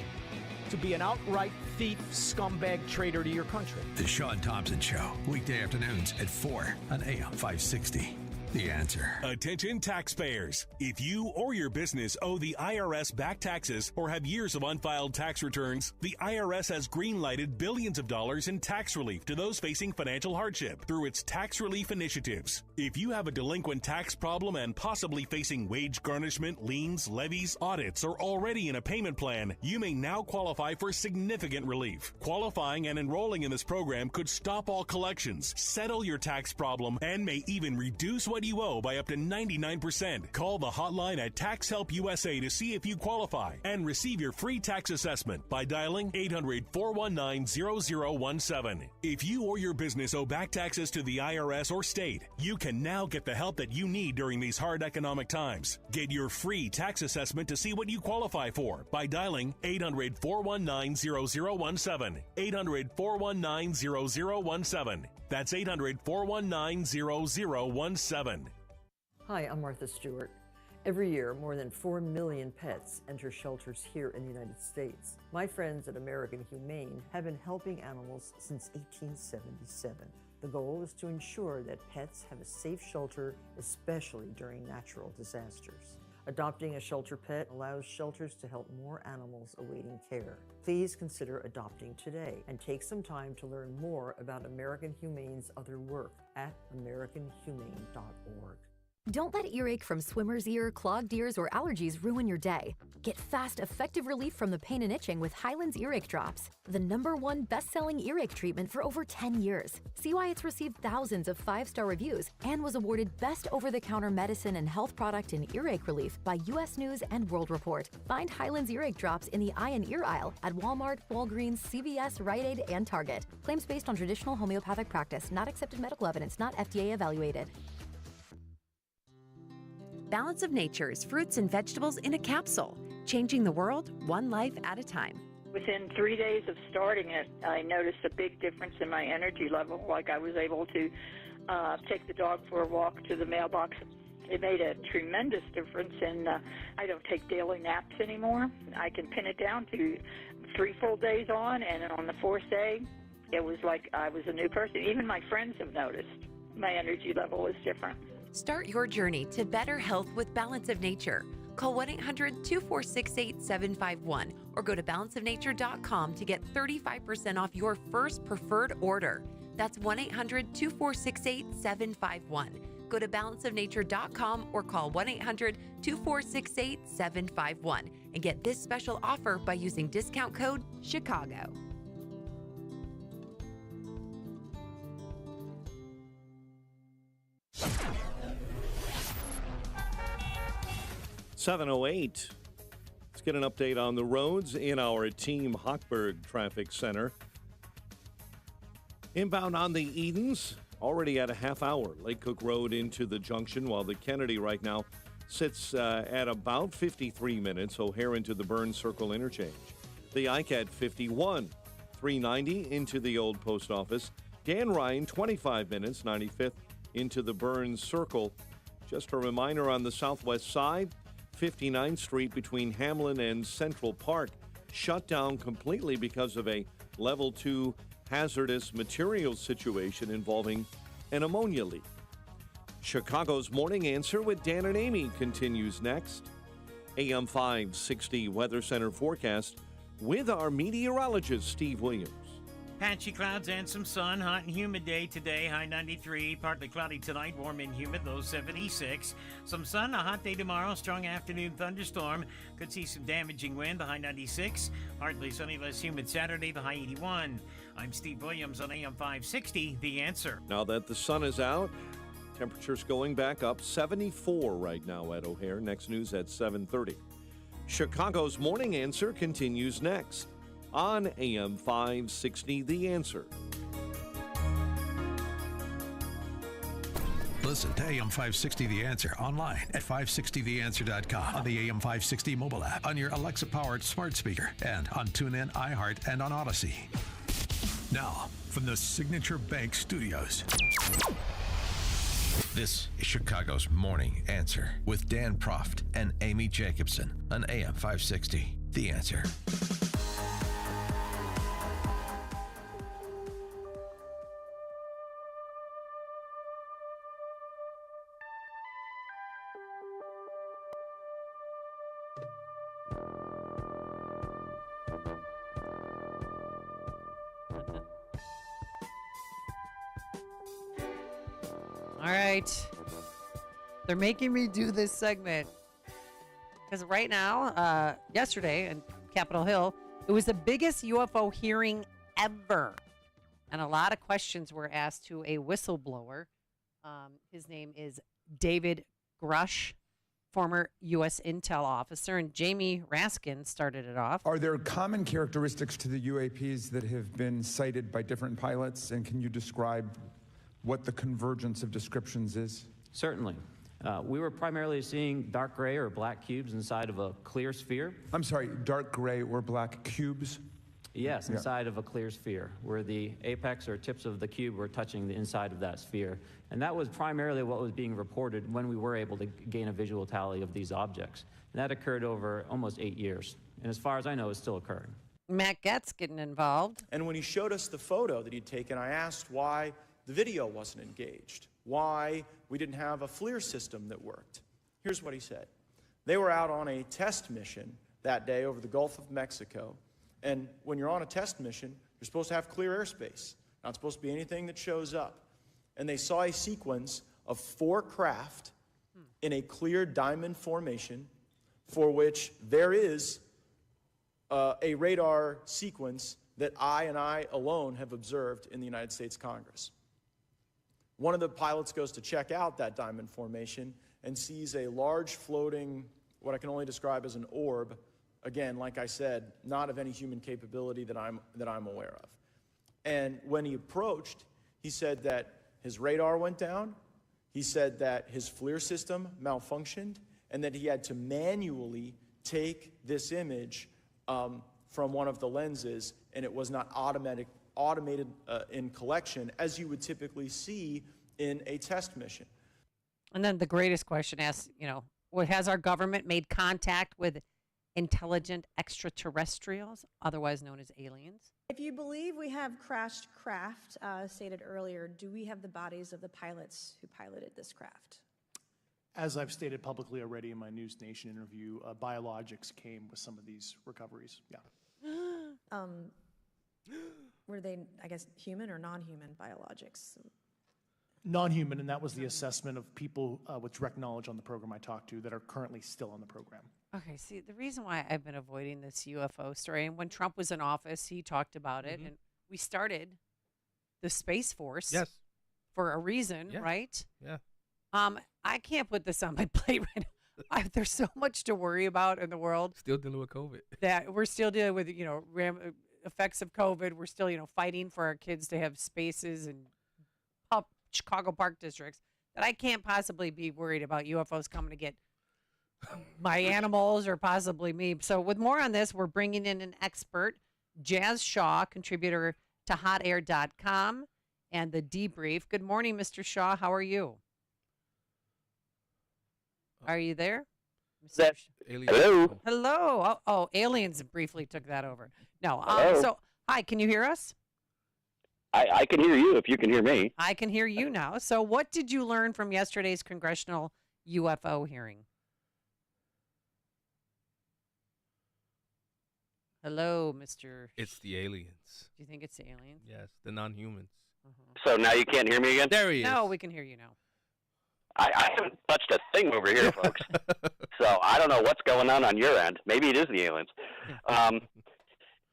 to be an outright thief, scumbag, traitor to your country. The Sean Thompson Show. Weekday afternoons at 4 on AM 560. The Answer. Attention taxpayers. If you or your business owe the IRS back taxes or have years of unfiled tax returns, the IRS has greenlighted billions of dollars in tax relief to those facing financial hardship through its tax relief initiatives. If you have a delinquent tax problem and possibly facing wage garnishment, liens, levies, audits, or already in a payment plan, you may now qualify for significant relief. Qualifying and enrolling in this program could stop all collections, settle your tax problem, and may even reduce what you owe by up to 99%. Call the hotline at Tax Help USA to see if you qualify and receive your free tax assessment by dialing 800-419-0017. If you or your business owe back taxes to the IRS or state, you can now get the help that you need during these hard economic times. Get your free tax assessment to see what you qualify for by dialing 800-419-0017. 800-419-0017. That's 800-419-0017. Hi, I'm Martha Stewart. Every year, more than 4 million pets enter shelters here in the United States. My friends at American Humane have been helping animals since 1877. The goal is to ensure that pets have a safe shelter, especially during natural disasters. Adopting a shelter pet allows shelters to help more animals awaiting care. Please consider adopting today and take some time to learn more about American Humane's other work at americanhumane.org. Don't let earache from swimmer's ear, clogged ears, or allergies ruin your day. Get fast, effective relief from the pain and itching with Hyland's Earache Drops, the #1 best-selling earache treatment for over 10 years. See why it's received thousands of 5-star reviews and was awarded Best Over-the-Counter Medicine and Health Product in Earache Relief by U.S. News and World Report. Find Hyland's Earache Drops in the eye and ear aisle at Walmart, Walgreens, CVS, Rite Aid, and Target. Claims based on traditional homeopathic practice, not accepted medical evidence, not FDA evaluated. Balance of Nature's fruits and vegetables in a capsule, changing the world one life at a time. Within 3 days of starting it, I noticed a big difference in my energy level. Like I was able to take the dog for a walk to the mailbox. It made a tremendous difference, and I don't take daily naps anymore. I can pin it down to 3 full days on, and on the 4th day, it was like I was a new person. Even my friends have noticed my energy level is different. Start your journey to better health with Balance of Nature. Call 1-800-246-8751 or go to balanceofnature.com to get 35% off your first preferred order. That's 1-800-246-8751. Go to balanceofnature.com or call 1-800-246-8751 and get this special offer by using discount code CHICAGO. .708. Let's get an update on the roads in our Team Hochberg Traffic Center. Inbound on the Edens, already at a half hour. Lake Cook Road into the junction, while the Kennedy right now sits at about 53 minutes. O'Hare into the Burns Circle interchange. The Ike at 51. 390 into the old post office. Dan Ryan, 25 minutes, 95th into the Burns Circle. Just a reminder on the southwest side, 59th Street between Hamlin and Central Park shut down completely because of a level 2 hazardous materials situation involving an ammonia leak. Chicago's Morning Answer with Dan and Amy continues next. AM 560 Weather Center forecast with our meteorologist, Steve Williams. Patchy clouds and some sun. Hot and humid day today. High 93. Partly cloudy tonight. Warm and humid. Low 76. Some sun. A hot day tomorrow. Strong afternoon thunderstorm. Could see some damaging wind. The high 96. Partly sunny, less humid Saturday. The high 81. I'm Steve Williams on AM 560. The Answer. Now that the sun is out, Temperatures going back up, 74 right now at O'Hare. Next news at 7:30. Chicago's Morning Answer continues next on AM 560, The Answer. Listen to AM 560 The Answer online at 560theanswer.com, on the AM 560 mobile app, on your Alexa-powered smart speaker, and on TuneIn, iHeart, and on Odyssey. Now, from the Signature Bank Studios. This is Chicago's Morning Answer with Dan Proft and Amy Jacobson on AM 560 The Answer. All right. They're making me do this segment. Because right now, yesterday in Capitol Hill, it was the biggest UFO hearing ever. And a lot of questions were asked to a whistleblower. His name is David Grush, former U.S. Intel officer. And Jamie Raskin started it off. Are there common characteristics to the UAPs that have been cited by different pilots? And can you describe what the convergence of descriptions is? Certainly. We were primarily seeing dark gray or black cubes inside of a clear sphere. I'm sorry, dark gray or black cubes? Yes, inside of a clear sphere, where the apex or tips of the cube were touching the inside of that sphere. And that was primarily what was being reported when we were able to gain a visual tally of these objects. And that occurred over almost 8 years. And as far as I know, it's still occurring. Matt Getz getting involved. And when he showed us the photo that he'd taken, I asked why the video wasn't engaged, why we didn't have a FLIR system that worked. Here's what he said. They were out on a test mission that day over the Gulf of Mexico. And when you're on a test mission, you're supposed to have clear airspace. Not supposed to be anything that shows up. And they saw a sequence of 4 craft in a clear diamond formation for which there is a radar sequence that I alone have observed in the United States Congress. One of the pilots goes to check out that diamond formation and sees a large floating, what I can only describe as an orb. Again, like I said, not of any human capability that I'm aware of. And when he approached, he said that his radar went down, he said that his FLIR system malfunctioned, and that he had to manually take this image from one of the lenses, and it was not automated in collection as you would typically see in a test mission. And then the greatest question asks, has our government made contact with intelligent extraterrestrials, otherwise known as aliens? If you believe we have crashed craft, stated earlier, do we have the bodies of the pilots who piloted this craft? As I've stated publicly already in my News Nation interview, Biologics came with some of these recoveries. Yeah. Were they, I guess, human or non-human biologics? Non-human, and that was the assessment of people with direct knowledge on the program I talked to that are currently still on the program. Okay, see, the reason why I've been avoiding this UFO story, and when Trump was in office, he talked about it, and we started the Space Force for a reason, right? Yeah. I can't put this on my plate right now. There's so much to worry about in the world. Still dealing with COVID. That we're still dealing with, effects of COVID. We're still, fighting for our kids to have spaces and Chicago Park districts, that I can't possibly be worried about UFOs coming to get my animals or possibly me. So with more on this, we're bringing in an expert, Jazz Shaw, contributor to hotair.com and The Debrief. Good morning, Mr. Shaw. How are you? Are you there? Hello. Hello. Oh, aliens briefly took that over. No. So, hi, can you hear us? I can hear you if you can hear me. I can hear you now. So what did you learn from yesterday's congressional UFO hearing? Hello, Mr. It's the aliens. Do you think it's the aliens? Yes, the non-humans. So now you can't hear me again? There he is. No, we can hear you now. I haven't touched a thing over here, folks. So I don't know what's going on your end. Maybe it is the aliens.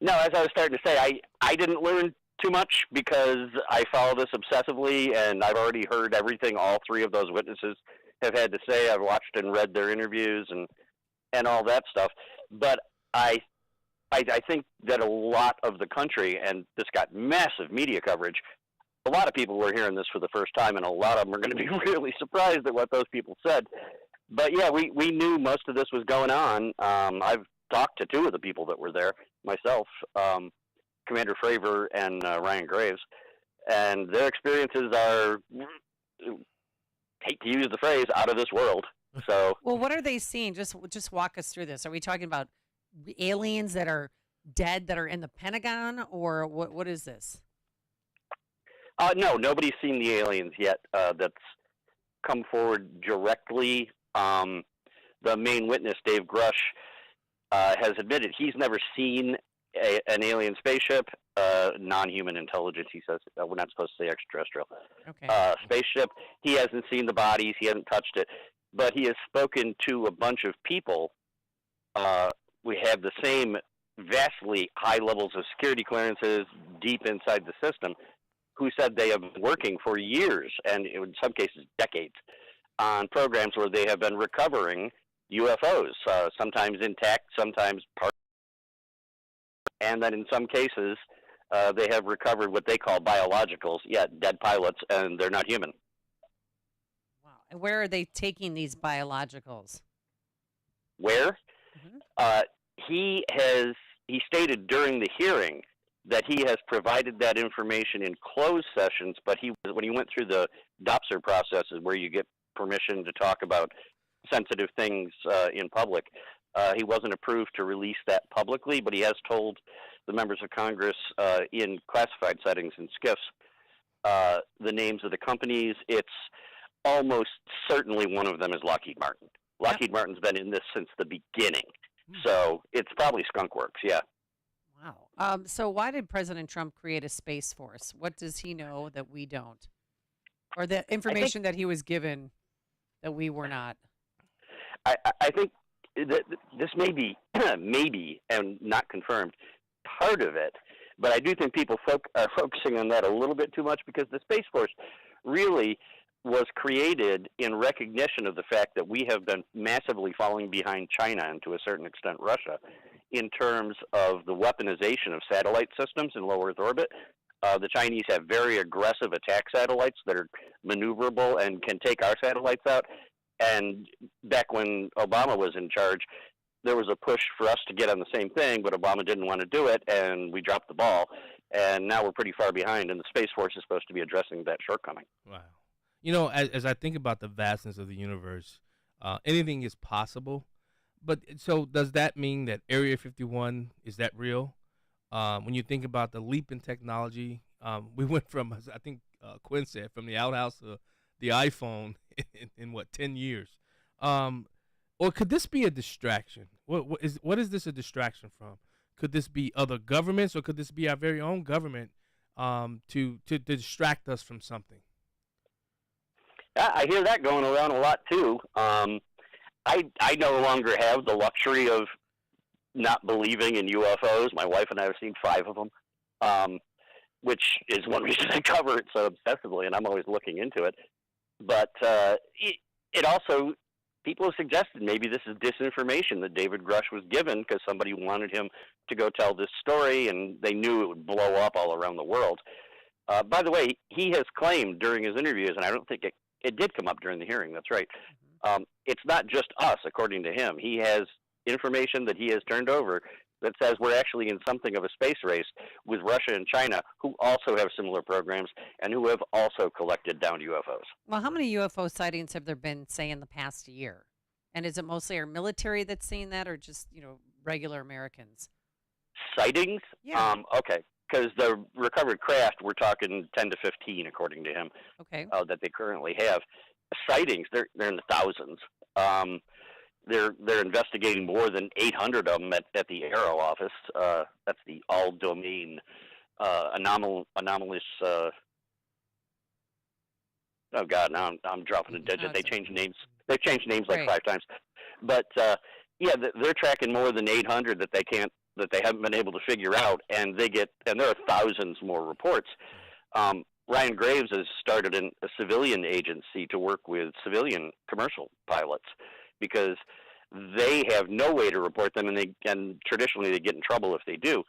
No, as I was starting to say, I didn't learn too much because I follow this obsessively, and I've already heard everything all three of those witnesses have had to say. I've watched and read their interviews and all that stuff. But I think that a lot of the country, and this got massive media coverage, a lot of people were hearing this for the first time, and a lot of them are going to be really surprised at what those people said. But yeah, we knew most of this was going on. I've talked to two of the people that were there myself, Commander Fravor and Ryan Graves, and their experiences are, hate to use the phrase, out of this world. So, well, what are they seeing? Just walk us through this. Are we talking about aliens that are dead that are in the Pentagon, or what is this? No, nobody's seen the aliens yet that's come forward directly. The main witness, Dave Grush, has admitted he's never seen an alien spaceship, non-human intelligence. He says we're not supposed to say extraterrestrial. Okay. Spaceship. He hasn't seen the bodies. He hasn't touched it, but he has spoken to a bunch of people. We have the same vastly high levels of security clearances deep inside the system, who said they have been working for years, and in some cases decades, on programs where they have been recovering UFOs, sometimes intact, sometimes part, and then in some cases they have recovered what they call biologicals, dead pilots, and they're not human. Wow. And where are they taking these biologicals? Where? He stated during the hearing that he has provided that information in closed sessions, but when he went through the DOPSR processes where you get permission to talk about sensitive things in public, he wasn't approved to release that publicly, but he has told the members of Congress in classified settings and SCIFs the names of the companies. It's almost certainly one of them is Lockheed Martin. Lockheed Martin's been in this since the beginning, so it's probably Skunk Works, yeah. Wow. So why did President Trump create a Space Force? What does he know that we don't? Or the information that he was given that we were not? I think that this may be, maybe, and not confirmed, part of it, but I do think people are focusing on that a little bit too much, because the Space Force really was created in recognition of the fact that we have been massively falling behind China and to a certain extent Russia in terms of the weaponization of satellite systems in low Earth orbit. The Chinese have very aggressive attack satellites that are maneuverable and can take our satellites out. And back when Obama was in charge, there was a push for us to get on the same thing, but Obama didn't want to do it, and we dropped the ball. And now we're pretty far behind, and the Space Force is supposed to be addressing that shortcoming. Wow. You know, as I think about the vastness of the universe, anything is possible. But so does that mean that Area 51, is that real? When you think about the leap in technology, we went from, I think Quinn said, from the outhouse to the iPhone in what, 10 years? Or could this be a distraction? What is this a distraction from? Could this be other governments, or could this be our very own government to distract us from something? I hear that going around a lot too. I no longer have the luxury of not believing in UFOs. My wife and I have seen 5 of them, which is one reason I cover it so obsessively, and I'm always looking into it. But it also, people have suggested maybe this is disinformation that David Grush was given because somebody wanted him to go tell this story, and they knew it would blow up all around the world. By the way, he has claimed during his interviews, and I don't think it did come up during the hearing, that's right. It's not just us, according to him. He has information that he has turned over that says we're actually in something of a space race with Russia and China, who also have similar programs and who have also collected down UFOs. Well, how many UFO sightings have there been, say, in the past year? And is it mostly our military that's seeing that, or just, regular Americans? Sightings? Yeah. Okay. Because the recovered craft, we're talking 10 to 15, according to him, okay, that they currently have. Sightings, they're in the thousands. They're investigating more than 800 of them at the Aero office. That's the all-domain anomalous. Oh God, now I'm dropping a digit. They changed names. They've changed names like 5 times. But yeah, they're tracking more than 800 that they can't that they haven't been able to figure out, and there are thousands more reports. Ryan Graves has started a civilian agency to work with civilian commercial pilots because they have no way to report them, and traditionally they get in trouble if they do.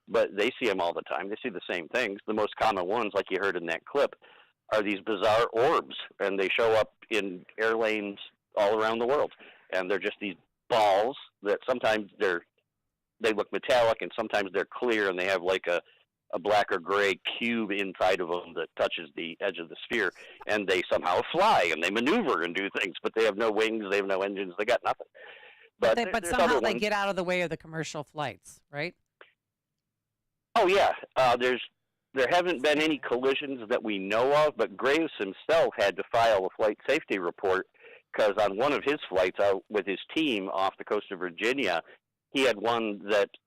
But they see them all the time. They see the same things. The most common ones, like you heard in that clip, are these bizarre orbs, and they show up in airlanes all around the world. And they're just these balls that sometimes they look metallic, and sometimes they're clear, and they have like a black or gray cube inside of them that touches the edge of the sphere, and they somehow fly, and they maneuver and do things, but they have no wings, they have no engines, they got nothing. But there's somehow other they ones. get out of the way of the commercial flights, right? Oh, yeah. There haven't been any collisions that we know of, but Graves himself had to file a flight safety report because on one of his flights out with his team off the coast of Virginia, he had one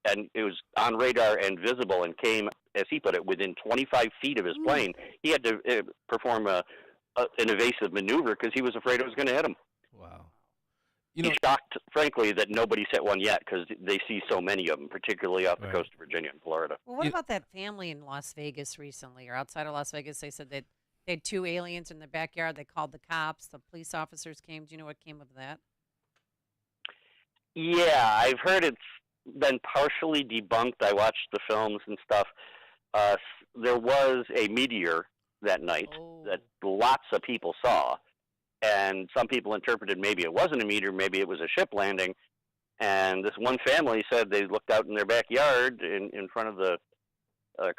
and it was on radar and visible and came, as he put it, within 25 feet of his plane. He had to perform an evasive maneuver because he was afraid it was going to hit him. Wow. He's shocked, frankly, that nobody's hit one yet because they see so many of them, particularly off the coast of Virginia and Florida. Well, what about that family in Las Vegas recently, or outside of Las Vegas? They said that they had 2 aliens in their backyard. They called the cops. The police officers came. Do you know what came of that? Yeah, I've heard it's been partially debunked. I watched the films and stuff. There was a meteor that night that lots of people saw, and some people interpreted maybe it wasn't a meteor, maybe it was a ship landing. And this one family said they looked out in their backyard in front of the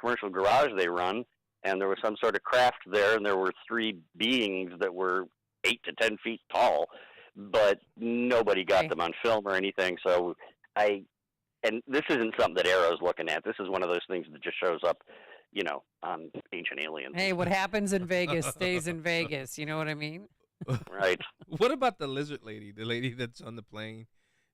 commercial garage they run, and there was some sort of craft there, and there were 3 beings that were 8 to 10 feet tall, but nobody got them on film or anything. So and this isn't something that Arrow's looking at. This is one of those things that just shows up, on Ancient Aliens. Hey, what happens in Vegas stays in Vegas. You know what I mean? Right. What about the lizard lady, the lady that's on the plane,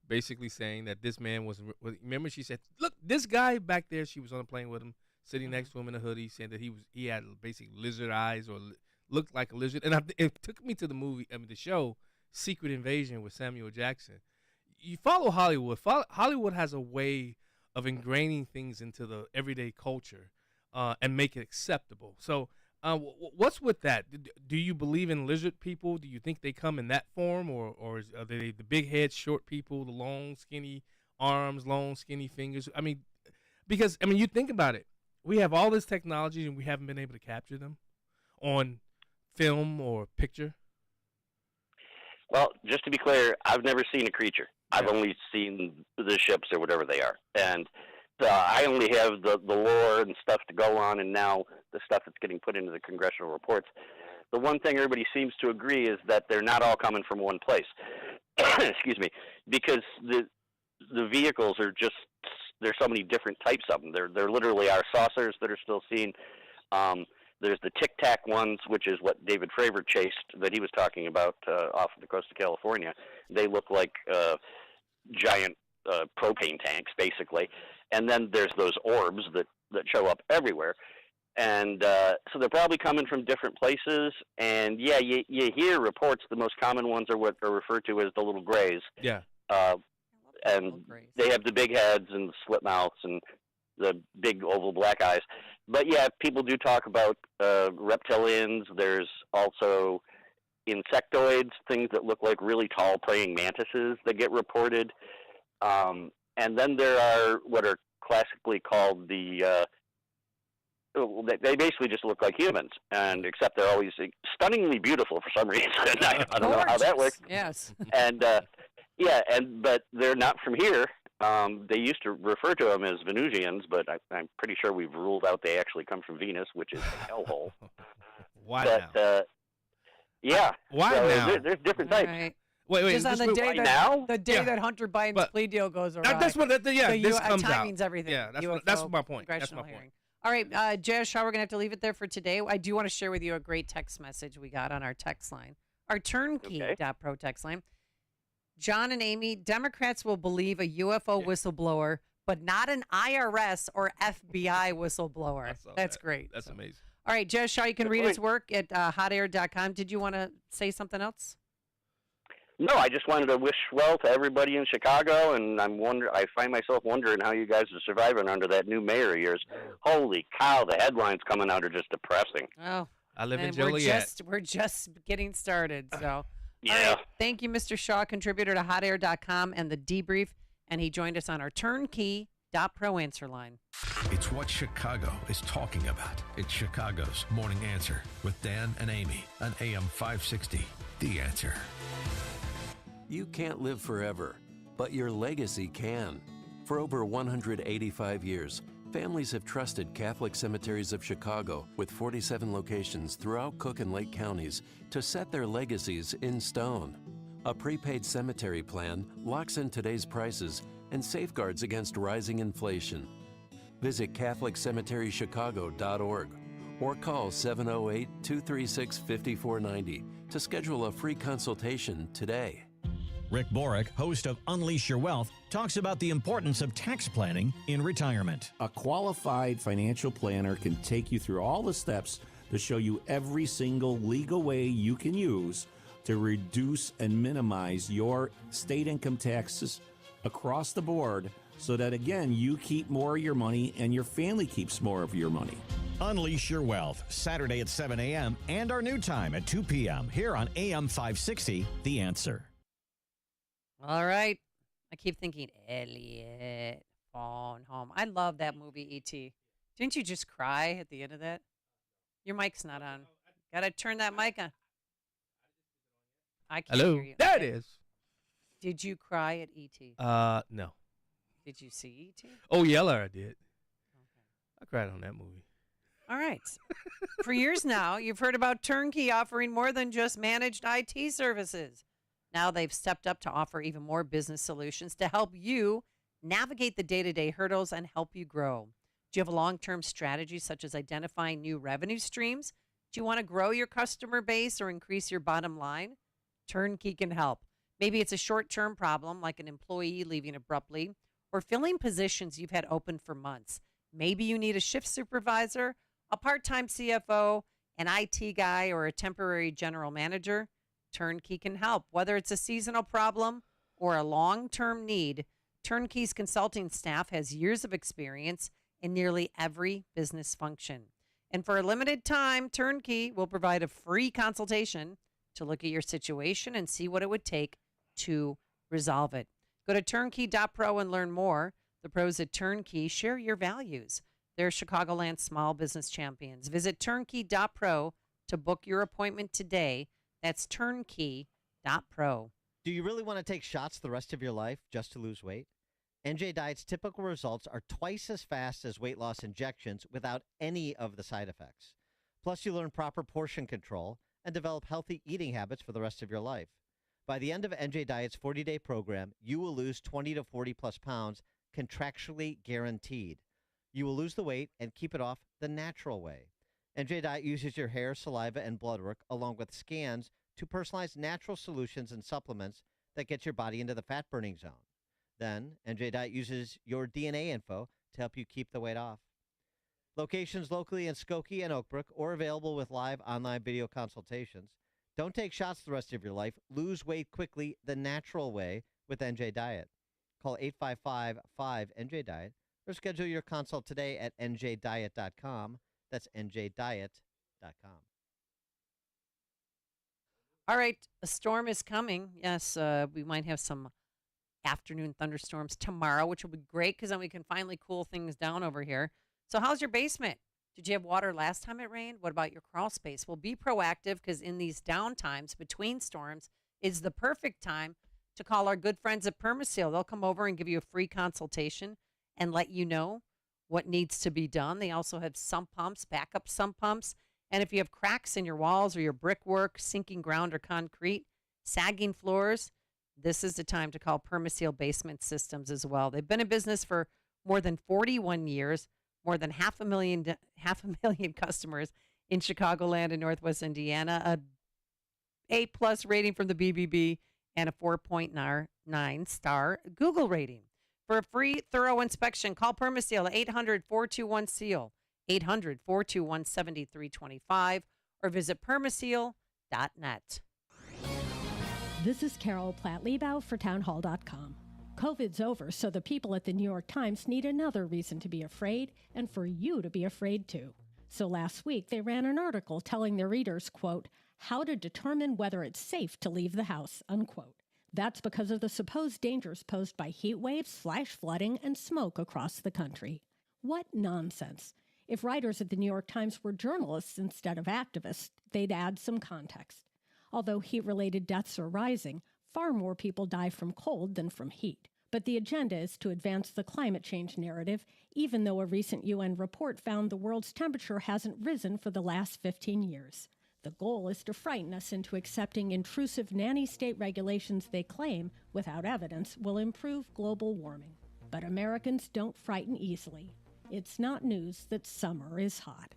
basically saying that this man was, remember she said, look, this guy back there, she was on the plane with him, sitting next to him in a hoodie, saying that he had basically lizard eyes or looked like a lizard. And it took me to the show Secret Invasion with Samuel Jackson. You follow Hollywood. Hollywood has a way of ingraining things into the everyday culture and make it acceptable. So what's with that? Do you believe in lizard people? Do you think they come in that form, or are they the big head, short people, the long, skinny arms, long, skinny fingers? I mean, because, you think about it. We have all this technology, and we haven't been able to capture them on film or picture. Well, just to be clear, I've never seen a creature. I've only seen the ships or whatever they are. And I only have the lore and stuff to go on, and now the stuff that's getting put into the congressional reports. The one thing everybody seems to agree is that they're not all coming from one place. Excuse me. Because the vehicles are just, there's so many different types of them. There literally are saucers that are still seen. There's the Tic Tac ones, which is what David Fravor chased that he was talking about off of the coast of California. They look like giant propane tanks, basically. And then there's those orbs that show up everywhere. And so they're probably coming from different places. And, yeah, you hear reports. The most common ones are what are referred to as the little grays. Yeah. And they have the big heads and the slit mouths and the big oval black eyes. But, yeah, people do talk about reptilians. There's also insectoids, things that look like really tall praying mantises that get reported. And then there are what are classically called they basically just look like humans, and except they're always stunningly beautiful for some reason. I don't know how that works. Yes. And, but they're not from here. They used to refer to them as Venusians, but I'm pretty sure we've ruled out they actually come from Venus, which is a hellhole. Why now? Yeah. Why so now? There's different types. Right. Wait. Just on the day that Hunter Biden's plea deal goes awry. That's what. This comes out. Timing's everything. Yeah, that's UFO my point. That's my congressional point. hearing. All right, Jazz Shaw, we're going to have to leave it there for today. I do want to share with you a great text message we got on our text line, our turnkey.pro text line. John and Amy, Democrats will believe a UFO whistleblower, but not an IRS or FBI whistleblower. That's great. That's amazing. All right, Jazz Shaw, you can read his work at hotair.com. Did you want to say something else? No, I just wanted to wish well to everybody in Chicago, and I find myself wondering how you guys are surviving under that new mayor of yours. Holy cow, the headlines coming out are just depressing. Oh, I live in and Joliet. we're just getting started. So, Yeah. All right. Thank you, Mr. Shaw, contributor to HotAir.com and the Debrief, and he joined us on our Turnkey.pro answer line. It's what Chicago is talking about. It's Chicago's Morning Answer with Dan and Amy on AM 560. The Answer. You can't live forever, but your legacy can. For over 185 years, families have trusted Catholic Cemeteries of Chicago with 47 locations throughout Cook and Lake counties to set their legacies in stone. A prepaid cemetery plan locks in today's prices and safeguards against rising inflation. Visit CatholicCemeteryChicago.org or call 708-236-5490 to schedule a free consultation today. Rick Borick, host of Unleash Your Wealth, talks about the importance of tax planning in retirement. A qualified financial planner can take you through all the steps to show you every single legal way you can use to reduce and minimize your state income taxes across the board so that, again, you keep more of your money and your family keeps more of your money. Unleash Your Wealth, Saturday at 7 a.m. and our new time at 2 p.m. here on AM 560, The Answer. All right. I keep thinking, Elliot, phone home. I love that movie, E.T. Didn't you just cry at the end of that? Your mic's not on. Got to turn that mic on. I can't Hello. hear you. There it is. Did you cry at E.T.? No. Did you see E.T.? Oh, Yeller, I did. I cried on that movie. All right. For years now, you've heard about Turnkey offering more than just managed IT services. Now they've stepped up to offer even more business solutions to help you navigate the day-to-day hurdles and help you grow. Do you have a long-term strategy such as identifying new revenue streams? Do you want to grow your customer base or increase your bottom line? Turnkey can help. Maybe it's a short-term problem like an employee leaving abruptly or filling positions you've had open for months. Maybe you need a shift supervisor, a part-time CFO, an IT guy, or a temporary general manager. Turnkey can help. Whether it's a seasonal problem or a long-term need, Turnkey's consulting staff has years of experience in nearly every business function. And for a limited time, Turnkey will provide a free consultation to look at your situation and see what it would take to resolve it. Go to turnkey.pro and learn more. The pros at Turnkey share your values. They're Chicagoland small business champions. Visit turnkey.pro to book your appointment today. That's turnkey.pro. Do you really want to take shots the rest of your life just to lose weight? NJ Diet's typical results are twice as fast as weight loss injections without any of the side effects. Plus, you learn proper portion control and develop healthy eating habits for the rest of your life. By the end of NJ Diet's 40-day program, you will lose 20 to 40 plus pounds, contractually guaranteed. You will lose the weight and keep it off the natural way. NJ Diet uses your hair, saliva, and blood work along with scans to personalize natural solutions and supplements that get your body into the fat-burning zone. Then, NJ Diet uses your DNA info to help you keep the weight off. Locations locally in Skokie and Oak Brook or available with live online video consultations. Don't take shots the rest of your life. Lose weight quickly the natural way with NJ Diet. Call 855-5-NJ-DIET or schedule your consult today at njdiet.com. That's njdiet.com. All right, a storm is coming. Yes, we might have some afternoon thunderstorms tomorrow, which will be great because then we can finally cool things down over here. So how's your basement? Did you have water last time it rained? What about your crawl space? Well, be proactive because in these downtimes between storms is the perfect time to call our good friends at Permaseal. They'll come over and give you a free consultation and let you know what needs to be done. They also have sump pumps, backup sump pumps. And if you have cracks in your walls or your brickwork, sinking ground or concrete, sagging floors, this is the time to call Permaseal Basement Systems as well. They've been in business for more than 41 years, more than half a million customers in Chicagoland and Northwest Indiana, a A+ rating from the BBB, and a 4.9 star Google rating. For a free, thorough inspection, call Permaseal at 800-421-SEAL, 800-421-7325, or visit permaseal.net. This is Carol Platt-Liebau for townhall.com. COVID's over, so the people at the New York Times need another reason to be afraid and for you to be afraid too. So last week, they ran an article telling their readers, quote, how to determine whether it's safe to leave the house, unquote. That's because of the supposed dangers posed by heat waves, flash flooding, and smoke across the country. What nonsense. If writers at the New York Times were journalists instead of activists, they'd add some context. Although heat-related deaths are rising, far more people die from cold than from heat. But the agenda is to advance the climate change narrative, even though a recent UN report found the world's temperature hasn't risen for the last 15 years. The goal is to frighten us into accepting intrusive nanny-state regulations they claim, without evidence, will improve global warming. But Americans don't frighten easily. It's not news that summer is hot.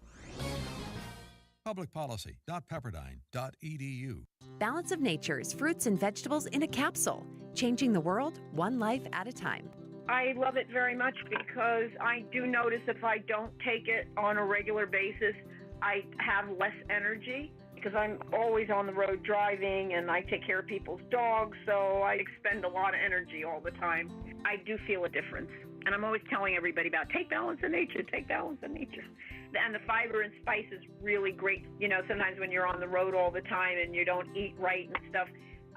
Publicpolicy.pepperdine.edu. Balance of Nature's fruits and vegetables in a capsule, changing the world one life at a time. I love it very much because I do notice if I don't take it on a regular basis, I have less energy because I'm always on the road driving and I take care of people's dogs, so I expend a lot of energy all the time. I do feel a difference. And I'm always telling everybody about take Balance of Nature, take Balance of Nature. And the fiber and spice is really great. You know, sometimes when you're on the road all the time and you don't eat right and stuff,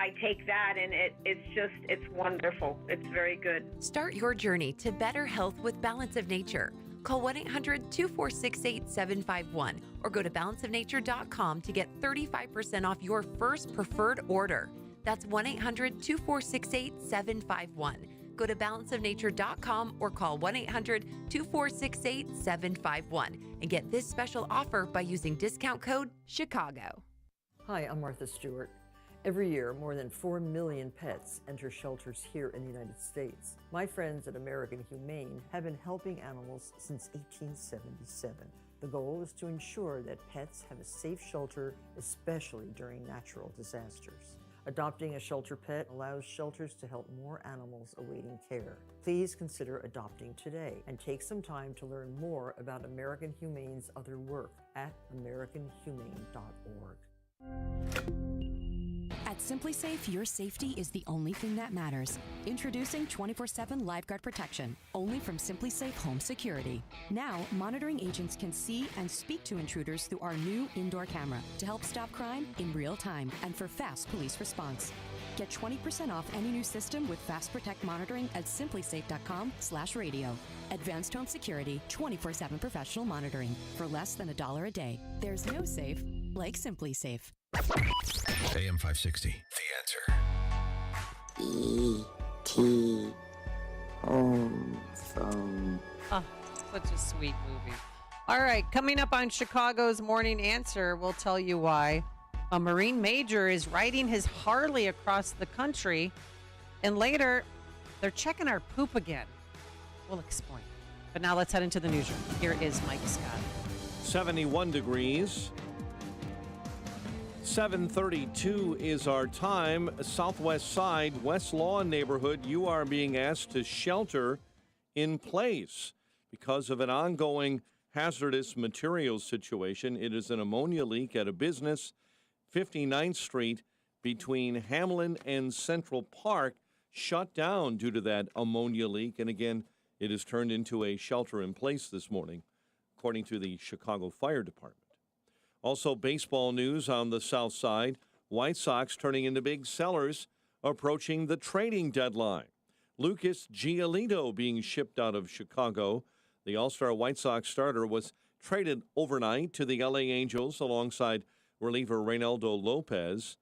I take that and it's wonderful. It's very good. Start your journey to better health with Balance of Nature. Call 1-800-246-8751 or go to balanceofnature.com to get 35% off your first preferred order. That's 1-800-246-8751. Go to balanceofnature.com or call 1-800-246-8751 and get this special offer by using discount code CHICAGO. Hi, I'm Martha Stewart. Every year, more than 4 million pets enter shelters here in the United States. My friends at American Humane have been helping animals since 1877. The goal is to ensure that pets have a safe shelter, especially during natural disasters. Adopting a shelter pet allows shelters to help more animals awaiting care. Please consider adopting today and take some time to learn more about American Humane's other work at americanhumane.org. At SimpliSafe, your safety is the only thing that matters. Introducing 24/7 LifeGuard protection, only from SimpliSafe Home Security. Now, monitoring agents can see and speak to intruders through our new indoor camera to help stop crime in real time and for fast police response. Get 20% off any new system with Fast Protect monitoring at simplisafe.com/radio. Advanced home security, 24/7 professional monitoring for less than $1 a day. There's no safe like SimpliSafe. AM 560, The Answer. E.T. Home Phone. Oh, such a sweet movie. All right, coming up on Chicago's Morning Answer, we'll tell you why a Marine major is riding his Harley across the country, and later, they're checking our poop again. We'll explain. But now let's head into the newsroom. Here is Mike Scott. 71 degrees. 7:32 is our time. Southwest Side, West Lawn neighborhood, you are being asked to shelter in place because of an ongoing hazardous materials situation. It is an ammonia leak at a business, 59th Street, between Hamlin and Central Park, shut down due to that ammonia leak. And again, it has turned into a shelter in place this morning, according to the Chicago Fire Department. Also, baseball news on the south side. White Sox turning into big sellers, approaching the trading deadline. Lucas Giolito being shipped out of Chicago. The All-Star White Sox starter was traded overnight to the LA Angels alongside reliever Reynaldo Lopez.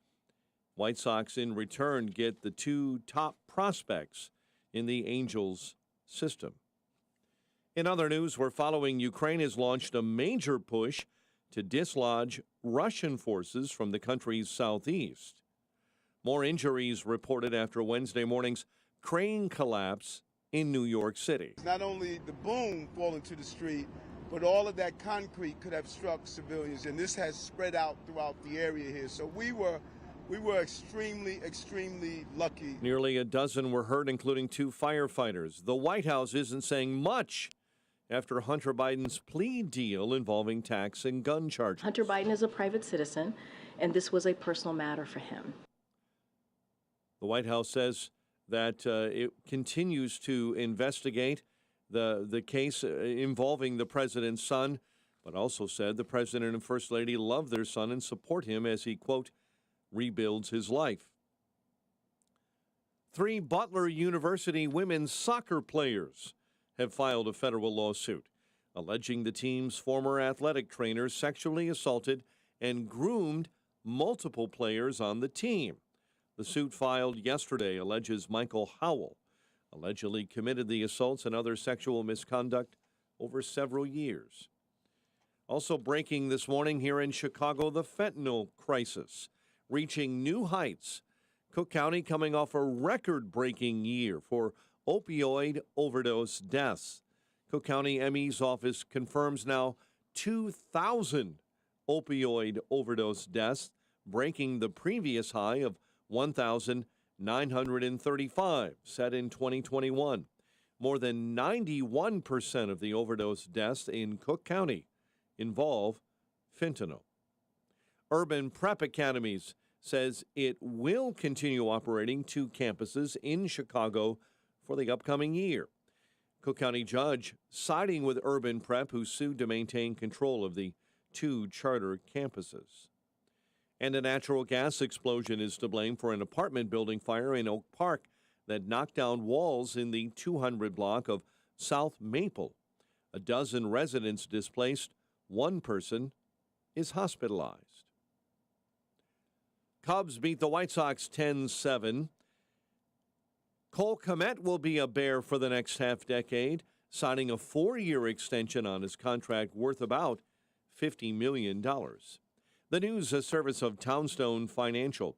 White Sox in return get the two top prospects in the Angels system. In other news, we're following Ukraine has launched a major push to dislodge Russian forces from the country's southeast. More injuries reported after Wednesday morning's crane collapse in New York City. Not only the boom falling to the street, but all of that concrete could have struck civilians, and this has spread out throughout the area here. So we were extremely lucky. Nearly a dozen were hurt, including 2 firefighters. The White House isn't saying much after Hunter Biden's plea deal involving tax and gun charges. Hunter Biden is a private citizen, and this was a personal matter for him. The White House says that it continues to investigate the case involving the president's son, but also said the president and first lady love their son and support him as he, quote, rebuilds his life. 3 Butler University women's soccer players have filed a federal lawsuit alleging the team's former athletic trainers sexually assaulted and groomed multiple players on the team. The suit filed yesterday alleges Michael Howell allegedly committed the assaults and other sexual misconduct over several years. Also breaking this morning here in Chicago, the fentanyl crisis reaching new heights. Cook County coming off a record-breaking year for opioid overdose deaths. Cook County ME's office confirms now 2,000 opioid overdose deaths, breaking the previous high of 1,935 set in 2021. More than 91% of the overdose deaths in Cook County involve fentanyl. Urban Prep Academies says it will continue operating 2 campuses in Chicago for the upcoming year. Cook County judge siding with Urban Prep, who sued to maintain control of the 2 charter campuses. And a natural gas explosion is to blame for an apartment building fire in Oak Park that knocked down walls in the 200 block of South Maple. A dozen residents displaced. 1 person is hospitalized. Cubs beat the White Sox 10-7. Cole Kmet will be a Bear for the next half-decade, signing a 4-year extension on his contract worth about $50 million. The news, a service of Townstone Financial.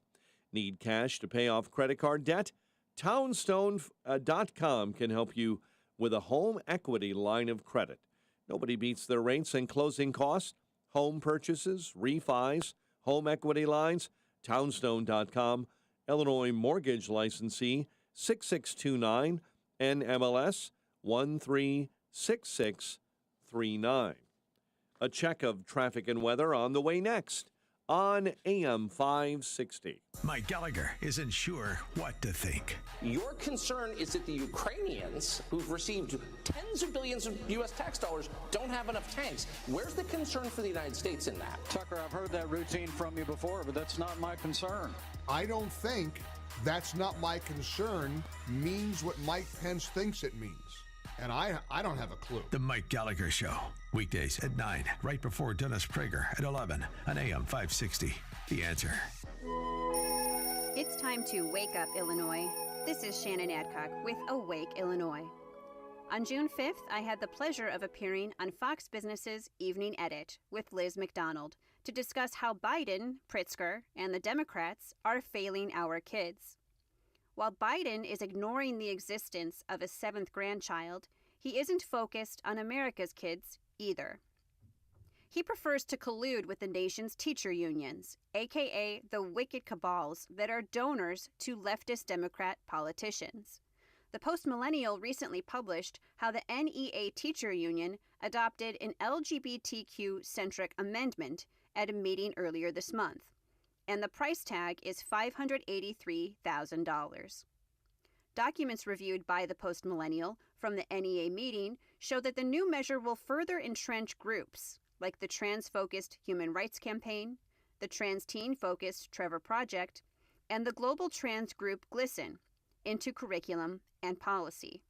Need cash to pay off credit card debt? Townstone.com can help you with a home equity line of credit. Nobody beats their rates and closing costs, home purchases, refis, home equity lines. Townstone.com, Illinois mortgage licensee 6629 NMLS 136639. A check of traffic and weather on the way next on AM 560. Mike Gallagher isn't sure what to think. Your concern is that the Ukrainians, who've received tens of billions of U.S. tax dollars, don't have enough tanks. Where's the concern for the United States in that? Tucker, I've heard that routine from you before, but that's not my concern. I don't think "that's not my concern" means what Mike Pence thinks it means. And I don't have a clue. The Mike Gallagher Show, weekdays at 9, right before Dennis Prager at 11 on AM 560. The Answer. It's time to wake up, Illinois. This is Shannon Adcock with Awake, Illinois. On June 5th, I had the pleasure of appearing on Fox Business's Evening Edit with Liz McDonald to discuss how Biden, Pritzker, and the Democrats are failing our kids. While Biden is ignoring the existence of a 7th grandchild, he isn't focused on America's kids either. He prefers to collude with the nation's teacher unions, aka the wicked cabals that are donors to leftist Democrat politicians. The Post-Millennial recently published how the NEA teacher union adopted an LGBTQ-centric amendment at a meeting earlier this month, and the price tag is $583,000. Documents reviewed by the Post-Millennial from the NEA meeting show that the new measure will further entrench groups like the trans-focused Human Rights Campaign, the trans-teen-focused Trevor Project, and the global trans group GLSEN into curriculum and policy.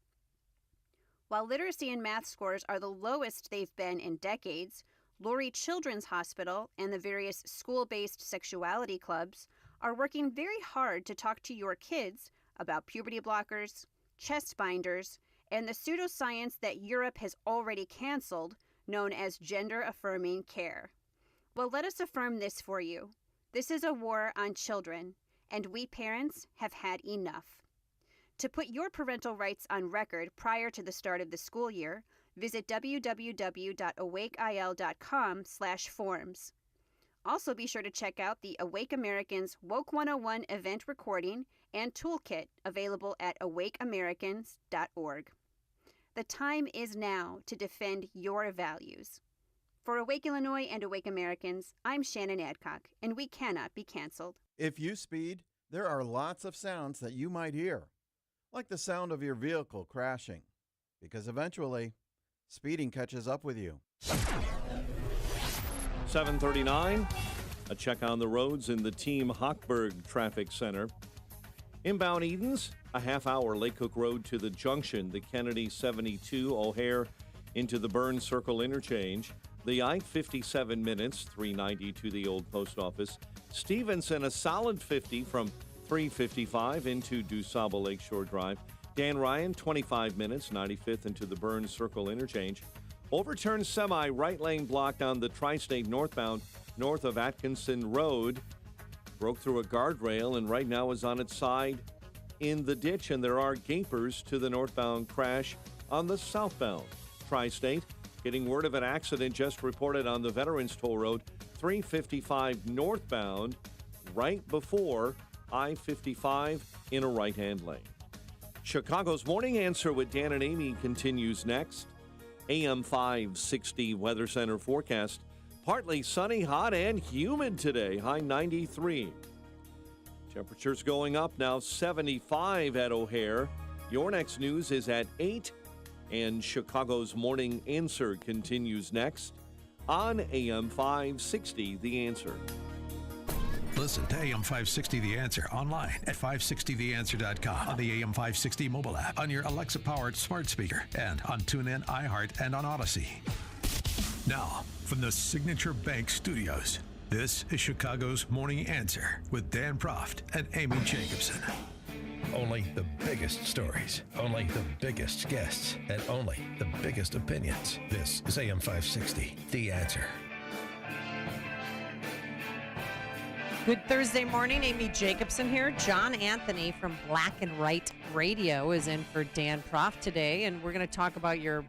While literacy and math scores are the lowest they've been in decades, Lurie Children's Hospital and the various school-based sexuality clubs are working very hard to talk to your kids about puberty blockers, chest binders, and the pseudoscience that Europe has already canceled, known as gender-affirming care. Well, let us affirm this for you. This is a war on children, and we parents have had enough. To put your parental rights on record prior to the start of the school year, visit www.awakeil.com/forms. Also be sure to check out the Awake Americans Woke 101 event recording and toolkit available at awakeamericans.org. The time is now to defend your values. For Awake Illinois and Awake Americans, I'm Shannon Adcock, and we cannot be canceled. If you speed, There are lots of sounds that you might hear, like the sound of your vehicle crashing, because eventually, speeding catches up with you. 7:39. A check on the roads in the Team Hochberg Traffic Center. Inbound Edens, a half-hour Lake Cook Road to the junction, the Kennedy 72 O'Hare into the Burns Circle interchange. The I-50 7 minutes, 390 to the old post office. Stevenson, a solid 50 from 355 into DuSable Lakeshore Drive. Dan Ryan, 25 minutes, 95th into the Burns Circle interchange. Overturned semi, right lane blocked on the Tri-State northbound, north of Atkinson Road. Broke through a guardrail and right now is on its side in the ditch, and there are gapers to the northbound crash on the southbound Tri-State. Getting word of an accident just reported on the Veterans Toll Road, 355 northbound, right before I-55 in a right-hand lane. Chicago's Morning Answer with Dan and Amy continues next. AM 560 Weather Center forecast. Partly sunny, hot, and humid today. High 93. Temperatures going up now, 75 at O'Hare. Your next news is at 8. And Chicago's Morning Answer continues next on AM 560 The Answer. Listen to AM 560 The Answer online at 560theanswer.com, on the AM 560 mobile app, on your Alexa-powered smart speaker, and on TuneIn, iHeart, and on Odyssey. Now, from the Signature Bank Studios, this is Chicago's Morning Answer with Dan Proft and Amy Jacobson. Only the biggest stories, only the biggest guests, and only the biggest opinions. This is AM 560, The Answer. Good Thursday morning. Amy Jacobson here. John Anthony from Black and White Radio is in for Dan Proft today, and we're going to talk about your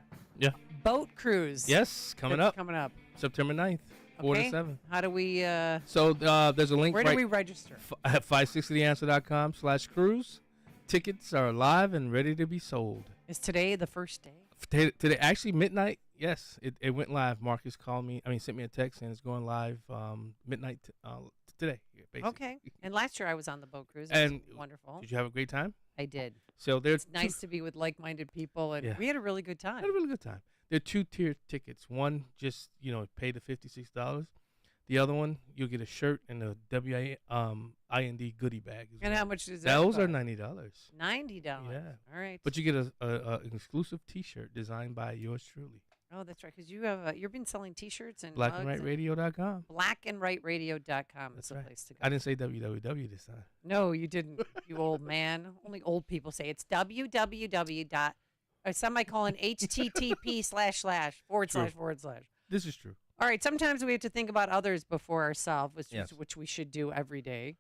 boat cruise. Yes, coming up. Coming up. September 9th, 4 to 7. How do we... So there's a link where do we register? At 560theanswer.com/cruise. Tickets are live and ready to be sold. Is today the first day? Today, actually midnight. Yes, it went live. Marcus sent me a text and it's going live midnight today. Basically. Okay. And last year I was on the boat cruise. It was wonderful. Did you have a great time? I did. So it's nice to be with like-minded people, and we had a really good time. Had a really good time. There are two-tier tickets. One, just pay the $56. The other one, you'll get a shirt and a WIND goodie bag. And how much does that Those cost? are $90. $90. Yeah. All right. But you get an exclusive T-shirt designed by yours truly. Oh, that's right, because you have you've been selling T-shirts and BlackandWhiteRadio.com. BlackandWhiteRadio.com is the place to go. I didn't say www this time. No, you didn't, you old man. Only old people say it's www.http// This is true. All right, sometimes we have to think about others before ourselves, which we should do every day.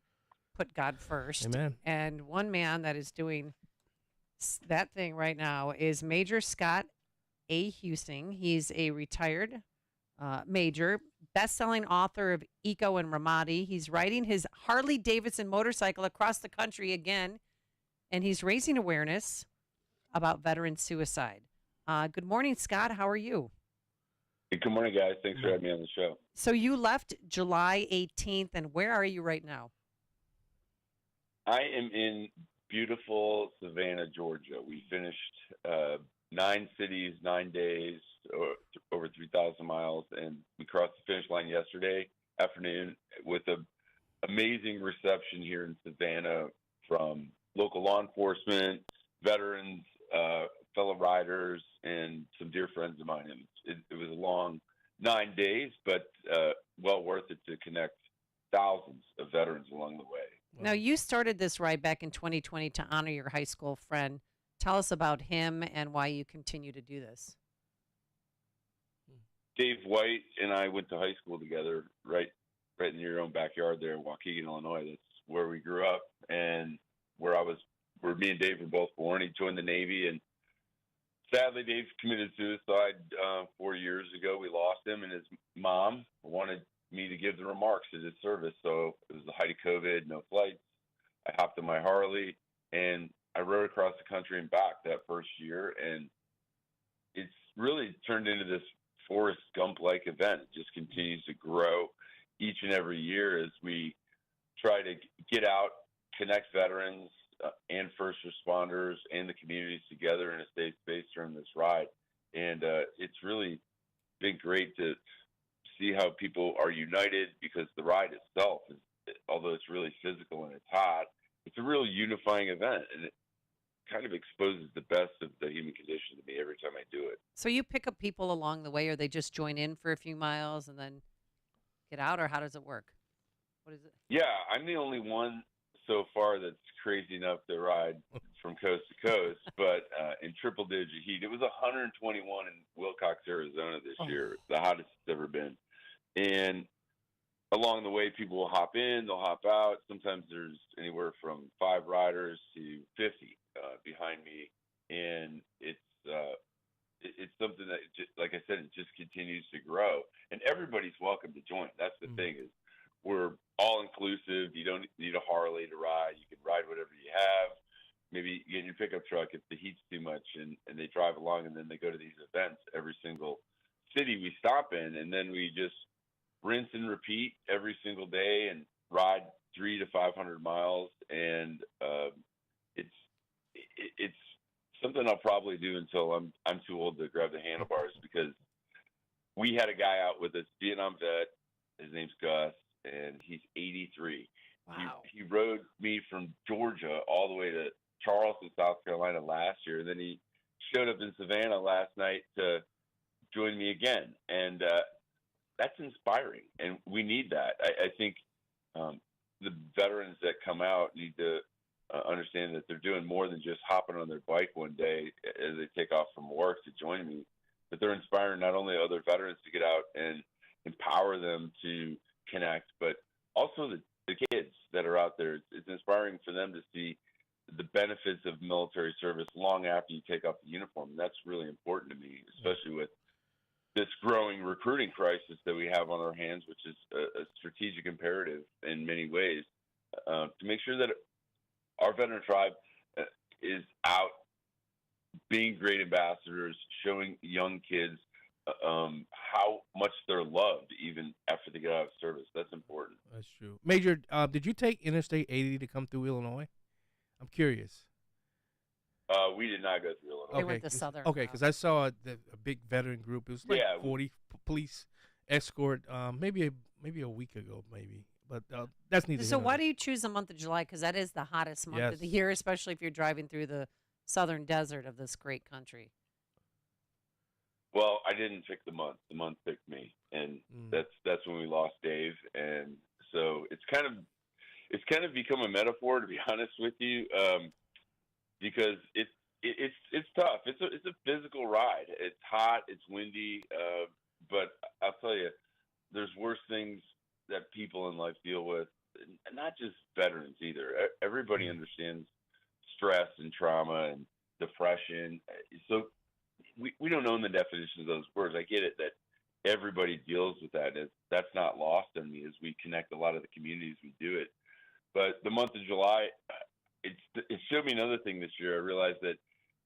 Put God first. Amen. And one man that is doing that thing right now is Major Scott A. Husing. He's a retired major, best-selling author of Eco and Ramadi. He's riding his Harley-Davidson motorcycle across the country again, and he's raising awareness about veteran suicide. Good morning, Scott. How are you? Good morning, guys. Thanks for having me on the show. So you left July 18th, and where are you right now? I am in beautiful Savannah, Georgia. We finished 9 cities, 9 days, over 3,000 miles, and we crossed the finish line yesterday afternoon with an amazing reception here in Savannah from local law enforcement, veterans, fellow riders, and some dear friends of mine. It was a long 9 days, but well worth it to connect thousands of veterans along the way. Now, you started this ride back in 2020 to honor your high school friend. Tell us about him and why you continue to do this. Dave White and I went to high school together right in your own backyard there in Waukegan, Illinois. That's where we grew up and where me and Dave were both born. He joined the Navy, and sadly, Dave committed suicide 4 years ago. We lost him, and his mom wanted me to give the remarks at his service. So it was the height of COVID, no flights. I hopped on my Harley, and I rode across the country and back that first year, and it's really turned into this Forrest Gump-like event. It just continues to grow each and every year as we try to get out connect veterans and first responders and the communities together in a safe space during this ride. And it's really been great to see how people are united, because the ride itself is, although it's really physical and it's hot, it's a real unifying event, and it kind of exposes the best of the human condition to me every time I do it. So you pick up people along the way, or they just join in for a few miles and then get out, or how does it work? What is it? Yeah, I'm the only one so far that's crazy enough to ride from coast to coast, but in triple-digit heat. It was 121 in Wilcox, Arizona this year, the hottest it's ever been. And along the way, people will hop in, they'll hop out. Sometimes there's anywhere from 5 riders to 50 behind me, and it's something that, just, like I said, it just continues to grow. And everybody's welcome to join. That's the thing, is we're all inclusive. You don't need a Harley to ride. You can ride whatever you have. Maybe you get in your pickup truck if the heat's too much, and they drive along, and then they go to these events every single city we stop in, and then we just rinse and repeat every single day and ride 300 to 500 miles. And it's something I'll probably do until I'm too old to grab the handlebars, because we had a guy out with us, Vietnam vet. His name's Gus, and he's 83. Wow. He rode me from Georgia all the way to Charleston, South Carolina last year, and then he showed up in Savannah last night to join me again. And that's inspiring, and we need that. I think the veterans that come out need to understand that they're doing more than just hopping on their bike one day as they take off from work to join me, but they're inspiring not only other veterans to get out and empower them to connect, but also the kids that are out there. It's inspiring for them to see the benefits of military service long after you take off the uniform. And that's really important to me, especially with this growing recruiting crisis that we have on our hands, which is a strategic imperative in many ways, to make sure that our veteran tribe is out being great ambassadors, showing young kids how much they're loved even after they get out of service. That's important. That's true. Major, did you take Interstate 80 to come through Illinois? I'm curious. We did not go through Illinois. They went to Southern. Okay, because I saw a big veteran group. It was like 40 police escort, maybe a week ago, maybe. But that's neither. So why do you choose the month of July? Because that is the hottest month of the year, especially if you're driving through the southern desert of this great country. Well, I didn't pick the month. The month picked me, and that's when we lost Dave. And so it's kind of become a metaphor, to be honest with you, because it's tough. It's a physical ride. It's hot. It's windy. But I'll tell you, there's worse things that people in life deal with, and not just veterans either. Everybody understands stress and trauma and depression. So we don't know the definition of those words. I get it that everybody deals with that. That's not lost on me as we connect a lot of the communities we do it. But the month of July, it showed me another thing this year. I realized that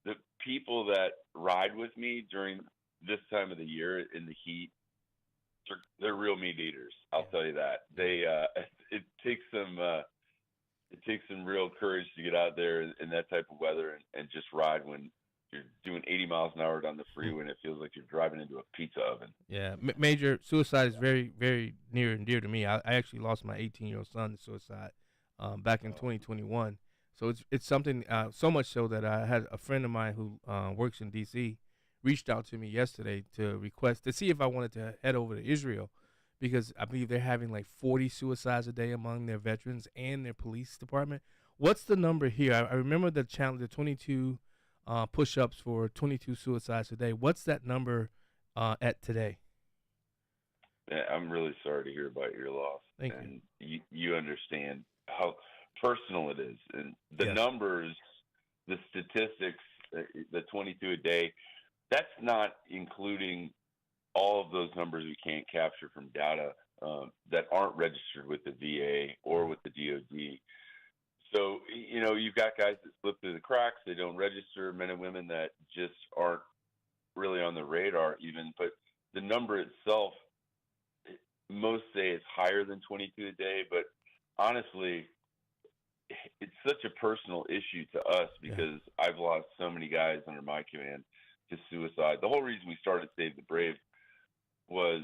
the people that ride with me during this time of the year in the heat, they're real meat eaters. I'll tell you that. They it takes some real courage to get out there in that type of weather and just ride when you're doing 80 miles an hour down the freeway and it feels like you're driving into a pizza oven. Yeah, Major, suicide is very, very near and dear to me. I actually lost my 18-year-old son to suicide back in 2021. So it's something so much so that I had a friend of mine who works in D.C. reached out to me yesterday to request to see if I wanted to head over to Israel, because I believe they're having like 40 suicides a day among their veterans and their police department. What's the number here? I remember the challenge, the 22 push-ups for 22 suicides a day. What's that number at today? Yeah, I'm really sorry to hear about your loss. Thank you. You understand how personal it is. And the numbers, the statistics, the 22 a day, that's not including all of those numbers we can't capture from data that aren't registered with the VA or with the DOD. So, you've got guys that slip through the cracks. They don't register, men and women that just aren't really on the radar even. But the number itself, most say it's higher than 22 a day. But honestly, it's such a personal issue to us because I've lost so many guys under my command to suicide. The whole reason we started Save the Brave was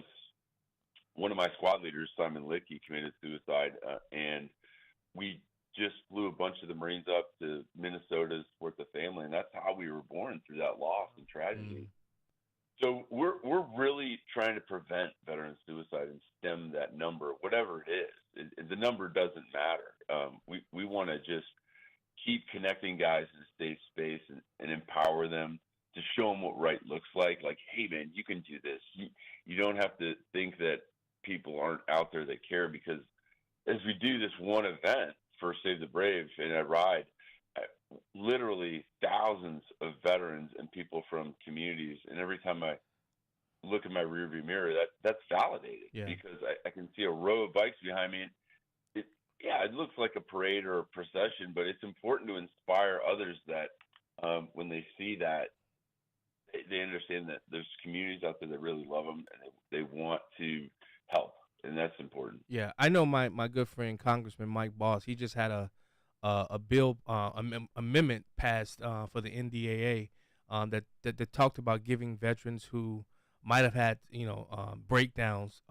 one of my squad leaders, Simon Litkey, committed suicide, and we just flew a bunch of the Marines up to Minnesota to support the family, and that's how we were born, through that loss and tragedy. So we're really trying to prevent veteran suicide and stem that number, whatever it is. The number doesn't matter. We want to just keep connecting guys in a safe space and empower them to show them what right looks like. Like, hey, man, you can do this. You don't have to think that people aren't out there that care, because as we do this one event for Save the Brave and I ride, literally thousands of veterans and people from communities, and every time I look in my rearview mirror, that's validated because I can see a row of bikes behind me. It looks like a parade or a procession, but it's important to inspire others that when they see that, they understand that there's communities out there that really love them and they want to help, and that's important. Yeah, I know my good friend Congressman Mike Boss. He just had a bill amendment passed for the NDAA that talked about giving veterans who might have had breakdowns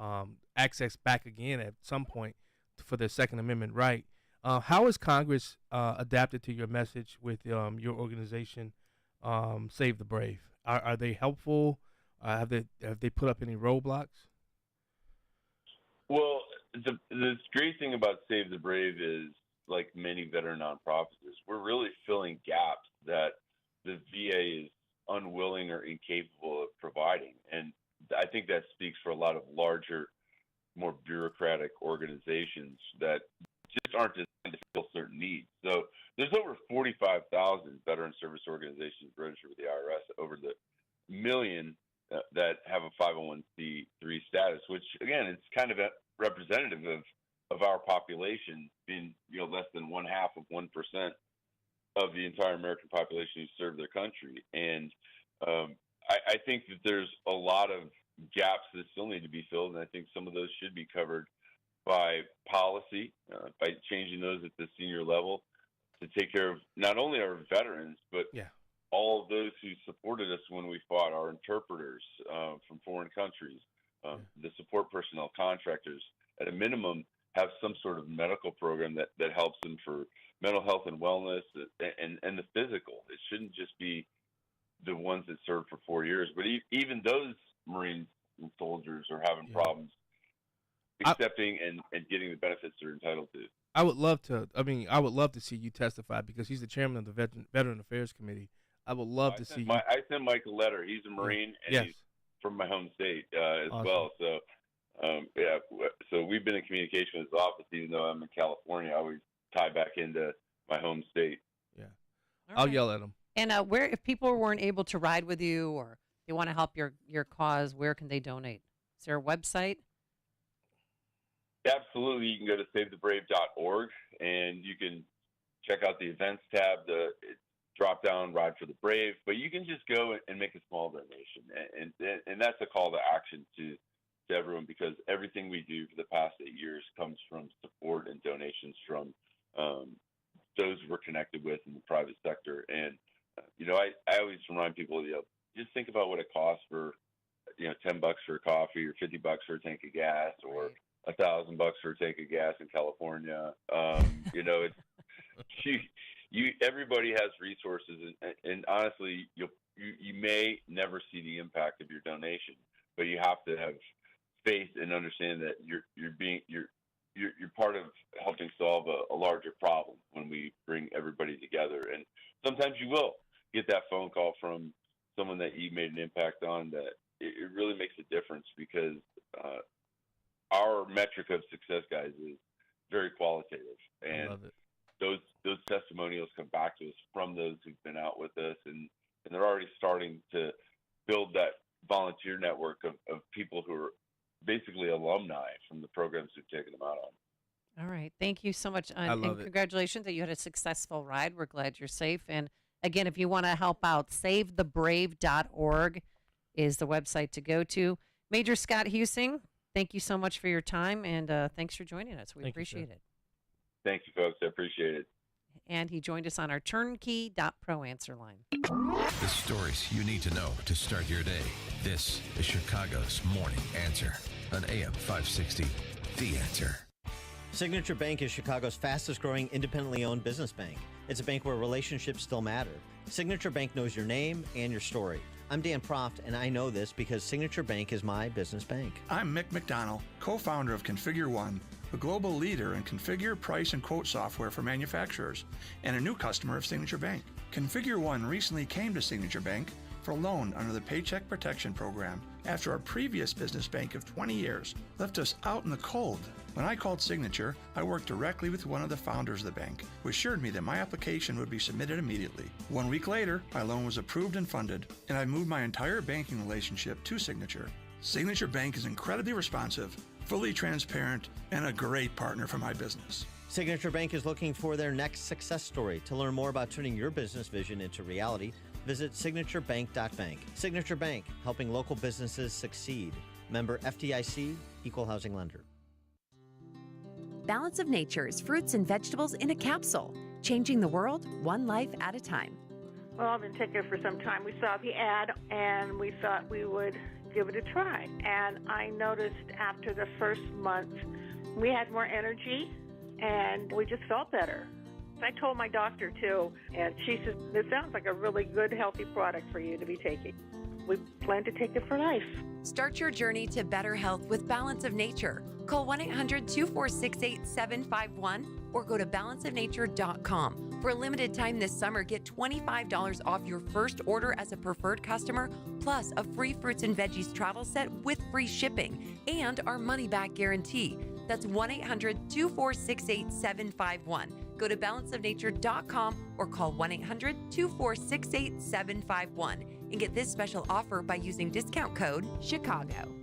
access back again at some point for their Second Amendment right. How has Congress adapted to your message with your organization, Save the Brave? Are they helpful? Have they put up any roadblocks? Well, the great thing about Save the Brave is, like many veteran nonprofits, we're really filling gaps that the VA is unwilling or incapable of providing. And I think that speaks for a lot of larger, more bureaucratic organizations that just aren't designed to fill certain needs. So there's over 45,000 veteran service organizations registered with the IRS, over the million that have a 501c3 status, which, again, it's kind of representative of our population being less than 0.5% of the entire American population who serve their country. And I think that there's a lot of gaps that still need to be filled, and I think some of those should be covered by policy, by changing those at the senior level to take care of not only our veterans, but all of those who supported us when we fought, our interpreters from foreign countries, the support personnel, contractors. At a minimum, have some sort of medical program that helps them for mental health and wellness and the physical. It shouldn't just be the ones that served for 4 years, but even those Marines and soldiers are having problems accepting and getting the benefits they're entitled to. I would love to see you testify, because he's the chairman of the Veteran Affairs Committee. I would love to see you. I sent Mike a letter. He's a Marine, and he's from my home state as well. So, so we've been in communication with his office, even though I'm in California. I always tie back into my home state. Yeah, I'll yell at him. And where, if people weren't able to ride with you or they want to help your cause, where can they donate? Is there a website? Absolutely. You can go to savethebrave.org and you can check out the events tab, the drop down Ride for the Brave, but you can just go and make a small donation. And that's a call to action to everyone, because everything we do for the past 8 years comes from support and donations from those we're connected with in the private sector. And, I always remind people, just think about what it costs for, $10 for a coffee or $50 for a tank of gas, or $1,000 for a tank of gas in California. It's everybody has resources, and honestly, you may never see the impact of your donation, but you have to have faith and understand that you're part of helping solve a larger problem when we bring everybody together. And sometimes you will get that phone call from someone that you made an impact on, that it really makes a difference, because our metric of success, guys, is very qualitative. And I love it. Those testimonials come back to us from those who've been out with us, and they're already starting to build that volunteer network of people who are basically alumni from the programs we've taken them out on. All right. Thank you so much. I love it. Congratulations that you had a successful ride. We're glad you're safe. And again, if you want to help out, savethebrave.org is the website to go to. Major Scott Huesing, thank you so much for your time, and thanks for joining us. We appreciate it. Thank you, folks. I appreciate it. and he joined us on our turnkey.pro answer line. The stories you need to know to start your day. This is Chicago's Morning Answer on AM 560. The Answer. Signature Bank is Chicago's fastest growing independently owned business bank. It's a bank where relationships still matter. Signature Bank knows your name and your story. I'm Dan Proft, and I know this because Signature Bank is my business bank. I'm Mick McDonald, co-founder of Configure One, a global leader in configure, price, and quote software for manufacturers, and a new customer of Signature Bank. Configure One recently came to Signature Bank for a loan under the Paycheck Protection Program after our previous business bank of 20 years left us out in the cold. When I called Signature, I worked directly with one of the founders of the bank, who assured me that my application would be submitted immediately. 1 week later, my loan was approved and funded, and I moved my entire banking relationship to Signature. Signature Bank is incredibly responsive, fully transparent, and a great partner for my business. Signature Bank is looking for their next success story. To learn more about turning your business vision into reality, visit signaturebank.bank. Signature Bank, helping local businesses succeed. Member FDIC, Equal Housing Lender. Balance of Nature's fruits and vegetables in a capsule, changing the world one life at a time. Well, I've been taking it for some time. We saw the ad and we thought we would give it a try. And I noticed after the first month, we had more energy and we just felt better. I told my doctor too, and she said, this sounds like a really good, healthy product for you to be taking. We plan to take it for life. Start your journey to better health with Balance of Nature. Call 1-800-246-8751 or go to balanceofnature.com. For a limited time this summer, get $25 off your first order as a preferred customer, plus a free fruits and veggies travel set with free shipping and our money-back guarantee. That's 1-800-246-8751. Go to balanceofnature.com or call 1-800-246-8751 and get this special offer by using discount code CHICAGO.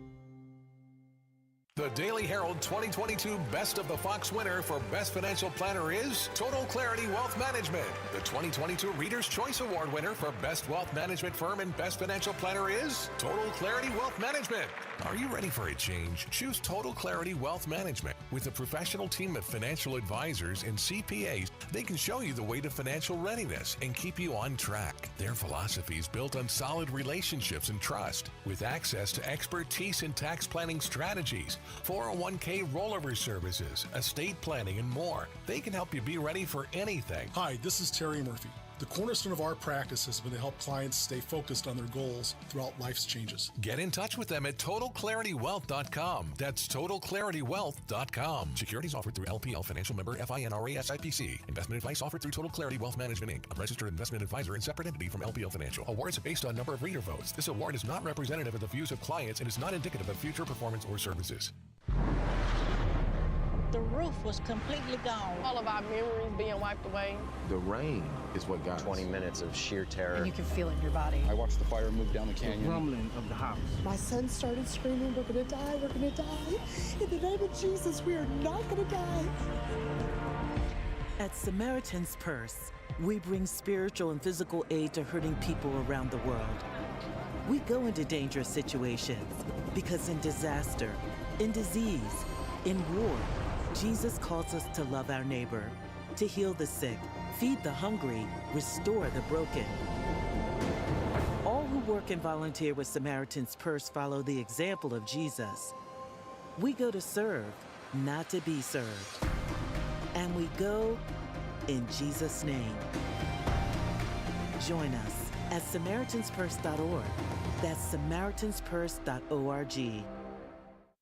The Daily Herald 2022 Best of the Fox winner for Best Financial Planner is Total Clarity Wealth Management. The 2022 Reader's Choice Award winner for Best Wealth Management Firm and Best Financial Planner is Total Clarity Wealth Management. Are you ready for a change? Choose Total Clarity Wealth Management. With a professional team of financial advisors and CPAs, they can show you the way to financial readiness and keep you on track. Their philosophy is built on solid relationships and trust, with access to expertise in tax planning strategies, 401k rollover services, estate planning, and more. They can help you be ready for anything. Hi, this is Terry Murphy. The cornerstone of our practice has been to help clients stay focused on their goals throughout life's changes. Get in touch with them at TotalClarityWealth.com. That's TotalClarityWealth.com. Securities offered through LPL Financial Member FINRA SIPC. Investment advice offered through Total Clarity Wealth Management Inc., a registered investment advisor and separate entity from LPL Financial. Awards are based on number of reader votes. This award is not representative of the views of clients and is not indicative of future performance or services. The roof was completely gone. All of our memories being wiped away. The rain is what got 20 minutes of sheer terror. And you can feel it in your body. I watched the fire move down the canyon. The rumbling of the house. My son started screaming, we're gonna die, we're gonna die. In the name of Jesus, we are not gonna die. At Samaritan's Purse, we bring spiritual and physical aid to hurting people around the world. We go into dangerous situations because in disaster, in disease, in war, Jesus calls us to love our neighbor, to heal the sick, feed the hungry, restore the broken. All who work and volunteer with Samaritan's Purse follow the example of Jesus. We go to serve, not to be served. And we go in Jesus' name. Join us at SamaritansPurse.org. That's SamaritansPurse.org.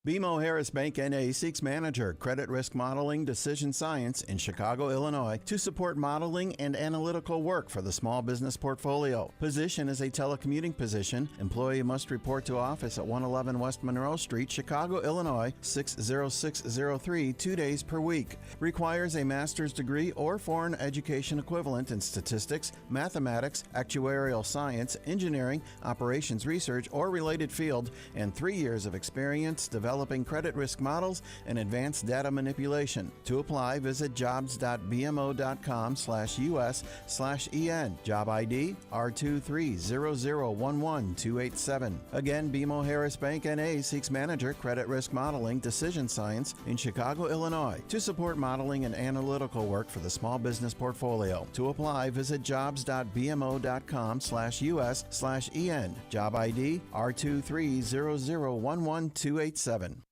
BMO Harris Bank N.A. seeks manager, credit risk modeling, decision science in Chicago, Illinois to support modeling and analytical work for the small business portfolio. Position is a telecommuting position. Employee must report to office at 111 West Monroe Street, Chicago, Illinois, 60603, 2 days per week. Requires a master's degree or foreign education equivalent in statistics, mathematics, actuarial science, engineering, operations research, or related field, and 3 years of experience developing developing credit risk models and advanced data manipulation. To apply, visit jobs.bmo.com/US/EN. Job ID R230011287. Again, BMO Harris Bank N.A. seeks manager credit risk modeling decision science in Chicago, Illinois to support modeling and analytical work for the small business portfolio. To apply, visit jobs.bmo.com/US/EN. Job ID R230011287.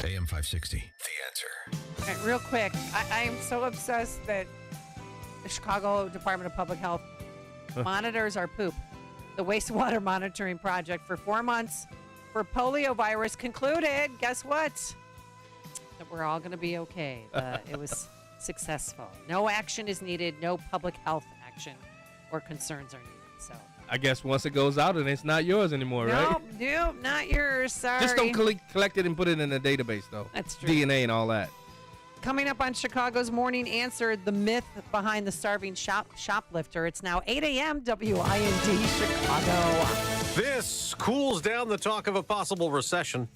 AM 560, The Answer. All right, real quick, I am so obsessed that the Chicago Department of Public Health monitors our poop. The wastewater monitoring project for 4 months for polio virus concluded. Guess what? That we're all going to be okay. It was successful. No action is needed. No public health action or concerns are needed. So I guess once it goes out, and it's not yours anymore, right? Nope, not yours. Sorry. Just don't collect it and put it in a database, though. That's true. DNA and all that. Coming up on Chicago's Morning Answer, the myth behind the starving shoplifter. It's now 8 a.m. WIND Chicago. This cools down the talk of a possible recession.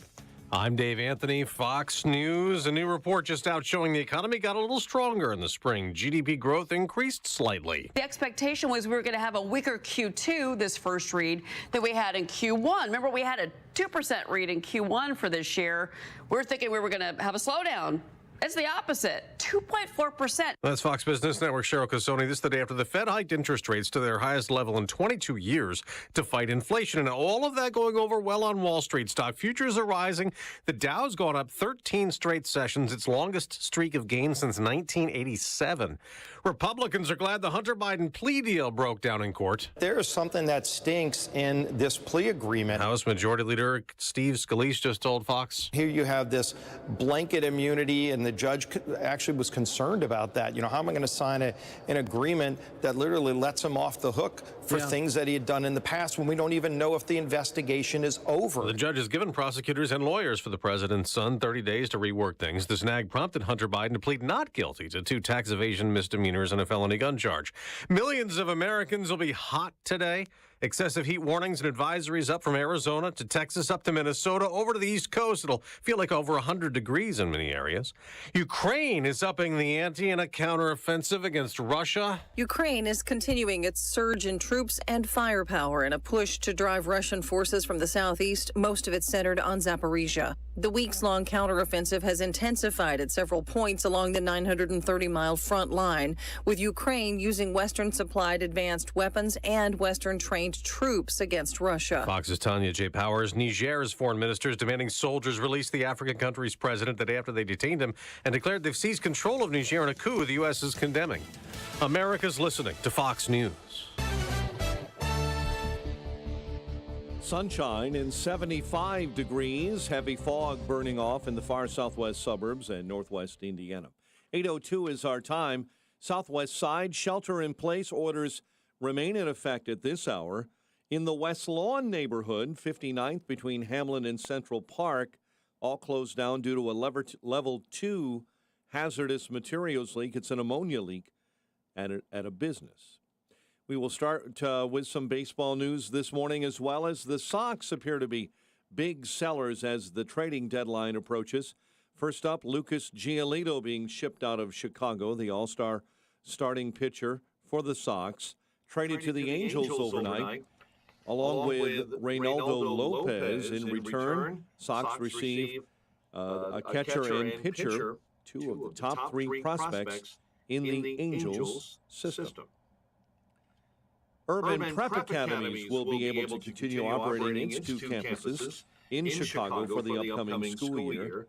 I'm Dave Anthony, Fox News. A new report just out showing the economy got a little stronger in the spring. GDP growth increased slightly. The expectation was we were going to have a weaker Q2, this first read, that we had in Q1. Remember, we had a 2% read in Q1 for this year. We're thinking we were going to have a slowdown. It's the opposite, 2.4%. That's Fox Business Network Cheryl Casoni. This is the day after the Fed hiked interest rates to their highest level in 22 years to fight inflation. And all of that going over well on Wall Street. Stock futures are rising. The Dow's gone up 13 straight sessions, its longest streak of gains since 1987. Republicans are glad the Hunter Biden plea deal broke down in court. There is something that stinks in this plea agreement. House Majority Leader Steve Scalise just told Fox. Here you have this blanket immunity, and the judge actually was concerned about that. You know, how am I going to sign an agreement that literally lets him off the hook for things that he had done in the past when we don't even know if the investigation is over? The judge has given prosecutors and lawyers for the president's son 30 days to rework things. The snag prompted Hunter Biden to plead not guilty to 2 tax evasion misdemeanors and a felony gun charge. Millions of Americans will be hot today. Excessive heat warnings and advisories up from Arizona to Texas up to Minnesota over to the East Coast. It'll feel like over 100 degrees in many areas. Ukraine is upping the ante in a counteroffensive against Russia. Ukraine is continuing its surge in troops and firepower in a push to drive Russian forces from the southeast, most of it centered on Zaporizhia. The weeks-long counteroffensive has intensified at several points along the 930-mile front line, with Ukraine using Western-supplied advanced weapons and Western-trained troops against Russia. Fox's Tanya J. Powers. Niger's foreign minister is demanding soldiers release the African country's president the day after they detained him and declared they've seized control of Niger in a coup the U.S. is condemning. America's listening to Fox News. Sunshine and 75 degrees. Heavy fog burning off in the far southwest suburbs and northwest Indiana. 8:02 is our time. Southwest side shelter-in-place orders remain in effect at this hour. In the West Lawn neighborhood, 59th between Hamlin and Central Park, all closed down due to a level 2 hazardous materials leak. It's an ammonia leak at a business. We will start with some baseball news this morning, as well as the Sox appear to be big sellers as the trading deadline approaches. First up, Lucas Giolito being shipped out of Chicago, the all-star starting pitcher for the Sox, traded to the Angels overnight, along with Reynaldo Lopez. In return, Sox receive a catcher and pitcher, 2 of the top 3 prospects in the Angels system. Urban Prep Academies will be able to continue operating Institute campuses in Chicago for the upcoming school year.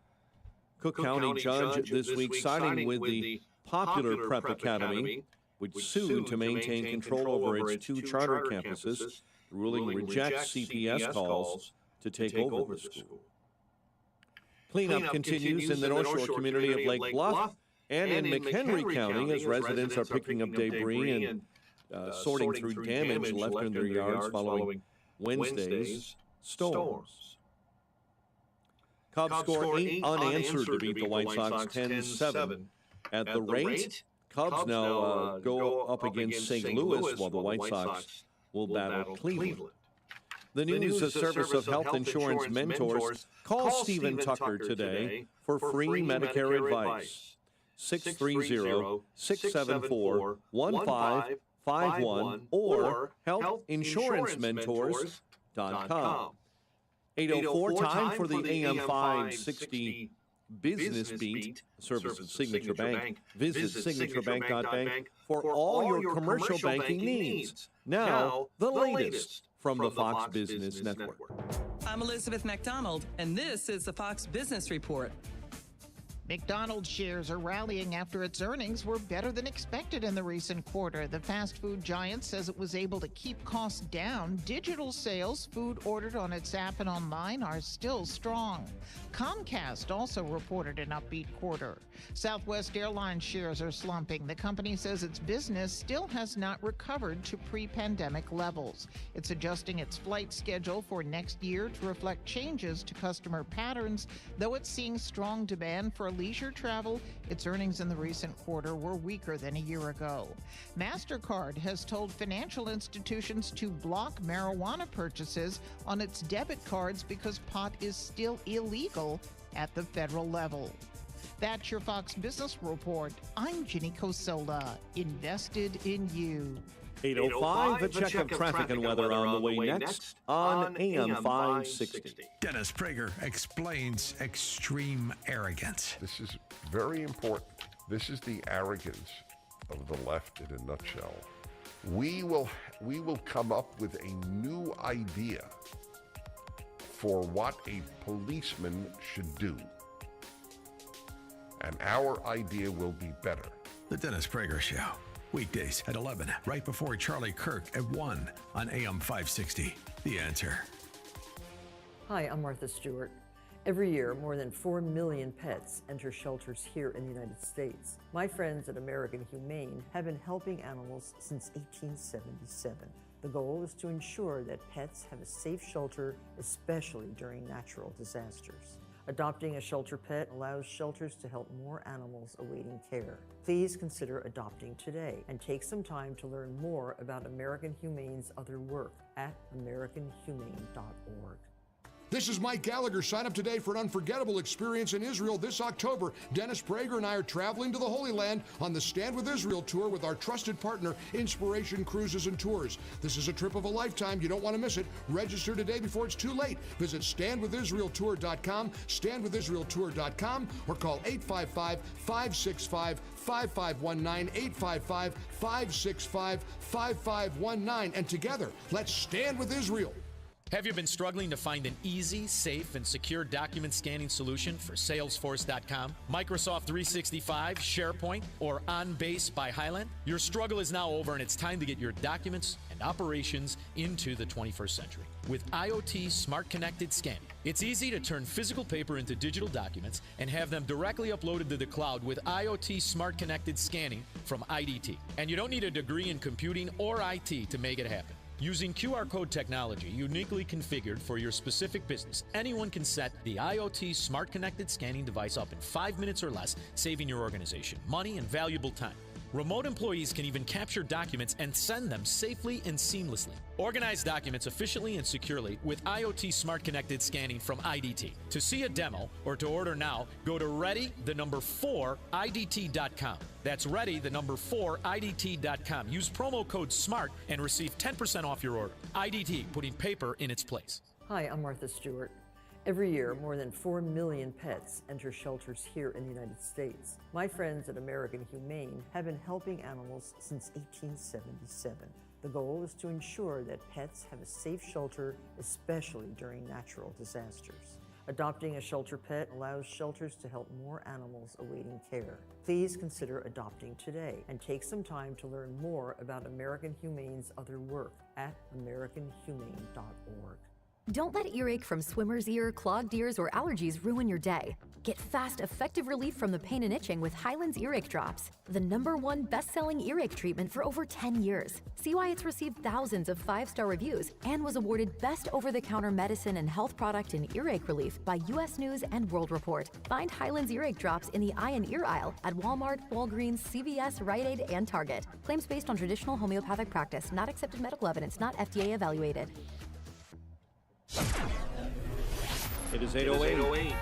Cook County judge this week siding with the Popular Prep Academy, which sued to maintain control over its 2 charter campuses. The ruling rejects CPS calls to take over the school. Cleanup continues in the North Shore community of Lake Bluff and in McHenry County as residents are picking up debris and sorting through damage left in their yards following Wednesday's storms. Cubs score 8 unanswered to beat the White Sox 10-7. At the rate, Cubs now go up against St. Louis while the White Sox will battle Cleveland. The news is a service of Health Insurance Mentors. Call Stephen Tucker today for free Medicare advice. 630-674-1551 or healthinsurancementors.com. 8:04 time for the AM 560 Business Beat, service of Signature Bank. Visit signaturebank.bank for all your commercial banking needs. Now, the latest from the Fox Business Network. I'm Elizabeth McDonald, and this is the Fox Business Report. McDonald's shares are rallying after its earnings were better than expected in the recent quarter. The fast food giant says it was able to keep costs down. Digital sales, food ordered on its app and online, are still strong. Comcast also reported an upbeat quarter. Southwest Airlines shares are slumping. The company says its business still has not recovered to pre-pandemic levels. It's adjusting its flight schedule for next year to reflect changes to customer patterns, though it's seeing strong demand for leisure travel. Its earnings in the recent quarter were weaker than a year ago. MasterCard has told financial institutions to block marijuana purchases on its debit cards because pot is still illegal at the federal level. That's your Fox Business Report. I'm Ginny Cosola, invested in you. 8:05, a check of traffic and weather on the way next on AM 560. Dennis Prager explains extreme arrogance. This is very important. This is the arrogance of the left in a nutshell. We will come up with a new idea for what a policeman should do. And our idea will be better. The Dennis Prager Show. Weekdays at 11, right before Charlie Kirk at 1 on AM 560. The Answer. Hi, I'm Martha Stewart. Every year, more than 4 million pets enter shelters here in the United States. My friends at American Humane have been helping animals since 1877. The goal is to ensure that pets have a safe shelter, especially during natural disasters. Adopting a shelter pet allows shelters to help more animals awaiting care. Please consider adopting today and take some time to learn more about American Humane's other work at americanhumane.org. This is Mike Gallagher. Sign up today for an unforgettable experience in Israel this October. Dennis Prager and I are traveling to the Holy Land on the Stand With Israel tour with our trusted partner, Inspiration Cruises and Tours. This is a trip of a lifetime. You don't want to miss it. Register today before it's too late. Visit standwithisraeltour.com, standwithisraeltour.com, or call 855-565-5519, 855-565-5519. And together, let's stand with Israel. Have you been struggling to find an easy, safe, and secure document scanning solution for Salesforce.com, Microsoft 365, SharePoint, or OnBase by Highland? Your struggle is now over, and it's time to get your documents and operations into the 21st century. With IoT Smart Connected Scanning, it's easy to turn physical paper into digital documents and have them directly uploaded to the cloud with IoT Smart Connected Scanning from IDT. And you don't need a degree in computing or IT to make it happen. Using QR code technology uniquely configured for your specific business, anyone can set the IoT Smart Connected Scanning device up in 5 minutes or less, saving your organization money and valuable time. Remote employees can even capture documents and send them safely and seamlessly. Organize documents efficiently and securely with IoT Smart Connected Scanning from IDT. To see a demo or to order now, go to ready4idt.com. That's ready4idt.com. Use promo code SMART and receive 10% off your order. IDT, putting paper in its place. Hi, I'm Martha Stewart. Every year, more than 4 million pets enter shelters here in the United States. My friends at American Humane have been helping animals since 1877. The goal is to ensure that pets have a safe shelter, especially during natural disasters. Adopting a shelter pet allows shelters to help more animals awaiting care. Please consider adopting today and take some time to learn more about American Humane's other work at americanhumane.org. Don't let earache from swimmer's ear, clogged ears, or allergies ruin your day. Get fast, effective relief from the pain and itching with Hyland's Earache Drops, the #1 best-selling earache treatment for over 10 years. See why it's received thousands of 5-star reviews and was awarded Best Over-the-Counter Medicine and Health Product in Earache Relief by U.S. News and World Report. Find Hyland's Earache Drops in the eye and ear aisle at Walmart, Walgreens, CVS, Rite Aid, and Target. Claims based on traditional homeopathic practice, not accepted medical evidence, not FDA evaluated. It is 8:08.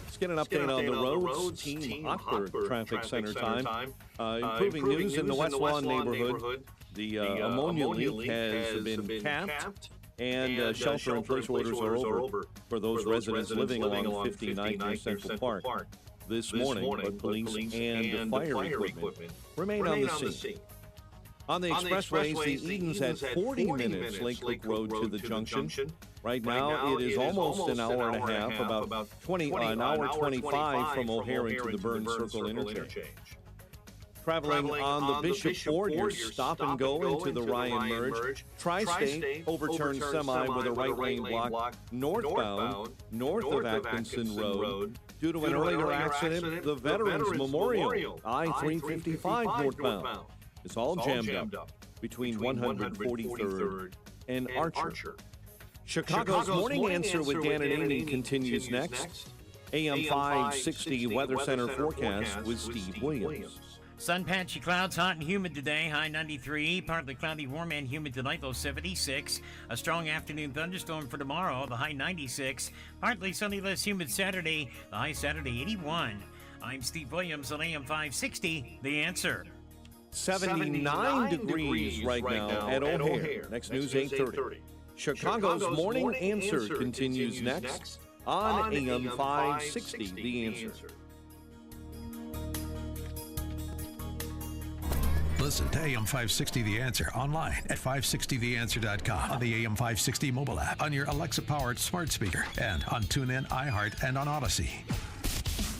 Let's get an update on the roads. Team Hochberg Traffic Center time. Improving news in the West Lawn neighborhood. The ammonia leak has been capped, and shelter-in-place orders are over for those residents living along 59th and Central Park this morning, but police and fire equipment remain on the scene. On the expressways, the Edens had 40 minutes Lake Cook Road to the junction. Right now, it is almost an hour and a half, about an hour 25 from O'Hare to the Burns Circle interchange. Traveling on the Bishop Ford, your stop and go into the Ryan Merge. Tri-State overturned semi with a right lane block northbound, north of Atkinson Road. Due to an earlier accident, the Veterans Memorial, I-355 northbound, is all jammed up between 143rd and Archer. Chicago's Morning Answer with Dan and Amy continues next. AM 560 Weather Center forecast with Steve Williams. Sun patchy clouds, hot and humid today, high 93. Partly cloudy, warm and humid tonight, low 76. A strong afternoon thunderstorm for tomorrow, the high 96. Partly sunny, less humid Saturday, the high Saturday 81. I'm Steve Williams on AM 560, The Answer. 79 degrees right now at O'Hare. Next news 8:30. Chicago's Morning Answer continues next on AM 560, The Answer. Listen to AM 560 The Answer online at 560theanswer.com, on the AM 560 mobile app, on your Alexa-powered smart speaker, and on TuneIn, iHeart, and on Odyssey.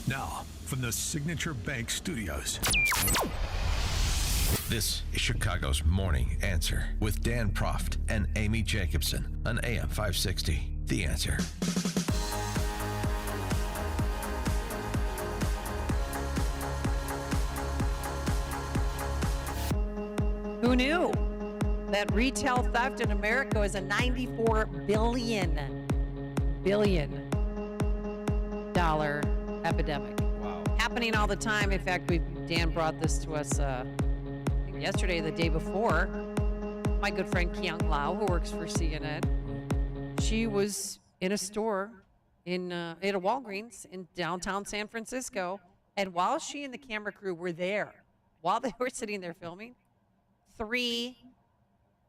Now, from the Signature Bank Studios, this is Chicago's Morning Answer with Dan Proft and Amy Jacobson on AM 560 The Answer. Who knew that retail theft in America is a $94 billion epidemic? Wow. Happening all the time. In fact, Dan brought this to us yesterday, the day before. My good friend Kyung Lau, who works for CNN, she was in a store in a Walgreens in downtown San Francisco, and while she and the camera crew were there, while they were sitting there filming, 3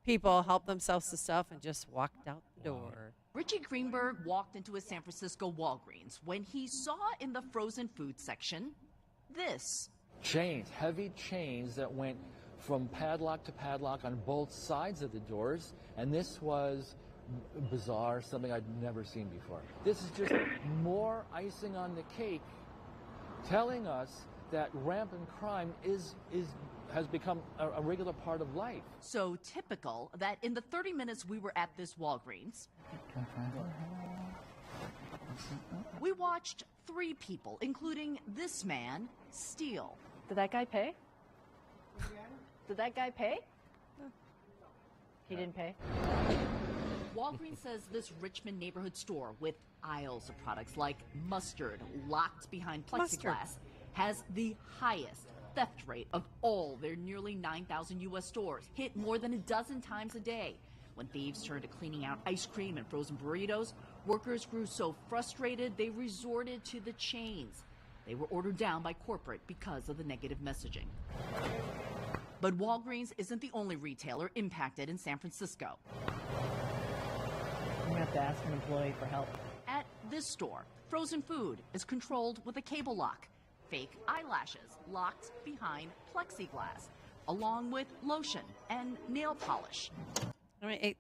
people helped themselves to stuff and just walked out the door. Richie Greenberg walked into a San Francisco Walgreens when he saw in the frozen food section this. Chains, heavy chains that went from padlock to padlock on both sides of the doors, and this was bizarre, something I'd never seen before. This is just more icing on the cake, telling us that rampant crime has become a regular part of life. So typical that in the 30 minutes we were at this Walgreens, we watched 3 people, including this man, steal. Did that guy pay? Did that guy pay? He didn't pay. Walgreens says this Richmond neighborhood store with aisles of products like mustard locked behind plexiglass has the highest theft rate of all their nearly 9,000 U.S. stores, hit more than a dozen times a day. When thieves turned to cleaning out ice cream and frozen burritos, workers grew so frustrated they resorted to the chains. They were ordered down by corporate because of the negative messaging. But Walgreens isn't the only retailer impacted in San Francisco. I'm going to have to ask an employee for help. At this store, frozen food is controlled with a cable lock. Fake eyelashes locked behind plexiglass, along with lotion and nail polish. I mean,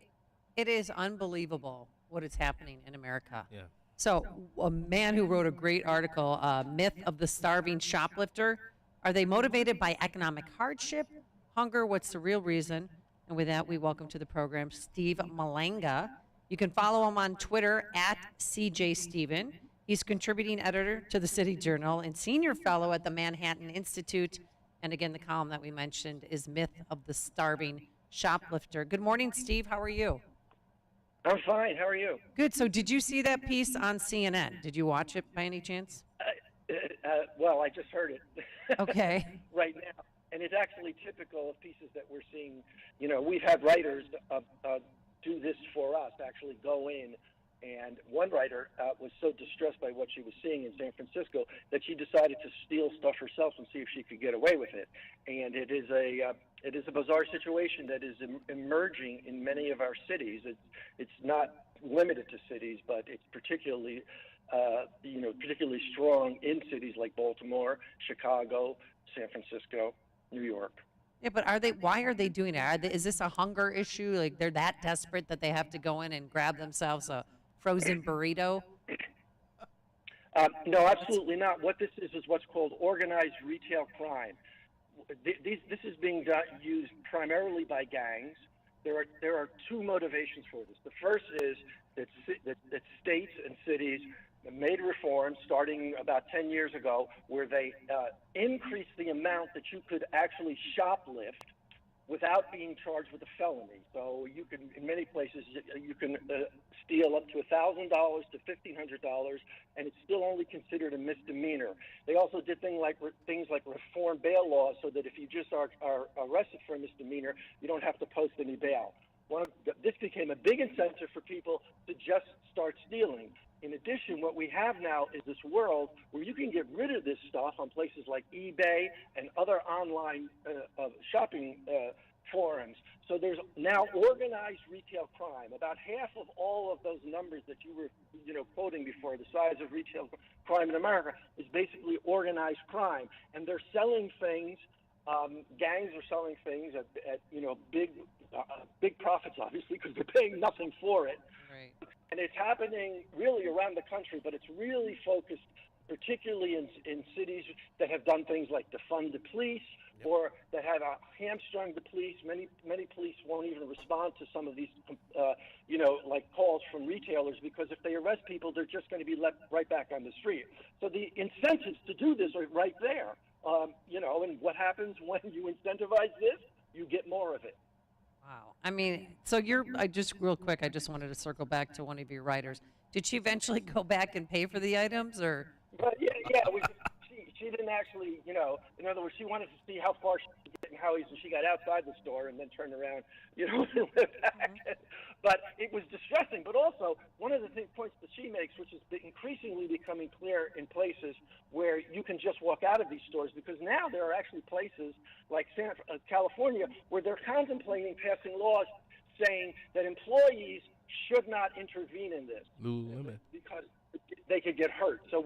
it is unbelievable what is happening in America. Yeah. So, a man who wrote a great article, Myth of the Starving Shoplifter. Are they motivated by economic hardship, hunger? What's the real reason? And with that, we welcome to the program Steve Malanga. You can follow him on Twitter at CJSteven. He's contributing editor to the City Journal and senior fellow at the Manhattan Institute. And again, the column that we mentioned is Myth of the Starving Shoplifter. Good morning, Steve. How are you? I'm fine. How are you? Good. So did you see that piece on CNN? Did you watch it by any chance? Well, I just heard it. Okay. Right now. And it's actually typical of pieces that we're seeing. You know, we've had writers do this for us, actually go in And one writer was so distressed by what she was seeing in San Francisco that she decided to steal stuff herself and see if she could get away with it. And it is a bizarre situation that is emerging in many of our cities. It's not limited to cities, but it's particularly particularly strong in cities like Baltimore, Chicago, San Francisco, New York. Yeah, but why are they doing it? Is this a hunger issue? Like they're that desperate that they have to go in and grab themselves a frozen burrito? No, absolutely not. What this is what's called organized retail crime. This is being used primarily by gangs. There are two motivations for this. The first is that states and cities made reforms starting about 10 years ago where they increased the amount that you could actually shoplift without being charged with a felony. So you can, in many places, you can steal up to $1,000 to $1,500, and it's still only considered a misdemeanor. They also did things like reform bail laws so that if you just are arrested for a misdemeanor, you don't have to post any bail. This became a big incentive for people to just start stealing. In addition, what we have now is this world where you can get rid of this stuff on places like eBay and other online shopping forums. So there's now organized retail crime. About half of all of those numbers that you were, quoting before, the size of retail crime in America, is basically organized crime. And they're selling things. Gangs are selling things at big profits, obviously, because they're paying nothing for it. Right. And it's happening really around the country, but it's really focused particularly in cities that have done things like defund the police or that have hamstrung the police. Many police won't even respond to some of these, like calls from retailers, because if they arrest people, they're just going to be left right back on the street. So the incentives to do this are right there. And what happens when you incentivize this? You get more of it. Wow. I mean, so I just real quick, I just wanted to circle back to one of your writers. Did she eventually go back and pay for the items, or? But she didn't actually, in other words, she wanted to see how far she could get and how easy. She got outside the store and then turned around, and went back. But it was distressing. But also, one of the points that she makes, which is increasingly becoming clear in places where you can just walk out of these stores, because now there are actually places like California where they're contemplating passing laws saying that employees should not intervene in this because they could get hurt. So,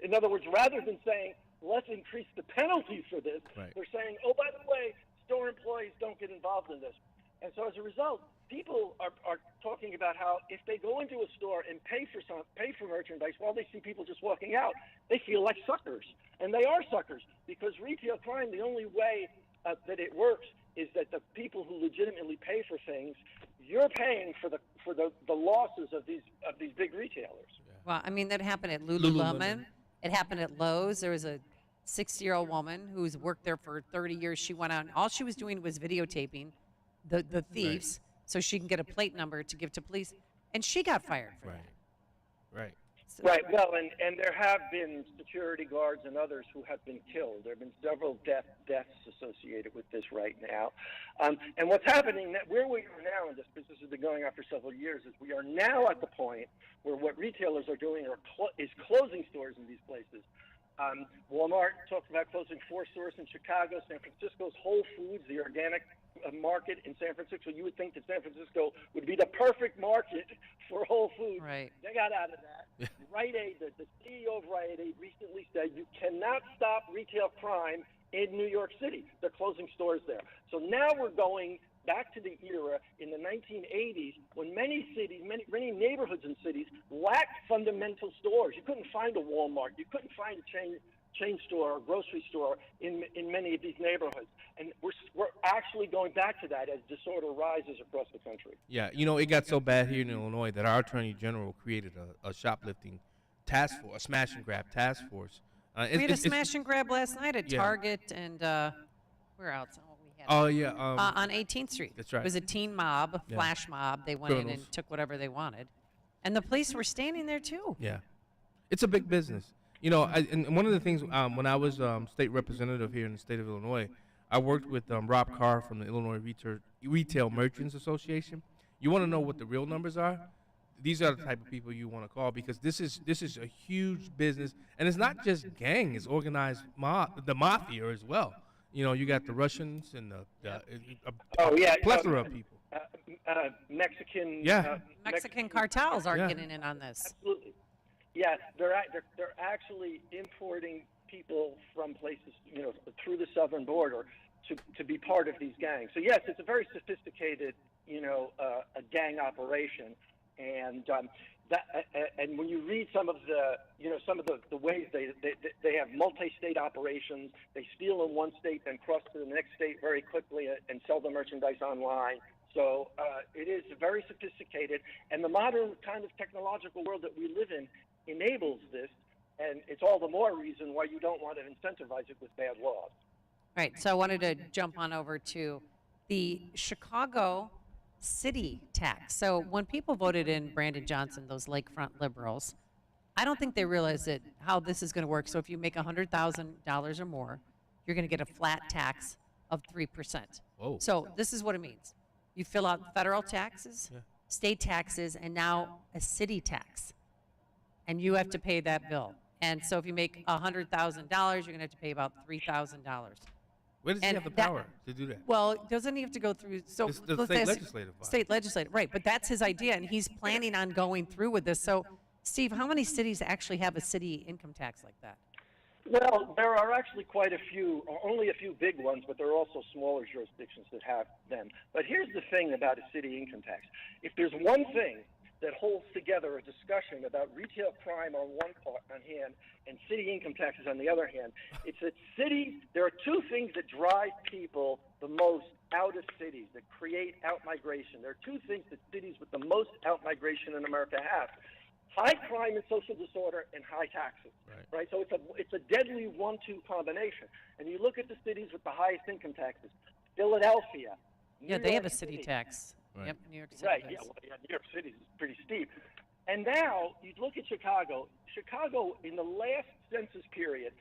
in other words, rather than saying, let's increase the penalties for this, they're saying, oh, by the way, store employees don't get involved in this. And so as a result, people are talking about how if they go into a store and pay for merchandise while they see people just walking out, they feel like suckers. And they are suckers, because retail crime, the only way that it works is that the people who legitimately pay for things, you're paying for the losses of these big retailers. Well, I mean, that happened at Lululemon. It happened at Lowe's. There was a 60-year-old woman who's worked there for 30 years. She went out, and all she was doing was videotaping the thieves so she can get a plate number to give to police, and she got fired for that. Right. Right. Well, and there have been security guards and others who have been killed. There have been several deaths associated with this right now. And what's happening, where we are now in this, because this has been going on for several years, is we are now at the point where what retailers are doing is closing stores in these places. Walmart talked about closing 4 stores in Chicago. San Francisco's Whole Foods, the organic market in San Francisco. You would think that San Francisco would be the perfect market for Whole Foods. Right. They got out of that. Rite Aid, the CEO of Rite Aid recently said you cannot stop retail crime in New York City. They're closing stores there. So now we're going back to the era in the 1980s when many neighborhoods and cities lacked fundamental stores. You couldn't find a Walmart. You couldn't find a chain store or grocery store in many of these neighborhoods. And we're actually going back to that as disorder rises across the country. Yeah, it got so bad here in Illinois that our Attorney General created a shoplifting task force, a smash and grab task force. We had a smash and grab last night at Target and where else? Oh, yeah. On 18th Street. That's right. It was a teen mob, a flash mob. They went in and took whatever they wanted. And the police were standing there, too. Yeah. It's a big business. And one of the things, when I was state representative here in the state of Illinois, I worked with Rob Carr from the Illinois Retail Merchants Association. You want to know what the real numbers are? these are the type of people you want to call, because this is a huge business, and it's not just gang; it's organized the mafia as well. You know, you got the Russians and a plethora of people. Mexican. Mexican cartels are Yeah. getting in on this. Absolutely. Yes, they're actually importing people from places, through the southern border to be part of these gangs. So yes, it's a very sophisticated, a gang operation, and and when you read some of the ways they have multi-state operations, they steal in one state, then cross to the next state very quickly and sell the merchandise online. So it is very sophisticated, and the modern kind of technological world that we live in enables this, and it's all the more reason why you don't want to incentivize it with bad laws. Right. So I wanted to jump on over to the Chicago city tax. So when people voted in Brandon Johnson, those lakefront liberals, I don't think they realized how this is going to work. So if you make $100,000 or more, you're going to get a flat tax of 3%. Whoa. So this is what it means. You fill out federal taxes, state taxes, and now a city tax. And you have to pay that bill. And so if you make $100,000, you're going to have to pay about $3,000. Where does he have the power to do that? Well, doesn't he have to go through? So It's the let's state say- legislative body. State legislative, right? But that's his idea, and he's planning on going through with this. So, Steve, how many cities actually have a city income tax like that? Well, there are actually quite a few, only a few big ones, but there are also smaller jurisdictions that have them. But here's the thing about a city income tax. If there's one thing that holds together a discussion about retail crime on one hand and city income taxes on the other hand, it's that there are two things that drive people the most out of cities, that create out-migration. There are two things that cities with the most out-migration in America have: high crime and social disorder, and high taxes. Right? So it's a deadly 1-2 combination. And you look at the cities with the highest income taxes: Philadelphia. Yeah, they have a city tax. Right. Yep, New York City. Right. does. New York City is pretty steep. And now you look at Chicago. Chicago, in the last census period,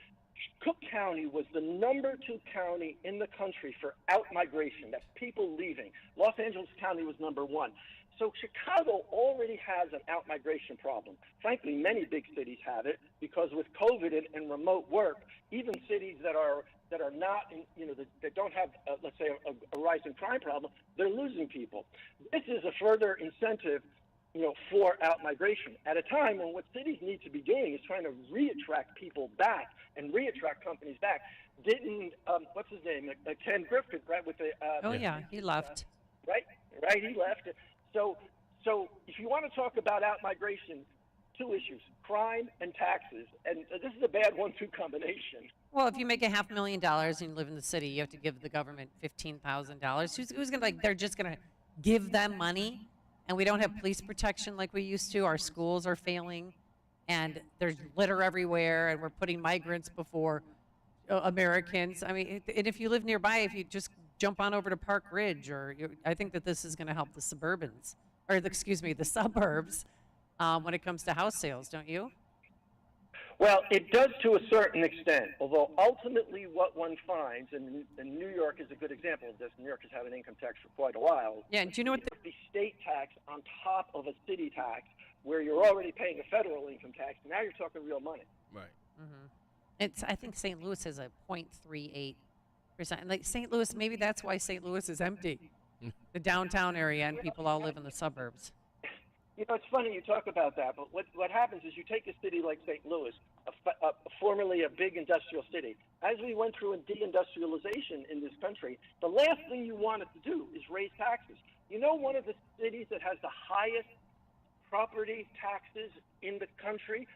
Cook County was the number 2 county in the country for out-migration. That's people leaving. Los Angeles County was number 1. So Chicago already has an out-migration problem. Frankly, many big cities have it, because with COVID and remote work, even cities that are not, that don't have, let's say, a rising crime problem, they're losing people. This is a further incentive, for out-migration at a time when what cities need to be doing is trying to re-attract people back and re-attract companies back. Didn't, what's his name, Ken Griffith, right, with the... He left. Right, he left. So if you want to talk about out-migration, two issues: crime and taxes, and this is a bad 1-2 combination. Well, if you make $500,000 and you live in the city, you have to give the government $15,000. Who's going to, they're just going to give them money, and we don't have police protection like we used to. Our schools are failing, and there's litter everywhere, and we're putting migrants before Americans. I mean, and if you live nearby, if you just jump on over to Park Ridge, I think that this is going to help the suburbans, the suburbs, when it comes to house sales, don't you? Well, it does to a certain extent, although ultimately what one finds, and New York is a good example of this. New York has had an income tax for quite a while. Yeah, and do you know what the state tax on top of a city tax, where you're already paying a federal income tax, now you're talking real money. Right. Mm-hmm. I think St. Louis has a 0.38%. And like St. Louis, maybe that's why St. Louis is empty, the downtown area, and people all live in the suburbs. It's funny you talk about that, but what happens is you take a city like St. Louis, formerly a big industrial city. As we went through deindustrialization in this country, the last thing you wanted to do is raise taxes. One of the cities that has the highest property taxes in the country,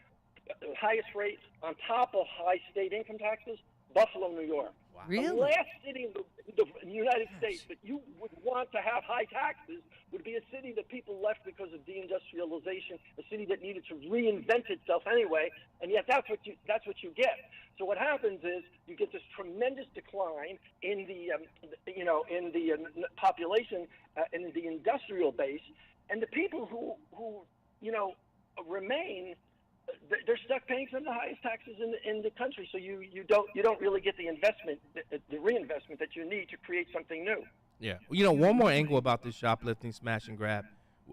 the highest rate on top of high state income taxes, Buffalo, New York. Wow. Really? The last city in the United States that you would want to have high taxes would be a city that people left because of deindustrialization, a city that needed to reinvent itself anyway, and yet that's what you get. So what happens is you get this tremendous decline in the population and in the industrial base, and the people who remain, they're stuck paying some of the highest taxes in the country. So you don't really get the investment, the reinvestment that you need to create something new. Yeah. One more angle about this shoplifting, smash and grab.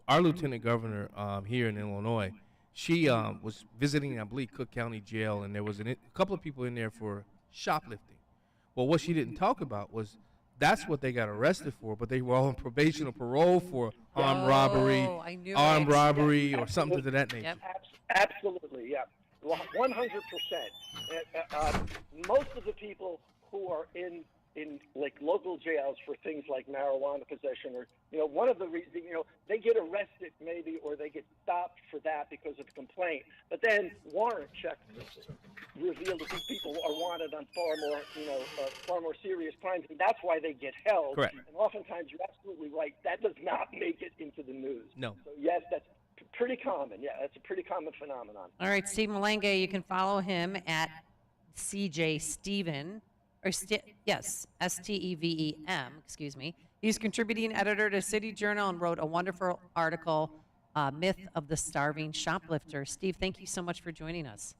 our lieutenant governor here in Illinois, she was visiting, I believe, Cook County Jail, and there was a couple of people in there for shoplifting. Well, what she didn't talk about was that's what they got arrested for, but they were all on probation or parole for armed robbery, or something to that nature. Yep. Absolutely, yeah. 100%. Most of the people who are in like local jails for things like marijuana possession, or one of the reasons, they get arrested maybe, or they get stopped for that because of complaint. But then warrant checks reveal that these people are wanted on far more serious crimes, and that's why they get held. Correct. And oftentimes, you're absolutely right. That does not make it into the news. No. So yes, that's pretty common. Yeah, that's a pretty common phenomenon. All right, Steve Malenge, you can follow him at CJ Steven, STEVEM, excuse me. He's contributing editor to City Journal and wrote a wonderful article, Myth of the Starving Shoplifter. Steve, thank you so much for joining us.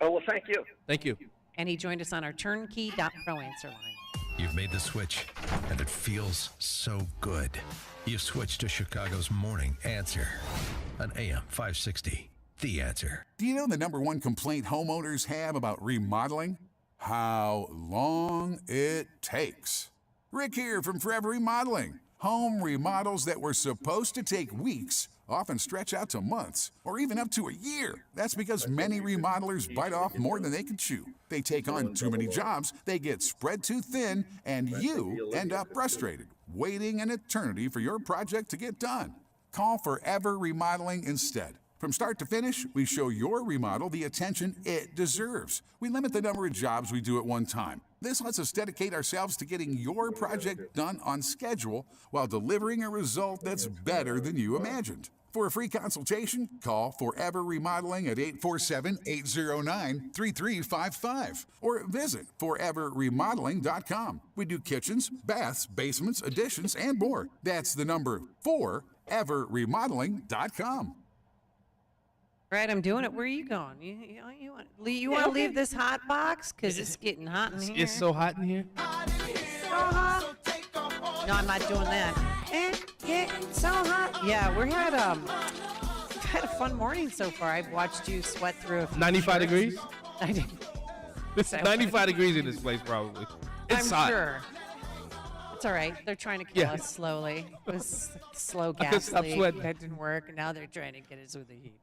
Oh, well, thank you. Thank you. And he joined us on our turnkey.pro answer line. You've made the switch, and it feels so good. You've switched to Chicago's Morning Answer on AM 560. The Answer. Do you know the number one complaint homeowners have about remodeling? How long it takes. Rick here from Forever Remodeling. Home remodels that were supposed to take weeks often stretch out to months or even up to a year. That's because many remodelers bite off more than they can chew. They take on too many jobs, they get spread too thin, and you end up frustrated, waiting an eternity for your project to get done. Call Forever Remodeling instead. From start to finish, we show your remodel the attention it deserves. We limit the number of jobs we do at one time. This lets us dedicate ourselves to getting your project done on schedule while delivering a result that's better than you imagined. For a free consultation, call Forever Remodeling at 847-809-3355 or visit foreverremodeling.com. We do kitchens, baths, basements, additions, and more. That's the number foreverremodeling.com. Right, I'm doing it. Where are you going? You want to leave this hot box? Because it's getting hot in here. It's so hot in here. So hot. No, I'm not doing that. It's so hot. Yeah, we've had a fun morning so far. I've watched you sweat through a few 95 shirts. degrees? It's So- 95 degrees in this place, probably. It's I'm hot. sure. It's all right. They're trying to kill us slowly. It was slow I couldn't gas stop leak. sweating. That didn't work, and now they're trying to get us with the heat.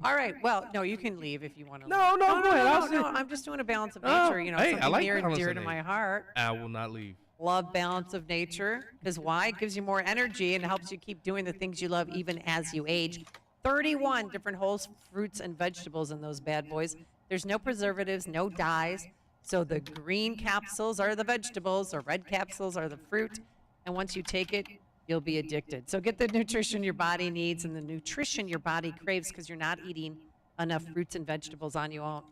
All right. Well, no, you can leave if you want to. No, leave. go ahead. I'll No, sit. I'm just doing a balance of Oh, nature. hey, I Something like near and balance dear of to my nature. heart. I will not leave. Love balance of nature. Because why? It gives you more energy and helps you keep doing the things you love even as you age. 31 different whole fruits and vegetables in those bad boys. There's no preservatives, no dyes. So the green capsules are the vegetables, or red capsules are the fruit. And once you take it, you'll be addicted. So get the nutrition your body needs and the nutrition your body craves, because you're not eating enough fruits and vegetables on your own.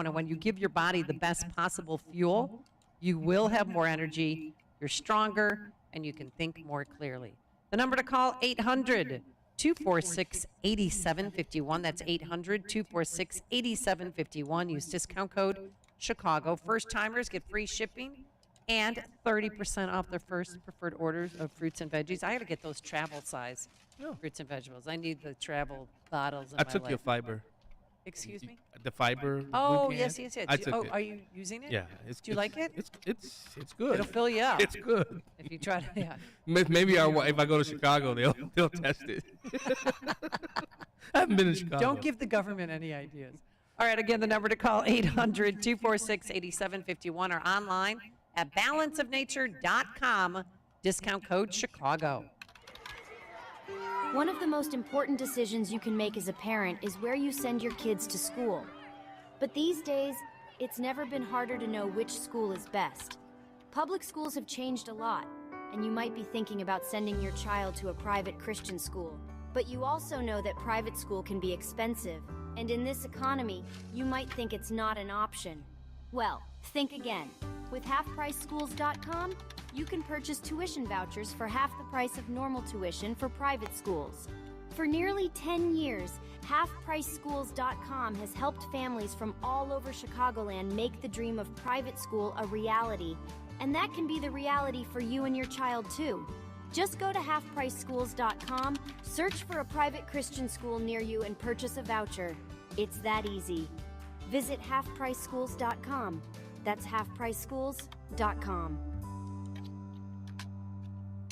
And when you give your body the best possible fuel, you will have more energy, you're stronger, and you can think more clearly. The number to call, 800-246-8751. That's 800-246-8751. Use discount code Chicago. First-timers get free shipping and 30% off their first preferred orders of fruits and veggies. I got to get those travel size fruits and vegetables. I need the travel bottles in I my took life. your fiber. Excuse me? The fiber. Oh, blue yes, can. yes, yes. I took it. Are you using it? Yeah. Do you like it? It's good. It'll fill you up. It's good. If you try to, yeah. Maybe if I go to Chicago, they'll test it. I haven't been in Chicago. Don't give the government any ideas. All right, again, the number to call, 800-246-8751, or online at balanceofnature.com, discount code Chicago. One of the most important decisions you can make as a parent is where you send your kids to school. But these days, it's never been harder to know which school is best. Public schools have changed a lot, and you might be thinking about sending your child to a private Christian school. But you also know that private school can be expensive, and in this economy, you might think it's not an option. Well, think again. With halfpriceschools.com, you can purchase tuition vouchers for half the price of normal tuition for private schools. For nearly 10 years, halfpriceschools.com has helped families from all over Chicagoland make the dream of private school a reality. And that can be the reality for you and your child too. Just go to halfpriceschools.com, search for a private Christian school near you, and purchase a voucher. It's that easy. Visit halfpriceschools.com. That's halfpriceschools.com.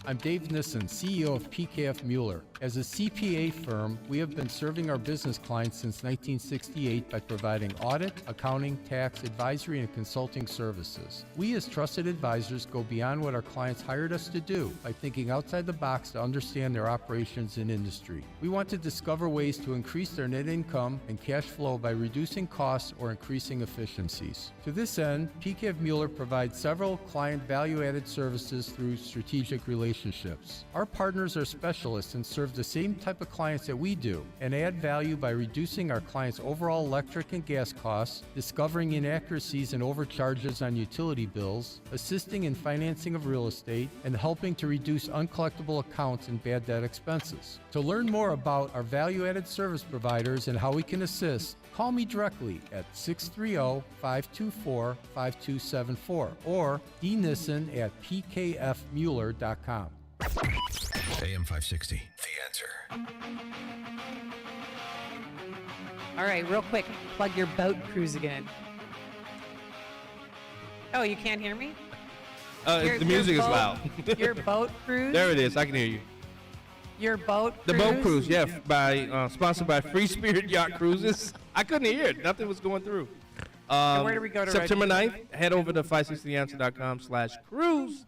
I'm Dave Nissen, CEO of PKF Mueller. As a CPA firm, we have been serving our business clients since 1968 by providing audit, accounting, tax, advisory, and consulting services. We as trusted advisors go beyond what our clients hired us to do by thinking outside the box to understand their operations and industry. We want to discover ways to increase their net income and cash flow by reducing costs or increasing efficiencies. To this end, PKF Mueller provides several client value-added services through strategic relationships. Our partners are specialists and serve the same type of clients that we do and add value by reducing our clients' overall electric and gas costs, discovering inaccuracies and overcharges on utility bills, assisting in financing of real estate, and helping to reduce uncollectible accounts and bad debt expenses. To learn more about our value-added service providers and how we can assist, call me directly at 630-524-5274 or dnissen@pkfmueller.com. AM 560, The Answer. All right, real quick, plug your boat cruise again. Oh, you can't hear me? The music is loud. Your boat cruise? There it is. I can hear you. Your boat The cruise? boat cruise, yeah, sponsored by Free Spirit Yacht Cruises. I couldn't hear it. Nothing was going through. And where do we go to September register? 9th, head over to 560theanswer.com/cruise.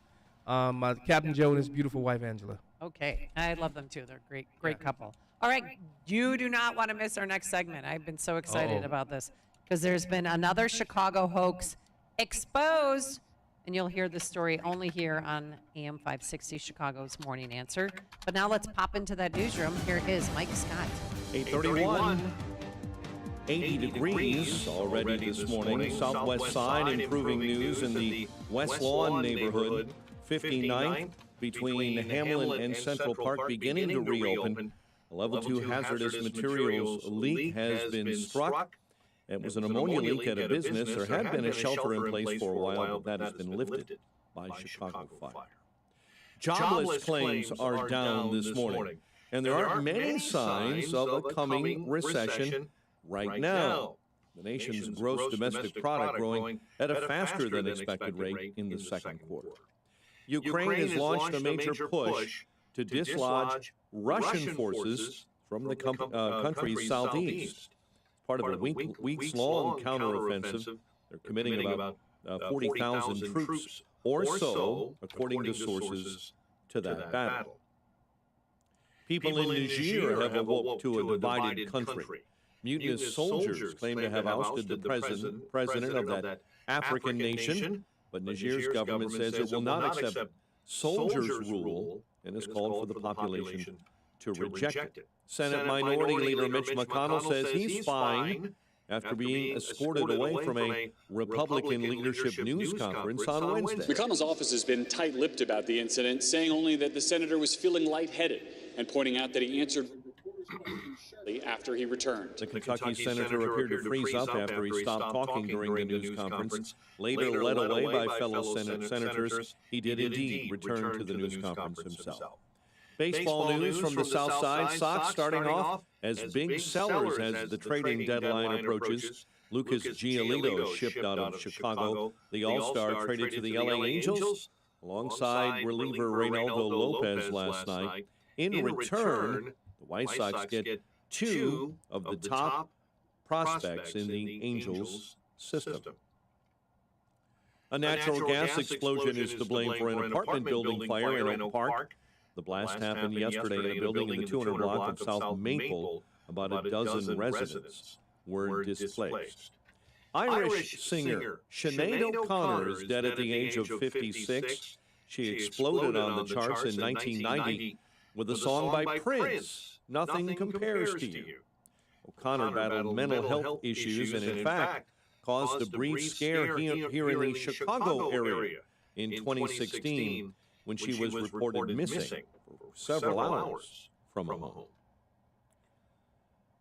Captain Joe and his beautiful wife, Angela. Okay, I love them too. They're a great couple. All right, you do not want to miss our next segment. I've been so excited about this because there's been another Chicago hoax exposed, and you'll hear this story only here on AM 560 Chicago's Morning Answer. But now let's pop into that newsroom. Here is Mike Scott. 8:31. 80 degrees already this morning. Southwest side, improving news in the West Lawn neighborhood. 59 between Hamlin and Central Park beginning to reopen. A level 2 hazardous materials leak has been struck. It was an ammonia leak at a business. There had been a shelter in place for a while, but that has been lifted by Chicago Fire. Jobless claims are down this morning, and there aren't many signs of a coming recession right now. The nation's gross domestic product growing at a faster than expected rate in the second quarter. Ukraine has launched a major push to dislodge Russian forces from the country's southeast. Part of a weeks-long counteroffensive. They're committing about 40,000 troops or so, according to sources, to that battle. People in Niger have awoke to a divided country. Mutinous soldiers claim to have ousted the president of that African nation, but Niger's government says it will not accept soldiers' rule and has called for the population to reject it. Senate Minority Leader Mitch McConnell says he's fine after being escorted away from a Republican leadership news conference on Wednesday. McConnell's office has been tight-lipped about the incident, saying only that the senator was feeling lightheaded and pointing out that he answered after he returned. The Kentucky senator appeared to freeze up after he stopped talking during the news conference. Later led away by fellow senators, he did indeed return to the news conference himself. Baseball news from the South Side. Sox starting off as big sellers as the trading deadline approaches. Lucas Giolito shipped out of Chicago. The All-Star traded to the LA Angels alongside reliever Reynaldo Lopez last night. In return, the White Sox get two of the top prospects in the Angels' system. A natural gas explosion is to blame for an apartment building fire in Oak Park. The blast happened yesterday in a building in the 200 block of South Maple. About a dozen residents were displaced. Irish singer Sinead O'Connor is dead at the age of 56. She exploded on the charts in 1990 with a song by Prince, Nothing Compares to You. O'Connor battled mental health issues and, in fact, caused a brief scare here in the Chicago area in 2016 when she was reported missing for several hours from a home.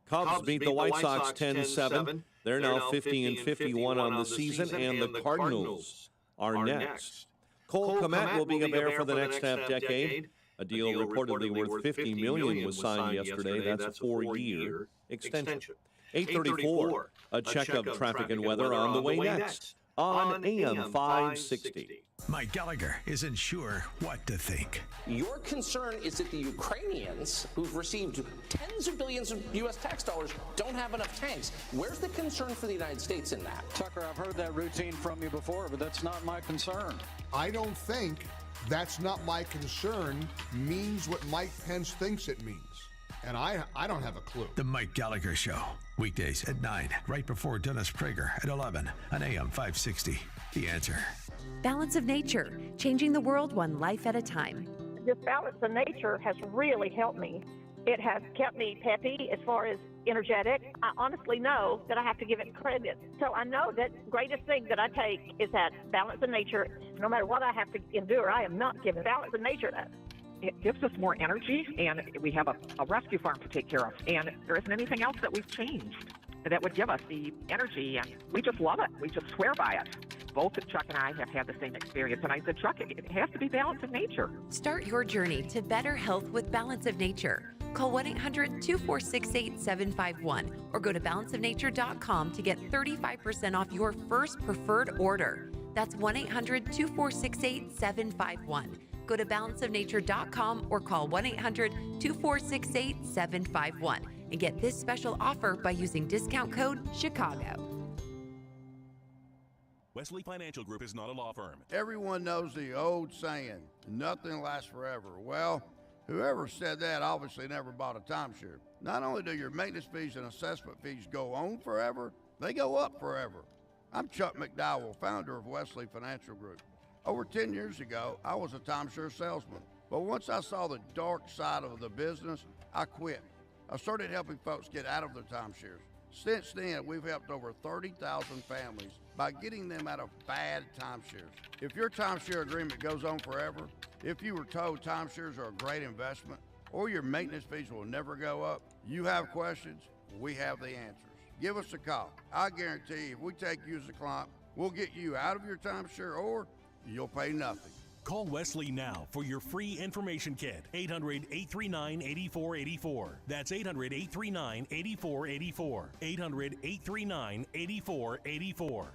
Cubs beat the White Sox 10-7. They're now 50-51 on the season, and the Cardinals are next. Cole Kmet will be a Bear for the next half-decade. A deal reportedly worth $50 million was signed yesterday. That's a 4-year extension. 8:34. A check of traffic and weather on the way next on AM 560. Mike Gallagher isn't sure what to think. Your concern is that the Ukrainians, who've received tens of billions of U.S. tax dollars, don't have enough tanks. Where's the concern for the United States in that? Tucker, I've heard that routine from you before, but that's not my concern. I don't think "that's not my concern" means what Mike Pence thinks it means. And I don't have a clue. The Mike Gallagher Show, weekdays at 9, right before Dennis Prager at 11 on AM 560. The Answer. Balance of Nature, changing the world one life at a time. This balance of nature has really helped me. It has kept me peppy as far as energetic. I honestly know that I have to give it credit. So I know that the greatest thing that I take is that balance of nature. No matter what I have to endure, I am not giving balance of nature that. It gives us more energy, and we have a rescue farm to take care of. And there isn't anything else that we've changed that would give us the energy, and we just love it. We just swear by it. Both Chuck and I have had the same experience, and I said, Chuck, it has to be balance of nature. Start your journey to better health with Balance of Nature. Call 1-800-246-8751 or go to balanceofnature.com to get 35% off your first preferred order. That's 1-800-246-8751. Go to balanceofnature.com or call 1-800-246-8751 and get this special offer by using discount code CHICAGO. Wesley Financial Group is not a law firm. Everyone knows the old saying, nothing lasts forever. Well, whoever said that obviously never bought a timeshare. Not only do your maintenance fees and assessment fees go on forever, they go up forever. I'm Chuck McDowell, founder of Wesley Financial Group. Over 10 years ago, I was a timeshare salesman. But once I saw the dark side of the business, I quit. I started helping folks get out of their timeshares. Since then, we've helped over 30,000 families by getting them out of bad timeshares. If your timeshare agreement goes on forever, if you were told timeshares are a great investment, or your maintenance fees will never go up, you have questions, we have the answers. Give us a call. I guarantee if we take you as a client, we'll get you out of your timeshare or you'll pay nothing. Call Wesley now for your free information kit. 800-839-8484. That's 800-839-8484. 800-839-8484.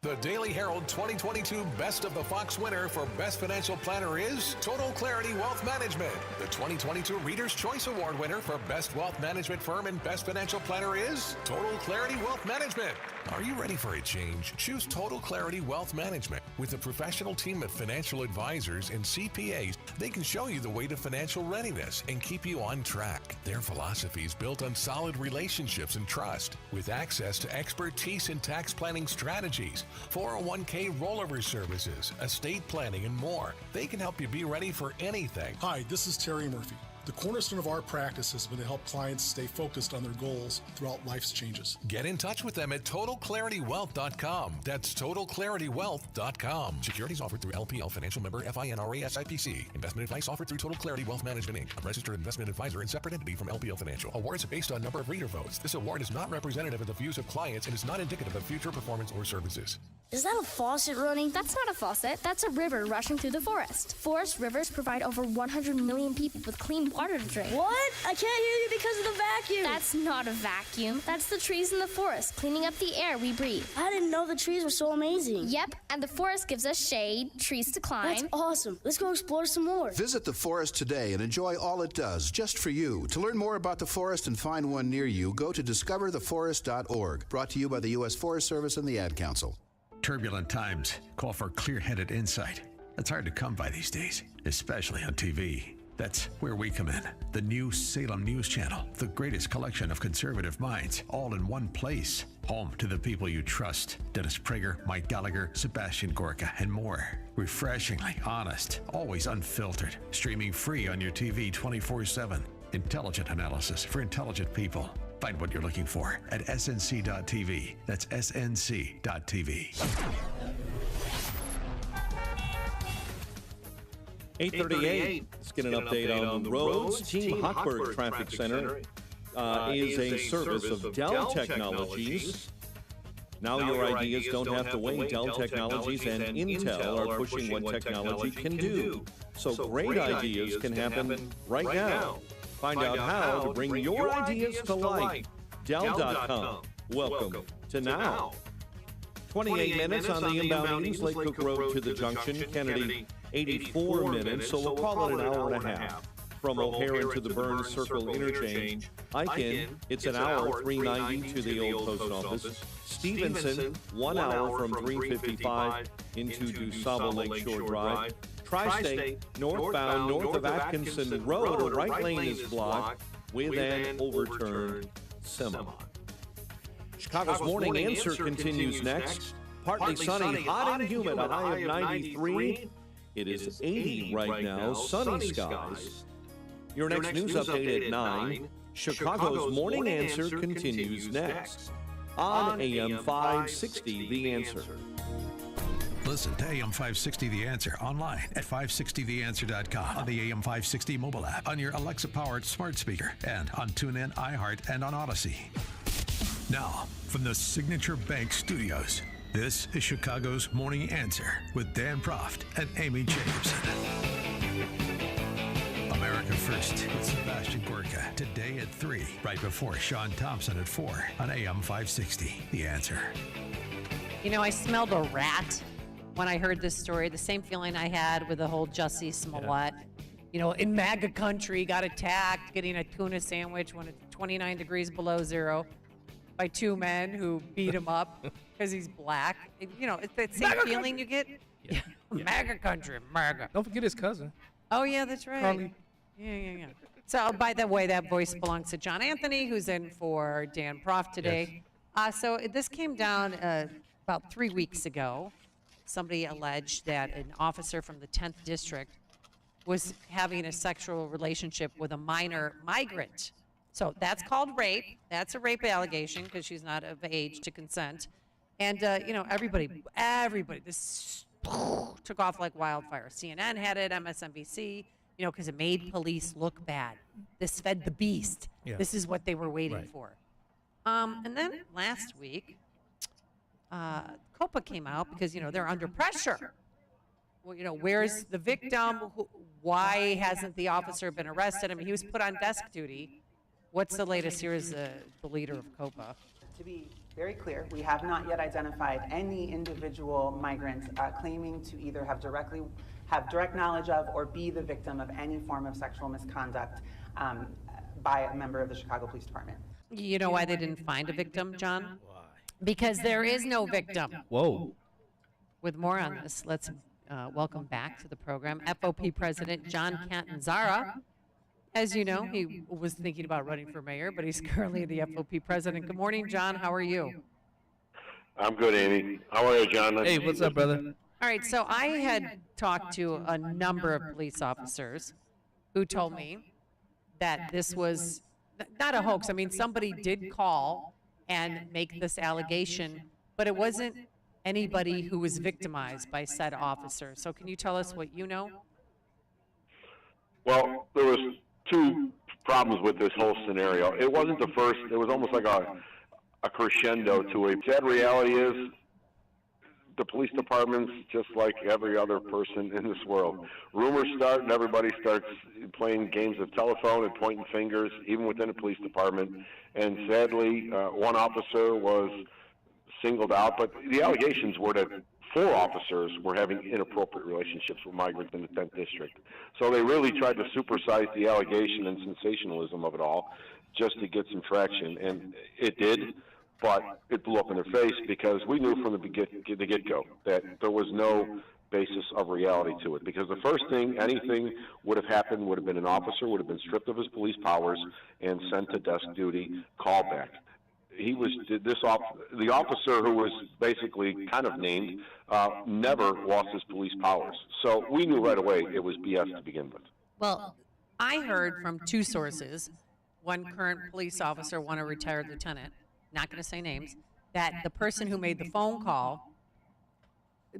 The Daily Herald 2022 Best of the Fox winner for Best Financial Planner is Total Clarity Wealth Management. The 2022 Reader's Choice Award winner for Best Wealth Management Firm and Best Financial Planner is Total Clarity Wealth Management. Are you ready for a change? Choose Total Clarity Wealth Management. With a professional team of financial advisors and CPAs, they can show you the way to financial readiness and keep you on track. Their philosophy is built on solid relationships and trust, with access to expertise in tax planning strategies, 401k rollover services, estate planning, and more. They can help you be ready for anything. Hi, this is Terry Murphy. The cornerstone of our practice has been to help clients stay focused on their goals throughout life's changes. Get in touch with them at TotalClarityWealth.com. That's TotalClarityWealth.com. Securities offered through LPL Financial Member FINRA SIPC. Investment advice offered through Total Clarity Wealth Management Inc., a registered investment advisor and separate entity from LPL Financial. Awards are based on number of reader votes. This award is not representative of the views of clients and is not indicative of future performance or services. Is that a faucet running? That's not a faucet. That's a river rushing through the forest. Forest rivers provide over 100 million people with clean water to drink. What? I can't hear you because of the vacuum. That's not a vacuum. That's the trees in the forest cleaning up the air we breathe. I didn't know the trees were so amazing. Yep, and the forest gives us shade, trees to climb. That's awesome. Let's go explore some more. Visit the forest today and enjoy all it does just for you. To learn more about the forest and find one near you, go to discovertheforest.org. Brought to you by the U.S. Forest Service and the Ad Council. Turbulent times call for clear-headed insight. That's hard to come by these days, especially on TV. That's where we come in. The new Salem News Channel, the greatest collection of conservative minds, all in one place. Home to the people you trust. Dennis Prager, Mike Gallagher, Sebastian Gorka, and more. Refreshingly honest, always unfiltered. Streaming free on your TV 24/7. Intelligent analysis for intelligent people. Find what you're looking for at snc.tv. That's snc.tv. 8:38. Let's get an update on the roads. Team Hochberg Traffic Center is a service of Dell Technologies. Now your ideas don't have to wait. Dell Technologies and Intel are pushing what technology can do. So great ideas can happen right now. Find out how to bring your ideas to life. Dell.com. Welcome to Now. 28 minutes on the inbound East Lake Cook Road to the junction. Kennedy, 84 minutes, so we'll call it an hour and a half. From O'Hare to the Burns Circle interchange. Aiken, it's an hour, 390 to the old post office. Stevenson, 1 hour from 355 into DuSable Lakeshore Drive. Tri-State, northbound, north of Atkinson Road, a right lane is blocked with an overturned semi. Chicago's Morning Answer continues next. Partly sunny, hot and humid, a high of 93. It is 80 right now, sunny skies. Your next news update at 9. Chicago's Morning Answer continues next on AM 560, The Answer. Listen to AM 560 The Answer online at 560theanswer.com, on the AM 560 mobile app, on your Alexa-powered smart speaker, and on TuneIn, iHeart, and on Odyssey. Now, from the Signature Bank Studios, this is Chicago's Morning Answer with Dan Proft and Amy Jacobson. America First with Sebastian Gorka, today at 3, right before Sean Thompson at 4 on AM 560, The Answer. You know, I smelled a rat when I heard this story. The same feeling I had with the whole Jussie Smollett. You know, in MAGA country, got attacked getting a tuna sandwich when it's 29 degrees below zero by two men who beat him up because he's black. You know, it's that same MAGA feeling country. You get. Yeah. MAGA country, MAGA. Don't forget his cousin. Oh, yeah, that's right. Carly. Yeah. So, by the way, that voice belongs to John Anthony, who's in for Dan Proft today. Yes. So this came down about 3 weeks ago. Somebody alleged that an officer from the 10th District was having a sexual relationship with a minor migrant. So that's called rape. That's a rape allegation because she's not of age to consent. And, you know, everybody, this took off like wildfire. CNN had it, MSNBC. You know, because it made police look bad. This fed the beast. Yeah. This is what they were waiting for. And then last week, COPA came out because, you know, they're under pressure. Well, you know, where's the victim? Why hasn't the officer been arrested? I mean, he was put on desk duty. What's the latest? Here is the leader of COPA. To be very clear, we have not yet identified any individual migrants claiming to either have direct knowledge of or be the victim of any form of sexual misconduct by a member of the Chicago Police Department. You know why they didn't find a victim, John? Because there is no victim. Whoa. With more on this, let's welcome back to the program FOP President John Catanzara. As you know, he was thinking about running for mayor, but he's currently the FOP president. Good morning, John. How are you? I'm good, Amy. How are you, John? Hey, what's up, brother? All right, so I had talked to a number of police officers who told me that this was not a hoax. I mean, somebody did call and make this allegation, but it wasn't anybody who was victimized by said officer. So can you tell us what you know? Well, there was two problems with this whole scenario. It wasn't the first. It was almost like a crescendo to it. Sad reality is the police department's just like every other person in this world. Rumors start and everybody starts playing games of telephone and pointing fingers, even within the police department. And sadly, one officer was singled out, but the allegations were that 4 officers were having inappropriate relationships with migrants in the 10th District. So they really tried to supersize the allegation and sensationalism of it all just to get some traction. And it did, but it blew up in their face because we knew from the get-go that there was no basis of reality to it. Because the first thing, anything would have happened would have been an officer would have been stripped of his police powers and sent to desk duty, called back. The officer who was basically kind of named never lost his police powers. So we knew right away it was BS to begin with. Well, I heard from 2 sources, one current police officer, one a retired lieutenant, not going to say names, that the person who made the phone call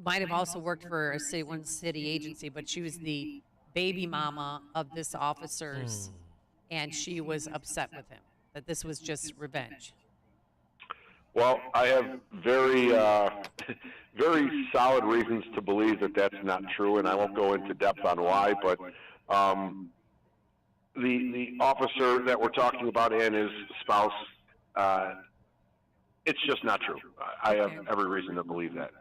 might have also worked for one city agency, but she was the baby mama of this officer's, and she was upset with him, that this was just revenge. Well, I have very, very solid reasons to believe that that's not true, and I won't go into depth on why, but the officer that we're talking about and his spouse, it's just not true. I have every reason to believe that.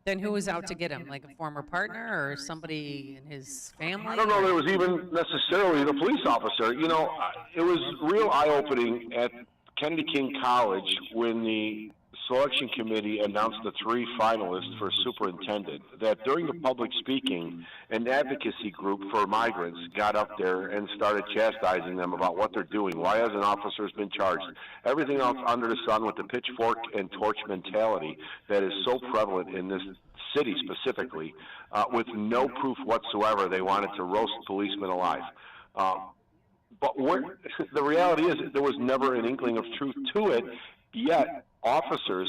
Then who was out to get him? Like a former partner or somebody in his family? I don't know that it was even necessarily the police officer. You know, it was real eye-opening at Kennedy King College when the selection committee announced the 3 finalists for superintendent, that during the public speaking, an advocacy group for migrants got up there and started chastising them about what they're doing. Why hasn't officers been charged? Everything else under the sun with the pitchfork and torch mentality that is so prevalent in this city specifically, with no proof whatsoever. They wanted to roast policemen alive. But the reality is there was never an inkling of truth to it, yet officers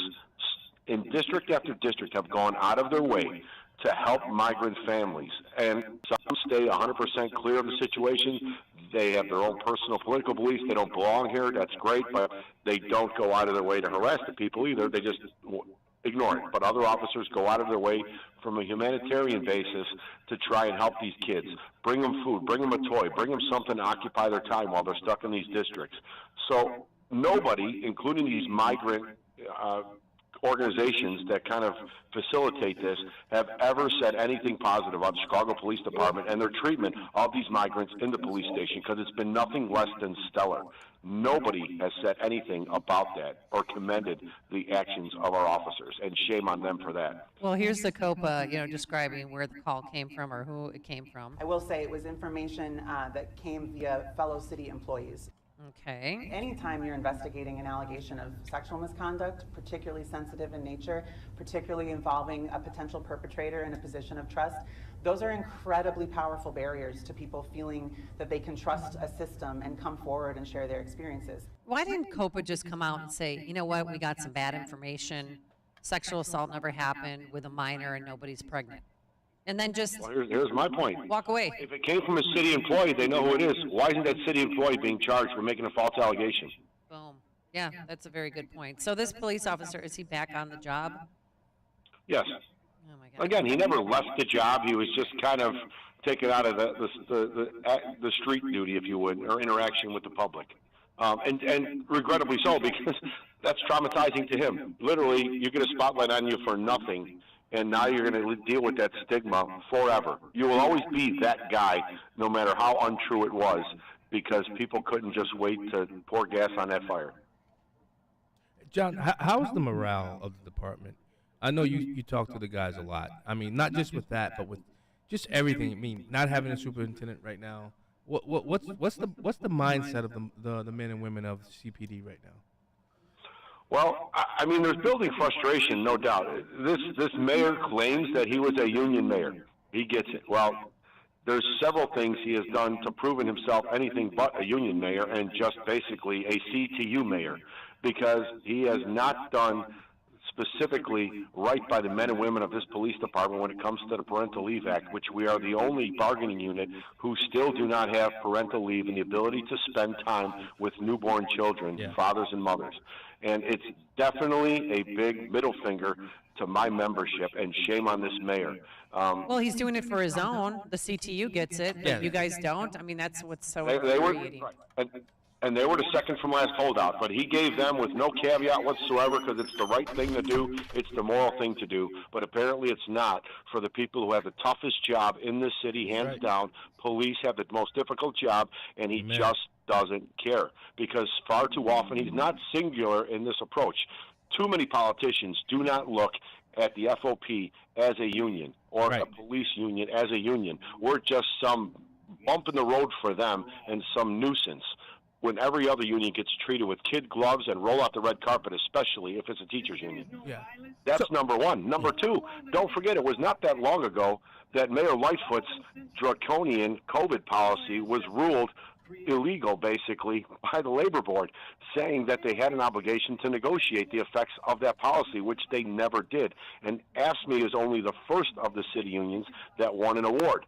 in district after district have gone out of their way to help migrant families, and some stay 100% clear of the situation. They have their own personal political beliefs. They don't belong here. That's great, but they don't go out of their way to harass the people either. They just ignore it. But other officers go out of their way from a humanitarian basis to try and help these kids. Bring them food, bring them a toy, bring them something to occupy their time while they're stuck in these districts. So nobody, including these migrant organizations that kind of facilitate this, have ever said anything positive about the Chicago Police Department and their treatment of these migrants in the police station, because it's been nothing less than stellar. Nobody has said anything about that or commended the actions of our officers, and shame on them for that. Well, here's the COPA, describing where the call came from or who it came from. I will say it was information that came via fellow city employees. Okay. Anytime you're investigating an allegation of sexual misconduct, particularly sensitive in nature, particularly involving a potential perpetrator in a position of trust, those are incredibly powerful barriers to people feeling that they can trust a system and come forward and share their experiences. Why didn't COPA just come out and say, you know what, we got some bad information, sexual assault never happened with a minor and nobody's pregnant? And then just well, here's my point. Walk away. If it came from a city employee, they know who it is. Why isn't that city employee being charged for making a false allegation? Boom. Yeah, that's a very good point. So this police officer, is he back on the job? Yes. Oh my God. Again, he never left the job. He was just kind of taken out of the street duty, if you would, or interaction with the public. And regrettably so, because that's traumatizing to him. Literally, you get a spotlight on you for nothing, and now you're going to deal with that stigma forever. You will always be that guy, no matter how untrue it was, because people couldn't just wait to pour gas on that fire. John, how's the morale of the department? I know you talk to the guys a lot. I mean, not just with that, but with just everything. I mean, not having a superintendent right now. What's the mindset of the men and women of CPD right now? Well, I mean, there's building frustration, no doubt. This mayor claims that he was a union mayor. He gets it. Well, there's several things he has done to prove in himself anything but a union mayor and just basically a CTU mayor, because he has not done specifically right by the men and women of this police department when it comes to the Parental Leave Act, which we are the only bargaining unit who still do not have parental leave and the ability to spend time with newborn children, fathers and mothers. And it's definitely a big middle finger to my membership, and shame on this mayor. Well, he's doing it for his own. The CTU gets it, but you guys don't. I mean, that's what's so infuriating. And they were the second from last holdout, but he gave them with no caveat whatsoever, because it's the right thing to do, it's the moral thing to do, but apparently it's not for the people who have the toughest job in this city, hands down. Police have the most difficult job, and he just doesn't care, because far too often he's not singular in this approach. Too many politicians do not look at the FOP as a union or a police union as a union. We're just some bump in the road for them and some nuisance, when every other union gets treated with kid gloves and roll out the red carpet, especially if it's a teachers union. Yeah. That's number one. Number two, don't forget, it was not that long ago that Mayor Lightfoot's draconian COVID policy was ruled illegal, basically, by the Labor Board, saying that they had an obligation to negotiate the effects of that policy, which they never did. And AFSCME is only the first of the city unions that won an award.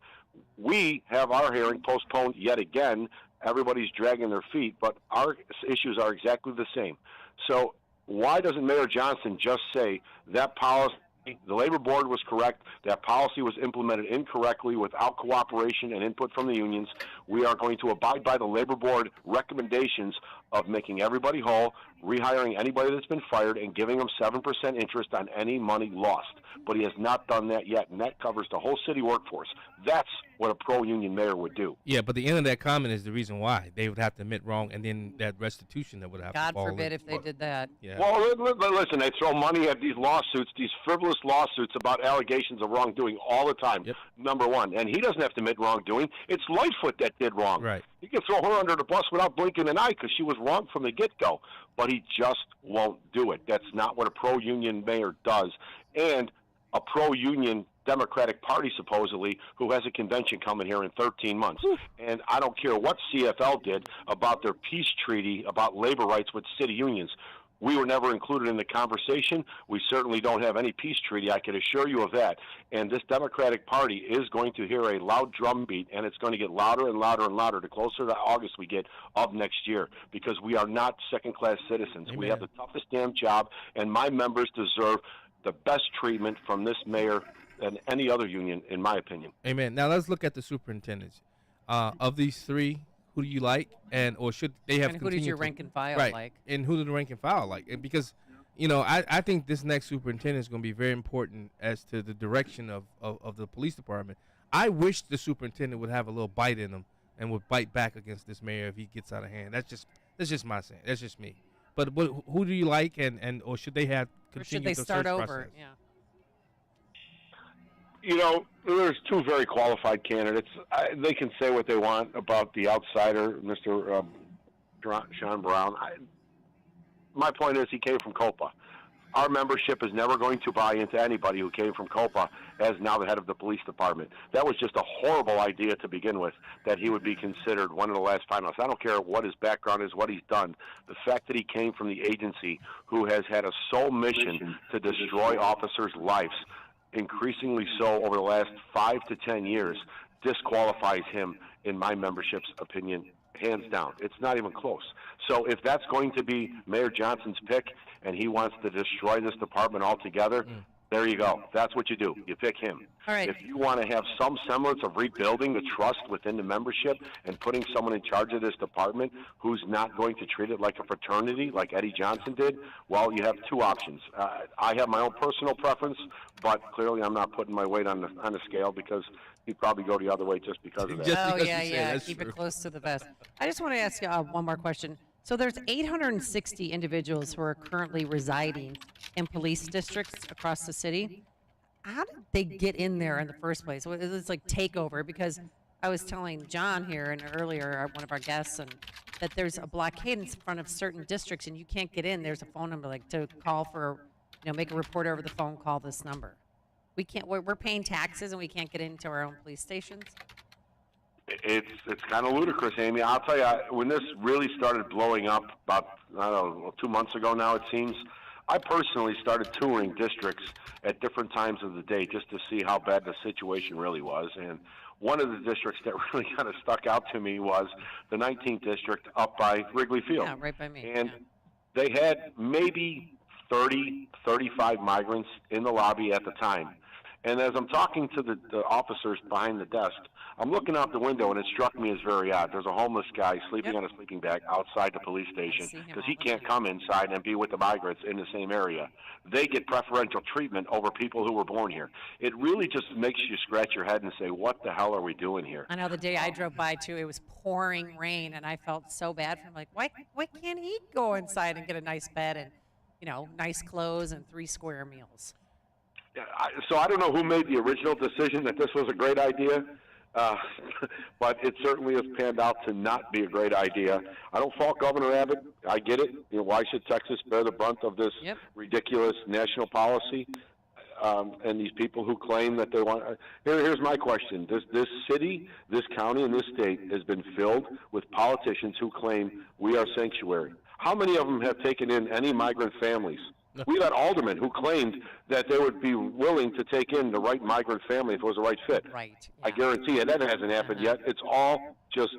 We have our hearing postponed yet again. Everybody's dragging their feet, but our issues are exactly the same. So why doesn't Mayor Johnson just say that policy, the labor board was correct, that policy was implemented incorrectly without cooperation and input from the unions. We are going to abide by the labor board recommendations of making everybody whole, rehiring anybody that's been fired, and giving them 7% interest on any money lost. But he has not done that yet, and that covers the whole city workforce. That's what a pro-union mayor would do. Yeah, but the end of that comment is the reason why. They would have to admit wrong, and then that restitution that would have to God fall forbid in. if they did that. Yeah. Well, listen, they throw money at these lawsuits, these frivolous lawsuits about allegations of wrongdoing all the time, number one. And he doesn't have to admit wrongdoing. It's Lightfoot that did wrong. Right. He can throw her under the bus without blinking an eye because she was wrong from the get-go. But he just won't do it. That's not what a pro-union mayor does. And a pro-union Democratic Party, supposedly, who has a convention coming here in 13 months. And I don't care what CFL did about their peace treaty about labor rights with city unions. We were never included in the conversation. We certainly don't have any peace treaty. I can assure you of that. And this Democratic Party is going to hear a loud drumbeat, and it's going to get louder and louder and louder the closer to August we get of next year, because we are not second-class citizens. Amen. We have the toughest damn job, and my members deserve the best treatment from this mayor than any other union, in my opinion. Amen. Now let's look at the superintendents. Of these three, who do you like, or should they have? And who did your rank and file right, like? And who did the rank and file like? And because, I think this next superintendent is going to be very important as to the direction of the police department. I wish the superintendent would have a little bite in him and would bite back against this mayor if he gets out of hand. That's just my saying. That's just me. But who do you like, or should they have Or should continued they the start search over? process? Yeah. There's two very qualified candidates. They can say what they want about the outsider, Mr. Sean Brown. My point is he came from COPA. Our membership is never going to buy into anybody who came from COPA as now the head of the police department. That was just a horrible idea to begin with, that he would be considered one of the last finalists. I don't care what his background is, what he's done. The fact that he came from the agency who has had a sole mission to destroy officers' lives, increasingly so over the last 5 to 10 years, disqualifies him, in my membership's opinion, hands down. It's not even close. So if that's going to be Mayor Johnson's pick and he wants to destroy this department altogether, there you go. That's what you do. You pick him. All right. If you want to have some semblance of rebuilding the trust within the membership and putting someone in charge of this department who's not going to treat it like a fraternity like Eddie Johnson did, well, you have two options. I have my own personal preference, but clearly I'm not putting my weight on the scale because he'd probably go the other way just because of that. Yeah. Keep it close to the vest. I just want to ask you one more question. So there's 860 individuals who are currently residing in police districts across the city. How did they get in there in the first place? It's like takeover, because I was telling John here and earlier, one of our guests, that there's a blockade in front of certain districts and you can't get in. There's a phone number to call for, make a report over the phone, call this number. We can't. We're paying taxes and we can't get into our own police stations. It's kind of ludicrous, Amy. I'll tell you, when this really started blowing up about, 2 months ago now, it seems, I personally started touring districts at different times of the day just to see how bad the situation really was. And one of the districts that really kind of stuck out to me was the 19th district up by Wrigley Field. Yeah, right by me. And they had maybe 30, 35 migrants in the lobby at the time. And as I'm talking to the officers behind the desk, I'm looking out the window, and it struck me as very odd. There's a homeless guy sleeping on a sleeping bag outside the police station because he can't come inside and be with the migrants in the same area. They get preferential treatment over people who were born here. It really just makes you scratch your head and say, what the hell are we doing here? I know the day I drove by, too, it was pouring rain, and I felt so bad for him. Like, why can't he go inside and get a nice bed and, nice clothes and 3 square meals? So I don't know who made the original decision that this was a great idea, but it certainly has panned out to not be a great idea. I don't fault Governor Abbott. I get it. Why should Texas bear the brunt of this ridiculous national policy? And these people who claim that they want. Here's my question: this city, this county, and this state has been filled with politicians who claim we are sanctuary. How many of them have taken in any migrant families? We had aldermen who claimed that they would be willing to take in the right migrant family if it was the right fit. Right. I guarantee you that hasn't happened yet. It's all just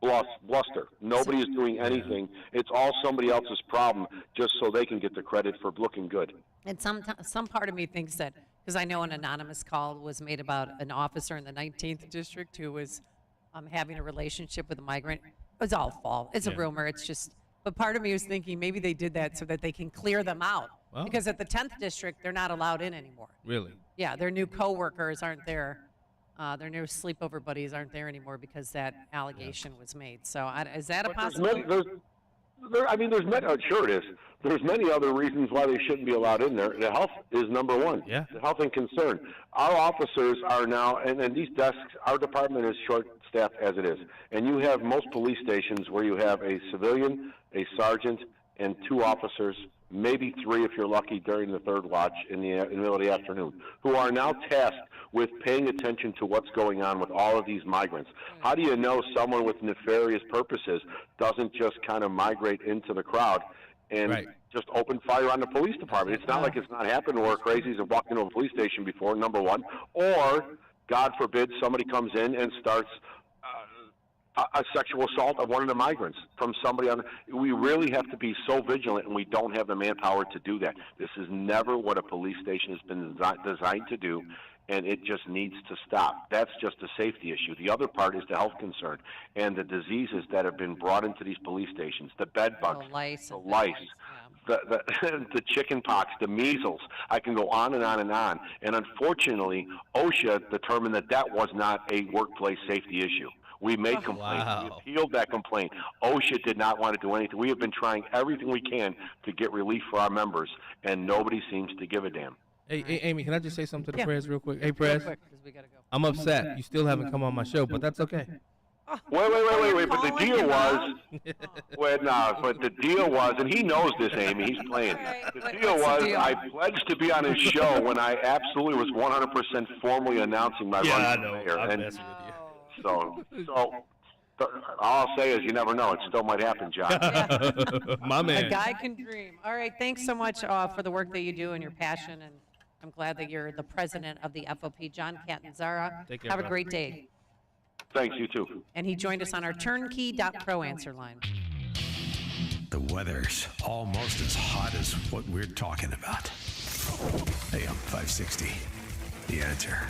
bluster. Nobody is doing anything. It's all somebody else's problem just so they can get the credit for looking good. And some part of me thinks that, because I know an anonymous call was made about an officer in the 19th district who was having a relationship with a migrant. It was all false. It's a rumor. It's just, but part of me was thinking maybe they did that so that they can clear them out. Wow. Because at the 10th district, they're not allowed in anymore. Really? Yeah, their new coworkers aren't there. Their new sleepover buddies aren't there anymore because that allegation was made. So is that a possibility? Sure it is. There's many other reasons why they shouldn't be allowed in there. The health is number one. Yeah. The health and concern. Our officers are now, and these desks, our department is short-staffed as it is. And you have most police stations where you have a civilian, a sergeant, and 2 officers, maybe 3 if you're lucky during the third watch in the middle of the afternoon, who are now tasked with paying attention to what's going on with all of these migrants. How do you know someone with nefarious purposes doesn't just kind of migrate into the crowd and just open fire on the police department? It's not like it's not happened where crazies have walked into a police station before, number one, or, God forbid, somebody comes in and starts a sexual assault of one of the migrants from somebody on. We really have to be so vigilant, and we don't have the manpower to do that. This is never what a police station has been designed to do, and it just needs to stop. That's just a safety issue. The other part is the health concern and the diseases that have been brought into these police stations, the bed bugs, the lice, the chicken pox, the measles. I can go on and on and on. And unfortunately, OSHA determined that that was not a workplace safety issue. We made complaints. Wow. We appealed that complaint. OSHA did not want to do anything. We have been trying everything we can to get relief for our members, and nobody seems to give a damn. Hey, Amy, can I just say something to the Prez real quick? Hey, Prez, Real quick, 'cause we gotta go. I'm upset. You still haven't come on my show, but that's okay. Wait. But the deal was, but the deal was, and he knows this, Amy. He's playing. The deal was, I pledged to be on his show when I absolutely was 100% formally announcing my run for mayor. I'm And messing with you. so all I'll say is, you never know. It still might happen, John. My man. A guy can dream. All right, thanks so much for the work that you do and your passion, and I'm glad that you're the president of the FOP, John Catanzara. Take care, Have a bro. great day. Thanks, you too. And he joined us on our turnkey.pro answer line. The weather's almost as hot as what we're talking about. AM 560, The Answer.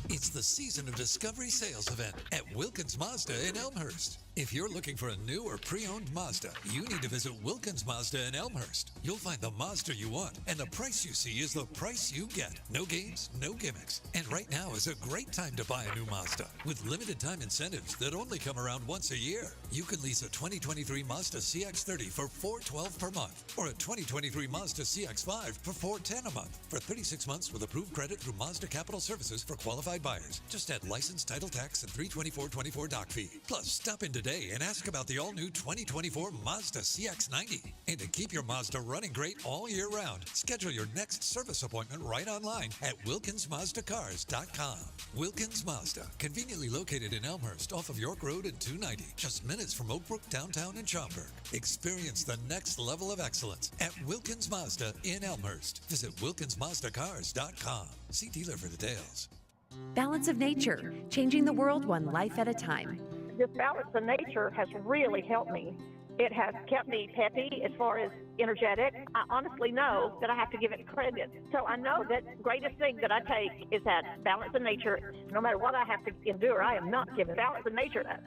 It's the season of Discovery Sales Event at Wilkins Mazda in Elmhurst. If you're looking for a new or pre-owned Mazda, you need to visit Wilkins Mazda in Elmhurst. You'll find the Mazda you want, and the price you see is the price you get. No games, no gimmicks. And right now is a great time to buy a new Mazda with limited time incentives that only come around once a year. You can lease a 2023 Mazda CX-30 for $412 per month, or a 2023 Mazda CX-5 for $410 a month, for 36 months with approved credit through Mazda Capital Services for qualified buyers. Just add license, title, tax, and $324.24 doc fee. Plus, stop in today and ask about the all-new 2024 Mazda CX-90. And to keep your Mazda running great all year round, schedule your next service appointment right online at WilkinsMazdaCars.com. Wilkins Mazda, conveniently located in Elmhurst off of York Road and 290, just minutes from Oak Brook downtown in Schaumburg. Experience the next level of excellence at Wilkins Mazda in Elmhurst. Visit WilkinsMazdaCars.com. See dealer for details. Balance of Nature, changing the world one life at a time. This balance of nature has really helped me. It has kept me peppy as far as energetic. I honestly know that I have to give it credit. So I know that the greatest thing that I take is that balance of nature. No matter what I have to endure, I am not giving balance of nature that.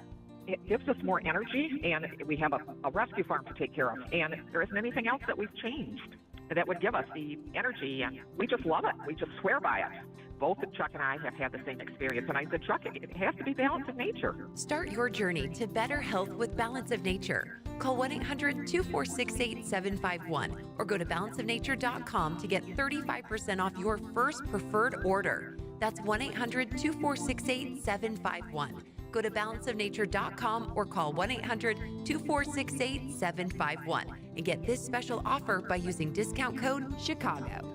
It gives us more energy, and we have a rescue farm to take care of. And there isn't anything else that we've changed that would give us the energy, and we just love it. We just swear by it. Both Chuck and I have had the same experience, and I said, Chuck, it has to be balance of nature. Start your journey to better health with Balance of Nature. Call 1-800-246-8751 or go to balanceofnature.com to get 35% off your first preferred order. That's 1-800-246-8751. Go to balanceofnature.com or call 1-800-246-8751 and get this special offer by using discount code CHICAGO.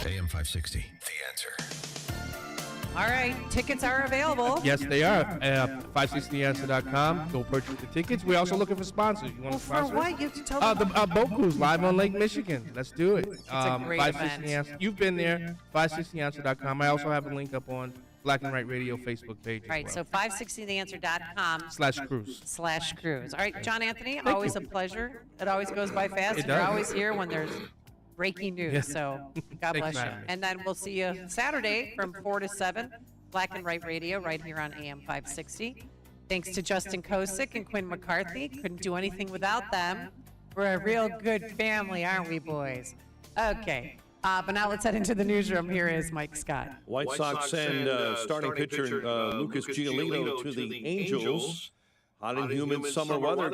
AM 560, The Answer. All right, tickets are available. Yes, they are. 560theanswer.com. Go purchase the tickets. We're also looking for sponsors. You want to sponsor? For what? You have to tell The boat cruise live on Lake Michigan. Let's do it. It's a great 560 event. Answer. You've been there. 560theanswer.com. I also have a link up on Black and Right Radio Facebook page. Right, as so well. 560theanswer.com/cruise. /cruise. All right, John Anthony, Thank always you. a pleasure. It always goes by fast. It You're does. always here when there's breaking news. Yeah. So God Thanks bless for you. having me. And then we'll see you Saturday from 4 to 7, Black and Right Radio, right here on AM 560. Thanks to Justin Kosick and Quinn McCarthy. Couldn't do anything without them. We're a real good family, aren't we, boys? Okay. But now let's head into the newsroom. Here is Mike Scott. White Sox send starting pitcher Lucas Giolito to the Angels. Hot and humid summer weather